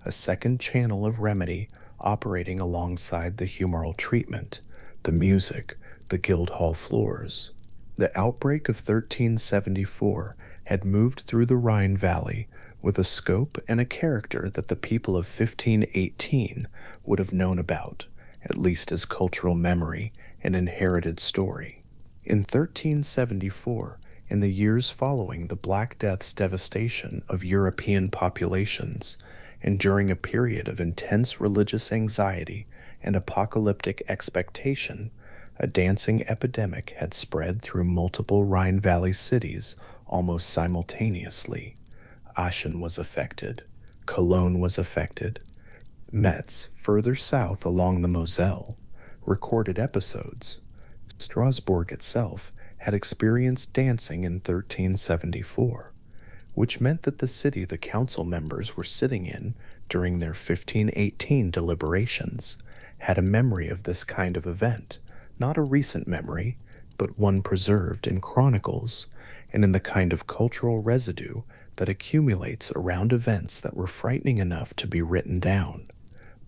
a second channel of remedy operating alongside the humoral treatment, the music, the Guildhall floors. The outbreak of 1374 had moved through the Rhine Valley with a scope and a character that the people of 1518 would have known about, at least as cultural memory and inherited story. In 1374, in the years following the Black Death's devastation of European populations, and during a period of intense religious anxiety and apocalyptic expectation, a dancing epidemic had spread through multiple Rhine Valley cities almost simultaneously. Aachen was affected. Cologne was affected. Metz, further south along the Moselle, recorded episodes. Strasbourg itself had experienced dancing in 1374, which meant that the city the council members were sitting in during their 1518 deliberations had a memory of this kind of event, not a recent memory, but one preserved in chronicles and in the kind of cultural residue that accumulates around events that were frightening enough to be written down.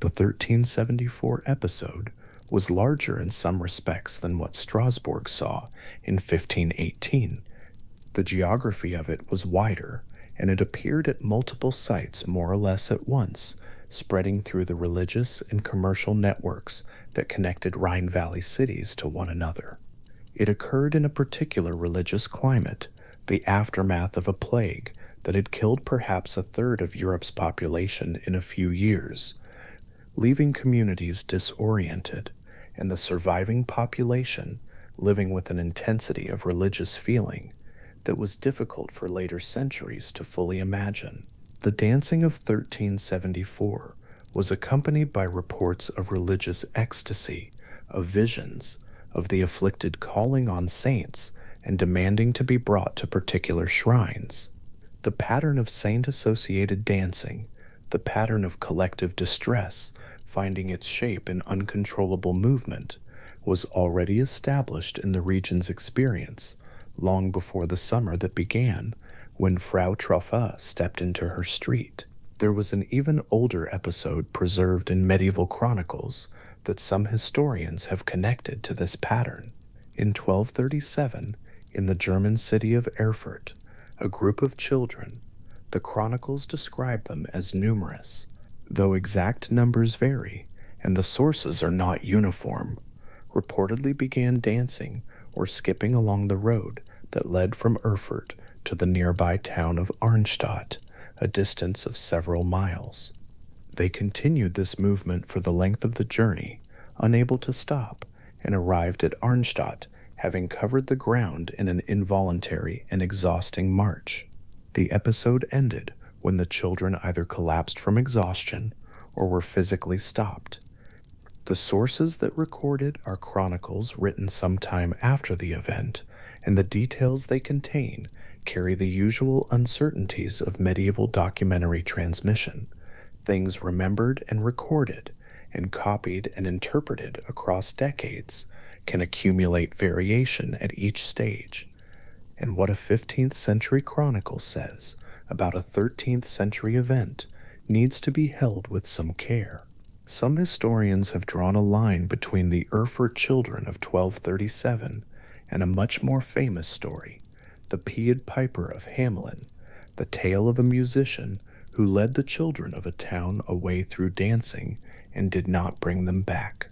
The 1374 episode was larger in some respects than what Strasbourg saw in 1518. The geography of it was wider, and it appeared at multiple sites more or less at once, spreading through the religious and commercial networks that connected Rhine Valley cities to one another. It occurred in a particular religious climate, the aftermath of a plague that had killed perhaps a third of Europe's population in a few years, leaving communities disoriented, and the surviving population living with an intensity of religious feeling that was difficult for later centuries to fully imagine. The dancing of 1374 was accompanied by reports of religious ecstasy, of visions, of the afflicted calling on saints and demanding to be brought to particular shrines. The pattern of saint-associated dancing, the pattern of collective distress finding its shape in uncontrollable movement, was already established in the region's experience long before the summer that began when Frau Troffa stepped into her street. There was an even older episode preserved in medieval chronicles that some historians have connected to this pattern. In 1237, in the German city of Erfurt, a group of children, the chronicles describe them as numerous, though exact numbers vary and the sources are not uniform, reportedly began dancing or skipping along the road that led from Erfurt to the nearby town of Arnstadt, a distance of several miles. They continued this movement for the length of the journey, unable to stop, and arrived at Arnstadt, having covered the ground in an involuntary and exhausting march. The episode ended when the children either collapsed from exhaustion or were physically stopped. The sources that record it are chronicles written sometime after the event, and the details they contain carry the usual uncertainties of medieval documentary transmission. Things remembered and recorded, and copied and interpreted across decades, can accumulate variation at each stage. And what a 15th century chronicle says about a 13th century event needs to be held with some care. Some historians have drawn a line between the Erfurt children of 1237 and a much more famous story, the Pied Piper of Hamelin, the tale of a musician who led the children of a town away through dancing and did not bring them back.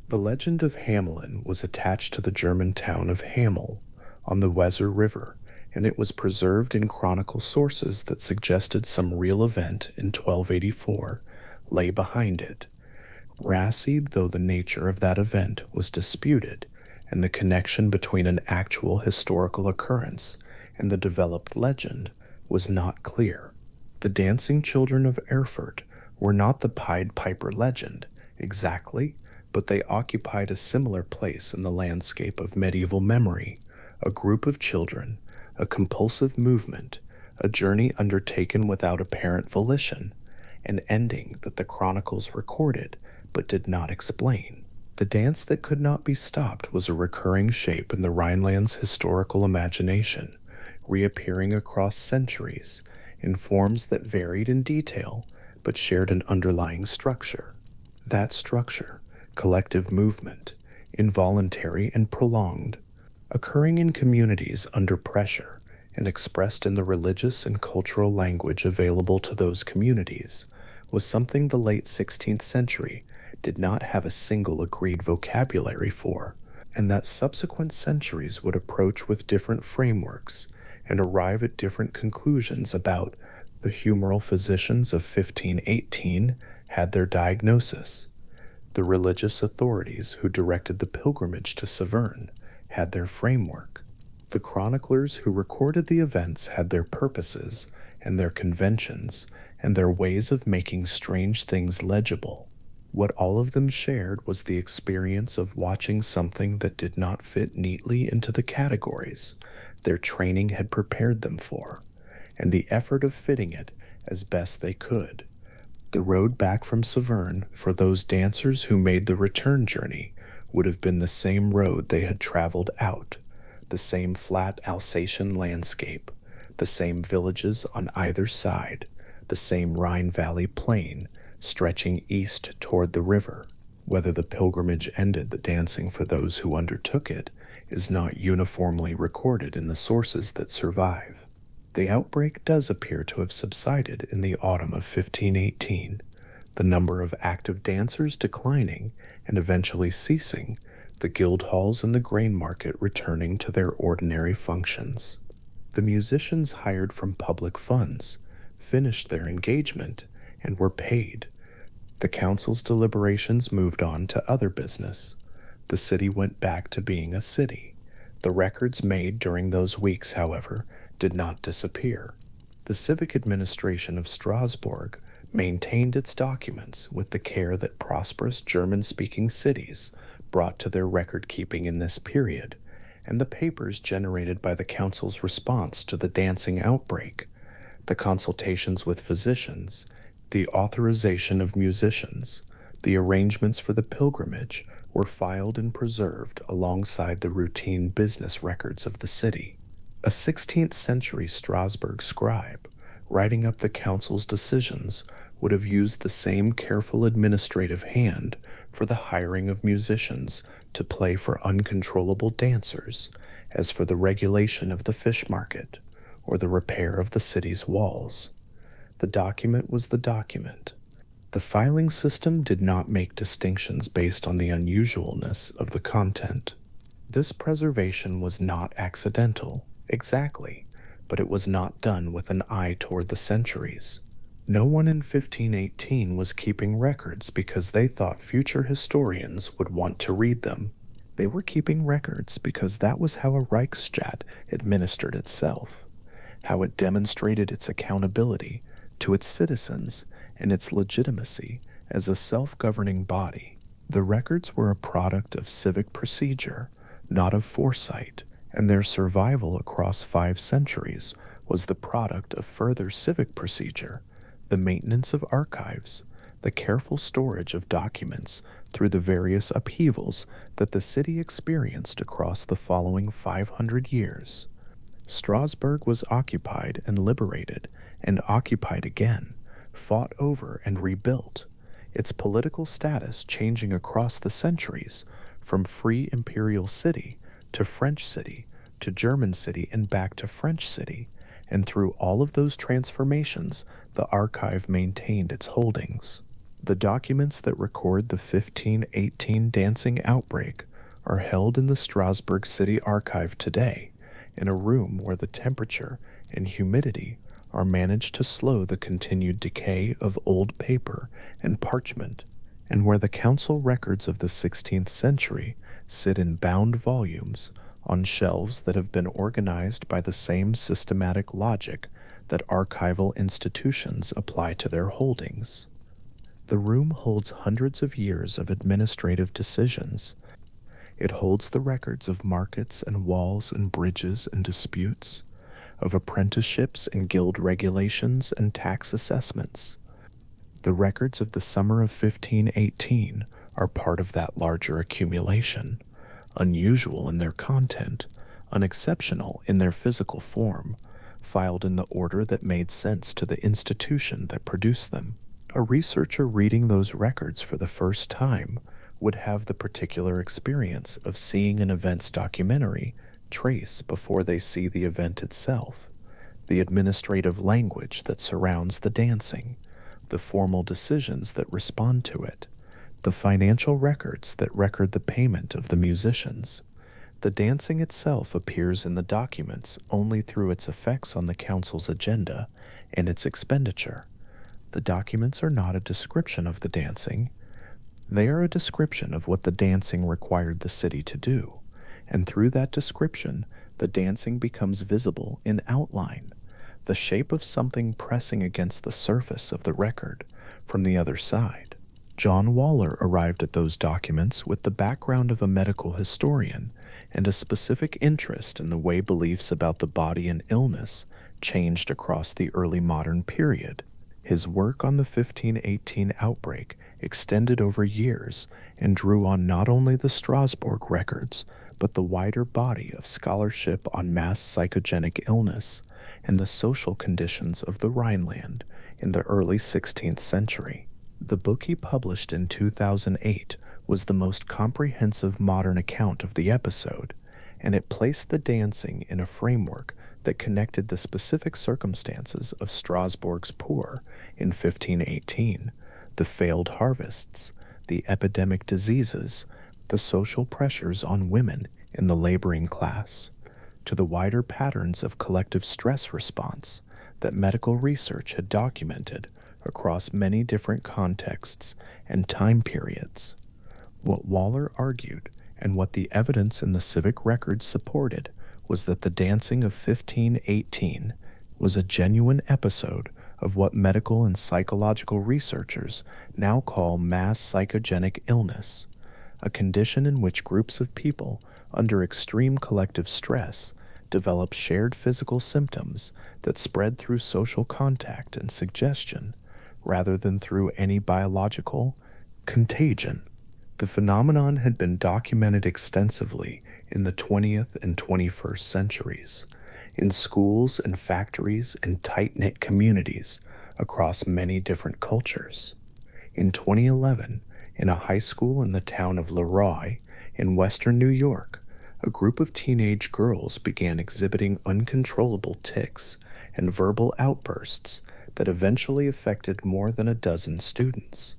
The legend of Hamelin was attached to the German town of Hamel on the Weser River, and it was preserved in chronicle sources that suggested some real event in 1284 lay behind it. Racied though the nature of that event was disputed, and the connection between an actual historical occurrence and the developed legend was not clear. The dancing children of Erfurt were not the Pied Piper legend exactly, but they occupied a similar place in the landscape of medieval memory, a group of children, a compulsive movement, a journey undertaken without apparent volition, an ending that the chronicles recorded but did not explain. The dance that could not be stopped was a recurring shape in the Rhineland's historical imagination, reappearing across centuries in forms that varied in detail but shared an underlying structure. That structure, collective movement, involuntary and prolonged, occurring in communities under pressure and expressed in the religious and cultural language available to those communities, was something the late 16th century did not have a single agreed vocabulary for, and that subsequent centuries would approach with different frameworks and arrive at different conclusions about. The humoral physicians of 1518 had their diagnosis. The religious authorities who directed the pilgrimage to Severn had their framework. The chroniclers who recorded the events had their purposes and their conventions, and their ways of making strange things legible. What all of them shared was the experience of watching something that did not fit neatly into the categories their training had prepared them for, and the effort of fitting it as best they could. The road back from Severn for those dancers who made the return journey would have been the same road they had traveled out, the same flat Alsatian landscape, the same villages on either side, the same Rhine Valley plain stretching east toward the river. Whether the pilgrimage ended the dancing for those who undertook it is not uniformly recorded in the sources that survive. The outbreak does appear to have subsided in the autumn of 1518, the number of active dancers declining and eventually ceasing, the guild halls and the grain market returning to their ordinary functions. The musicians hired from public funds finished their engagement and were paid. The council's deliberations moved on to other business. The city went back to being a city. The records made during those weeks, however, did not disappear. The civic administration of Strasbourg maintained its documents with the care that prosperous German-speaking cities brought to their record-keeping in this period, and the papers generated by the council's response to the dancing outbreak, the consultations with physicians, the authorization of musicians, the arrangements for the pilgrimage were filed and preserved alongside the routine business records of the city. A 16th century Strasbourg scribe, writing up the council's decisions, would have used the same careful administrative hand for the hiring of musicians to play for uncontrollable dancers as for the regulation of the fish market or the repair of the city's walls. The document was the document. The filing system did not make distinctions based on the unusualness of the content. This preservation was not accidental, exactly, but it was not done with an eye toward the centuries. No one in 1518 was keeping records because they thought future historians would want to read them. They were keeping records because that was how a Reichsstaat administered itself, how it demonstrated its accountability to its citizens and its legitimacy as a self-governing body. The records were a product of civic procedure, not of foresight, and their survival across 5 centuries was the product of further civic procedure, the maintenance of archives, the careful storage of documents through the various upheavals that the city experienced across the following 500 years. Strasbourg was occupied and liberated, and occupied again, fought over and rebuilt, its political status changing across the centuries from free imperial city to French city to German city and back to French city, and through all of those transformations, the archive maintained its holdings. The documents that record the 1518 dancing outbreak are held in the Strasbourg City Archive today, in a room where the temperature and humidity are managed to slow the continued decay of old paper and parchment, and where the council records of the 16th century sit in bound volumes on shelves that have been organized by the same systematic logic that archival institutions apply to their holdings. The room holds hundreds of years of administrative decisions. It holds the records of markets and walls and bridges and disputes, of apprenticeships and guild regulations and tax assessments. The records of the summer of 1518 are part of that larger accumulation, unusual in their content, unexceptional in their physical form, filed in the order that made sense to the institution that produced them. A researcher reading those records for the first time would have the particular experience of seeing an events documentary trace before they see the event itself, the administrative language that surrounds the dancing, the formal decisions that respond to it, the financial records that record the payment of the musicians. The dancing itself appears in the documents only through its effects on the council's agenda and its expenditure. The documents are not a description of the dancing. They are a description of what the dancing required the city to do, and through that description, the dancing becomes visible in outline. the shape of something pressing against the surface of the record from the other side. John Waller arrived at those documents with the background of a medical historian and a specific interest in the way beliefs about the body and illness changed across the early modern period. His work on the 1518 outbreak extended over years and drew on not only the Strasbourg records, but the wider body of scholarship on mass psychogenic illness and the social conditions of the Rhineland in the early 16th century. The book he published in 2008 was the most comprehensive modern account of the episode, and it placed the dancing in a framework that connected the specific circumstances of Strasbourg's poor in 1518, the failed harvests, the epidemic diseases, the social pressures on women in the laboring class, to the wider patterns of collective stress response that medical research had documented across many different contexts and time periods. What Waller argued, and what the evidence in the civic records supported, was that the dancing of 1518 was a genuine episode of what medical and psychological researchers now call mass psychogenic illness, a condition in which groups of people under extreme collective stress develop shared physical symptoms that spread through social contact and suggestion rather than through any biological contagion. The phenomenon had been documented extensively in the 20th and 21st centuries, in schools and factories and tight-knit communities across many different cultures. In 2011, in a high school in the town of Leroy in western New York, a group of teenage girls began exhibiting uncontrollable tics and verbal outbursts that eventually affected more than a dozen students.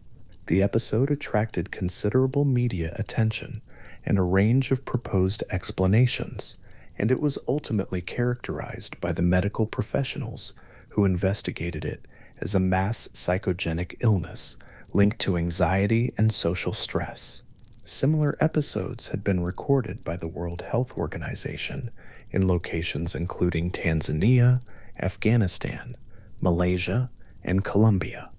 The episode attracted considerable media attention and a range of proposed explanations, and it was ultimately characterized by the medical professionals who investigated it as a mass psychogenic illness linked to anxiety and social stress. Similar episodes had been recorded by the World Health Organization in locations including Tanzania, Afghanistan, Malaysia, and Colombia.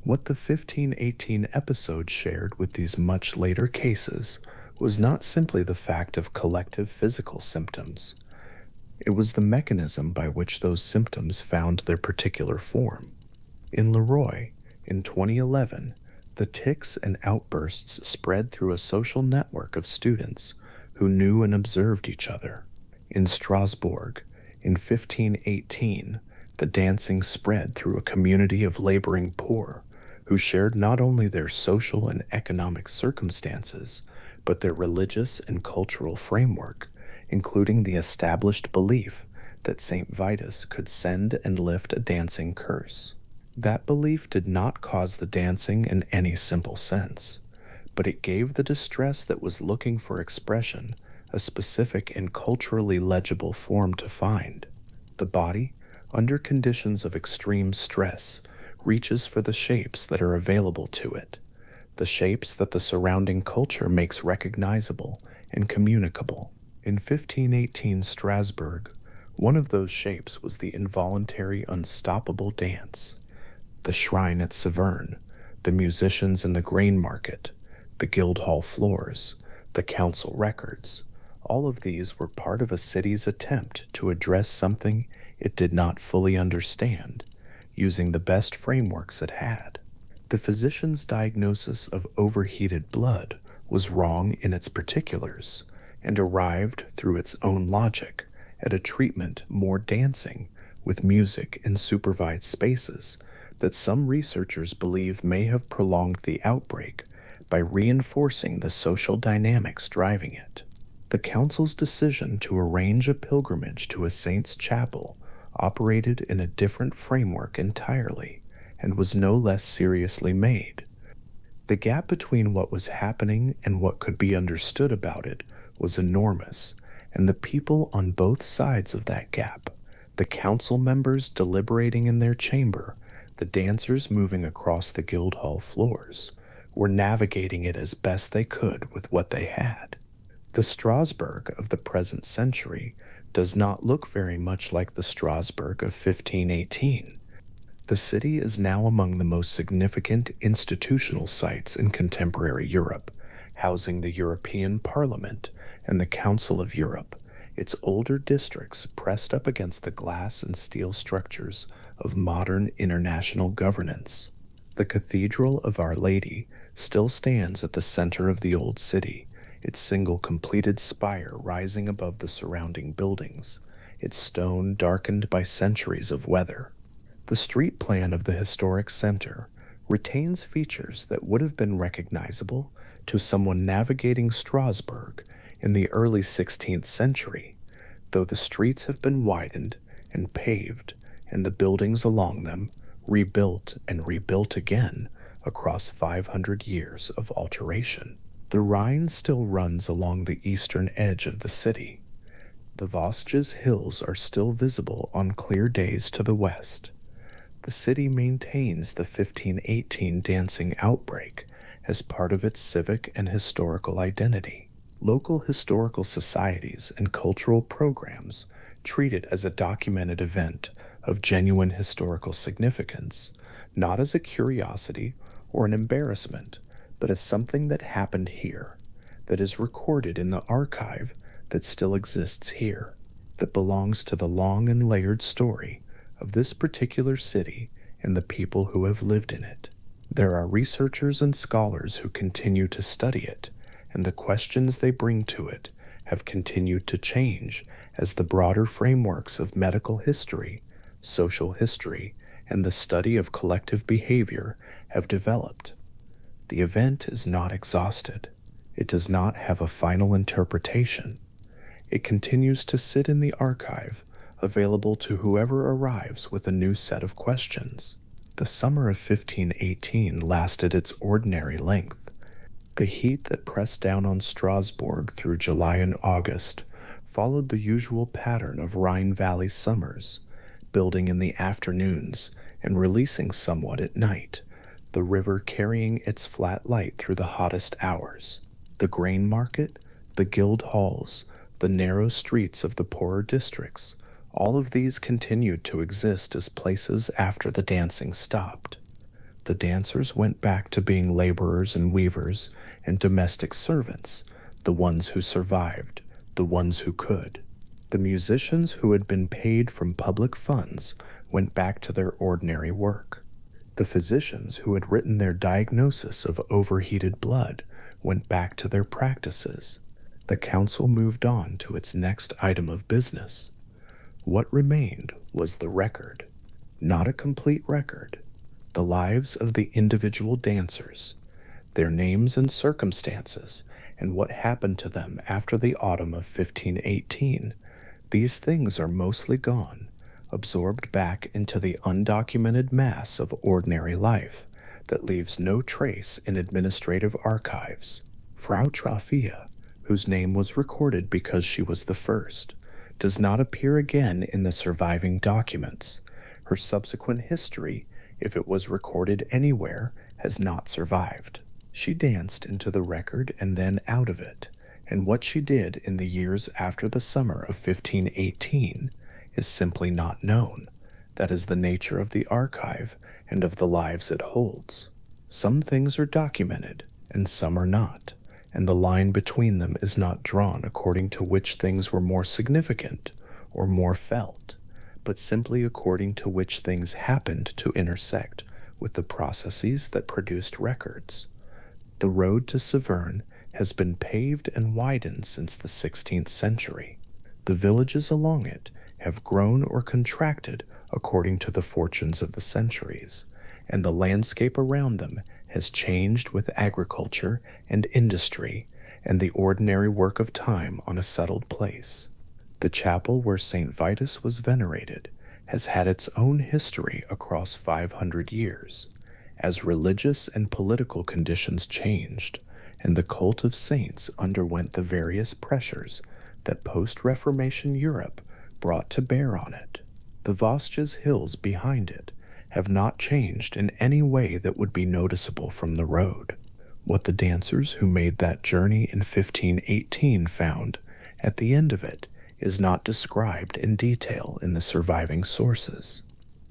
What the 1518 episode shared with these much later cases was not simply the fact of collective physical symptoms. It was the mechanism by which those symptoms found their particular form. In Leroy, in 2011, the tics and outbursts spread through a social network of students who knew and observed each other. In Strasbourg, in 1518, the dancing spread through a community of laboring poor who shared not only their social and economic circumstances, but their religious and cultural framework, including the established belief that St. Vitus could send and lift a dancing curse. That belief did not cause the dancing in any simple sense, but it gave the distress that was looking for expression a specific and culturally legible form to find. The body, under conditions of extreme stress, reaches for the shapes that are available to it, the shapes that the surrounding culture makes recognizable and communicable. In 1518 Strasbourg, one of those shapes was the involuntary unstoppable dance. The shrine at Severn, the musicians in the grain market, the Guildhall floors, the council records, all of these were part of a city's attempt to address something it did not fully understand, using the best frameworks it had. The physician's diagnosis of overheated blood was wrong in its particulars, and arrived through its own logic at a treatment more dancing with music in supervised spaces that some researchers believe may have prolonged the outbreak by reinforcing the social dynamics driving it. The council's decision to arrange a pilgrimage to a saint's chapel operated in a different framework entirely, and was no less seriously made. The gap between what was happening and what could be understood about it was enormous, and the people on both sides of that gap, the council members deliberating in their chamber, the dancers moving across the Guildhall floors, were navigating it as best they could with what they had. The Strasbourg of the present century does not look very much like the Strasbourg of 1518. The city is now among the most significant institutional sites in contemporary Europe, housing the European Parliament and the Council of Europe, its older districts pressed up against the glass and steel structures of modern international governance. The Cathedral of Our Lady still stands at the center of the old city, its single completed spire rising above the surrounding buildings, its stone darkened by centuries of weather. The street plan of the historic center retains features that would have been recognizable to someone navigating Strasbourg in the early 16th century, though the streets have been widened and paved and the buildings along them rebuilt and rebuilt again across 500 years of alteration. The Rhine still runs along the eastern edge of the city. The Vosges Hills are still visible on clear days to the west. The city maintains the 1518 dancing outbreak as part of its civic and historical identity. Local historical societies and cultural programs treat it as a documented event of genuine historical significance, not as a curiosity or an embarrassment, but as something that happened here, that is recorded in the archive that still exists here, that belongs to the long and layered story of this particular city and the people who have lived in it. There are researchers and scholars who continue to study it, and the questions they bring to it have continued to change as the broader frameworks of medical history, social history, and the study of collective behavior have developed. The event is not exhausted. It does not have a final interpretation. It continues to sit in the archive, available to whoever arrives with a new set of questions. The summer of 1518 lasted its ordinary length. The heat that pressed down on Strasbourg through July and August followed the usual pattern of Rhine Valley summers, building in the afternoons and releasing somewhat at night, the river carrying its flat light through the hottest hours. The grain market, the guild halls, the narrow streets of the poorer districts, all of these continued to exist as places after the dancing stopped. The dancers went back to being laborers and weavers and domestic servants, the ones who survived, the ones who could. The musicians who had been paid from public funds went back to their ordinary work. The physicians who had written their diagnosis of overheated blood went back to their practices. The council moved on to its next item of business. What remained was the record, not a complete record, the lives of the individual dancers, their names and circumstances, and what happened to them after the autumn of 1518. These things are mostly gone, absorbed back into the undocumented mass of ordinary life that leaves no trace in administrative archives. Frau Trafia, whose name was recorded because she was the first, does not appear again in the surviving documents. Her subsequent history, if it was recorded anywhere, has not survived. She danced into the record and then out of it, and what she did in the years after the summer of 1518 is simply not known. That is the nature of the archive and of the lives it holds. Some things are documented, and some are not, and the line between them is not drawn according to which things were more significant or more felt, but simply according to which things happened to intersect with the processes that produced records. The road to Saverne has been paved and widened since the 16th century. The villages along it have grown or contracted according to the fortunes of the centuries, and the landscape around them has changed with agriculture and industry and the ordinary work of time on a settled place. The chapel where St. Vitus was venerated has had its own history across 500 years, as religious and political conditions changed, and the cult of saints underwent the various pressures that post-Reformation Europe brought to bear on it. The Vosges Hills behind it have not changed in any way that would be noticeable from the road. What the dancers who made that journey in 1518 found at the end of it is not described in detail in the surviving sources.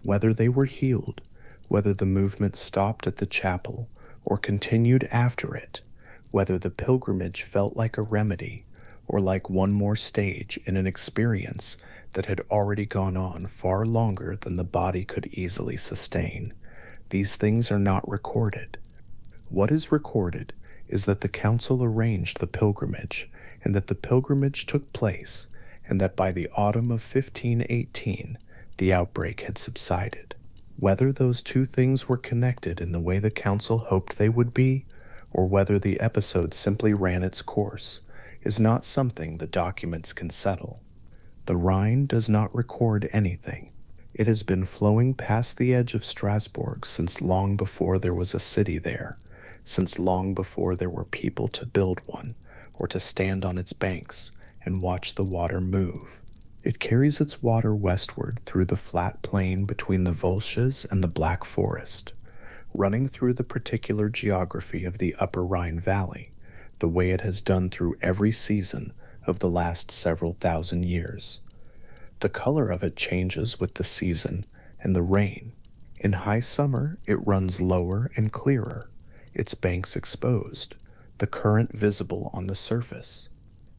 Whether they were healed, whether the movement stopped at the chapel or continued after it, whether the pilgrimage felt like a remedy or like one more stage in an experience that had already gone on far longer than the body could easily sustain, these things are not recorded. What is recorded is that the council arranged the pilgrimage, and that the pilgrimage took place, and that by the autumn of 1518 the outbreak had subsided. Whether those two things were connected in the way the council hoped they would be, or whether the episode simply ran its course, is not something the documents can settle. The Rhine does not record anything. It has been flowing past the edge of Strasbourg since long before there was a city there, since long before there were people to build one, or to stand on its banks and watch the water move. It carries its water westward through the flat plain between the Vosges and the Black Forest, running through the particular geography of the Upper Rhine Valley, the way it has done through every season of the last several thousand years. The color of it changes with the season and the rain. In high summer, it runs lower and clearer, its banks exposed, the current visible on the surface.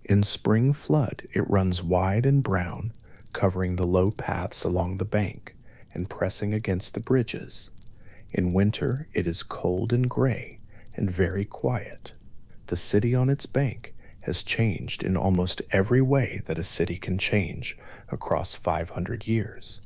In spring flood, it runs wide and brown, covering the low paths along the bank and pressing against the bridges. In winter, it is cold and gray and very quiet. The city on its bank has changed in almost every way that a city can change across 500 years.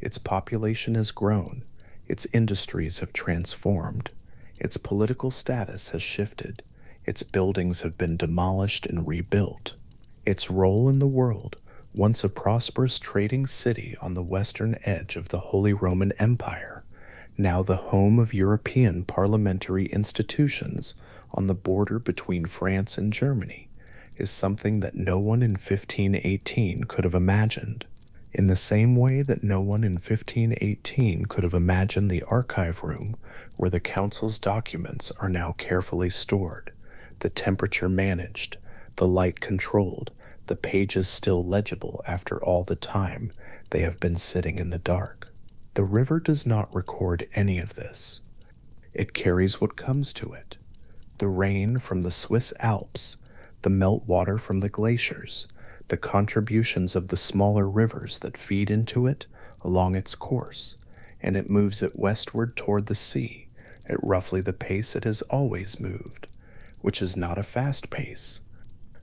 Its population has grown, its industries have transformed, its political status has shifted, its buildings have been demolished and rebuilt. Its role in the world, once a prosperous trading city on the western edge of the Holy Roman Empire, now the home of European parliamentary institutions on the border between France and Germany, is something that no one in 1518 could have imagined. In the same way that no one in 1518 could have imagined the archive room where the council's documents are now carefully stored, the temperature managed, the light controlled, the pages still legible after all the time they have been sitting in the dark. The river does not record any of this. It carries what comes to it: the rain from the Swiss Alps, the meltwater from the glaciers, the contributions of the smaller rivers that feed into it along its course, and it moves it westward toward the sea at roughly the pace it has always moved, which is not a fast pace.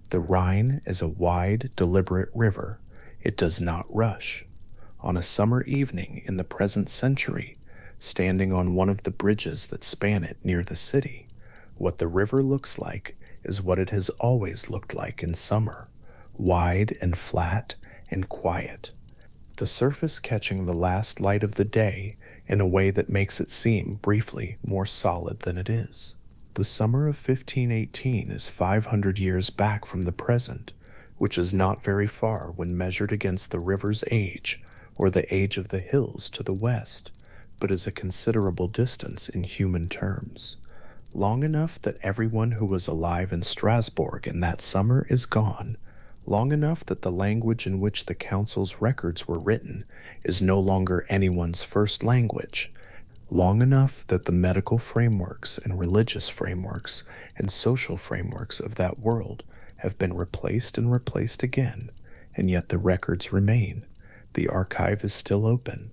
The Rhine is a wide, deliberate river. It does not rush. On a summer evening in the present century, standing on one of the bridges that span it near the city, what the river looks like is what it has always looked like in summer: wide and flat and quiet, the surface catching the last light of the day in a way that makes it seem briefly more solid than it is. The summer of 1518 is 500 years back from the present, which is not very far when measured against the river's age or the age of the hills to the west, but is a considerable distance in human terms. Long enough that everyone who was alive in Strasbourg in that summer is gone, long enough that the language in which the council's records were written is no longer anyone's first language, long enough that the medical frameworks and religious frameworks and social frameworks of that world have been replaced and replaced again, and yet the records remain. The archive is still open.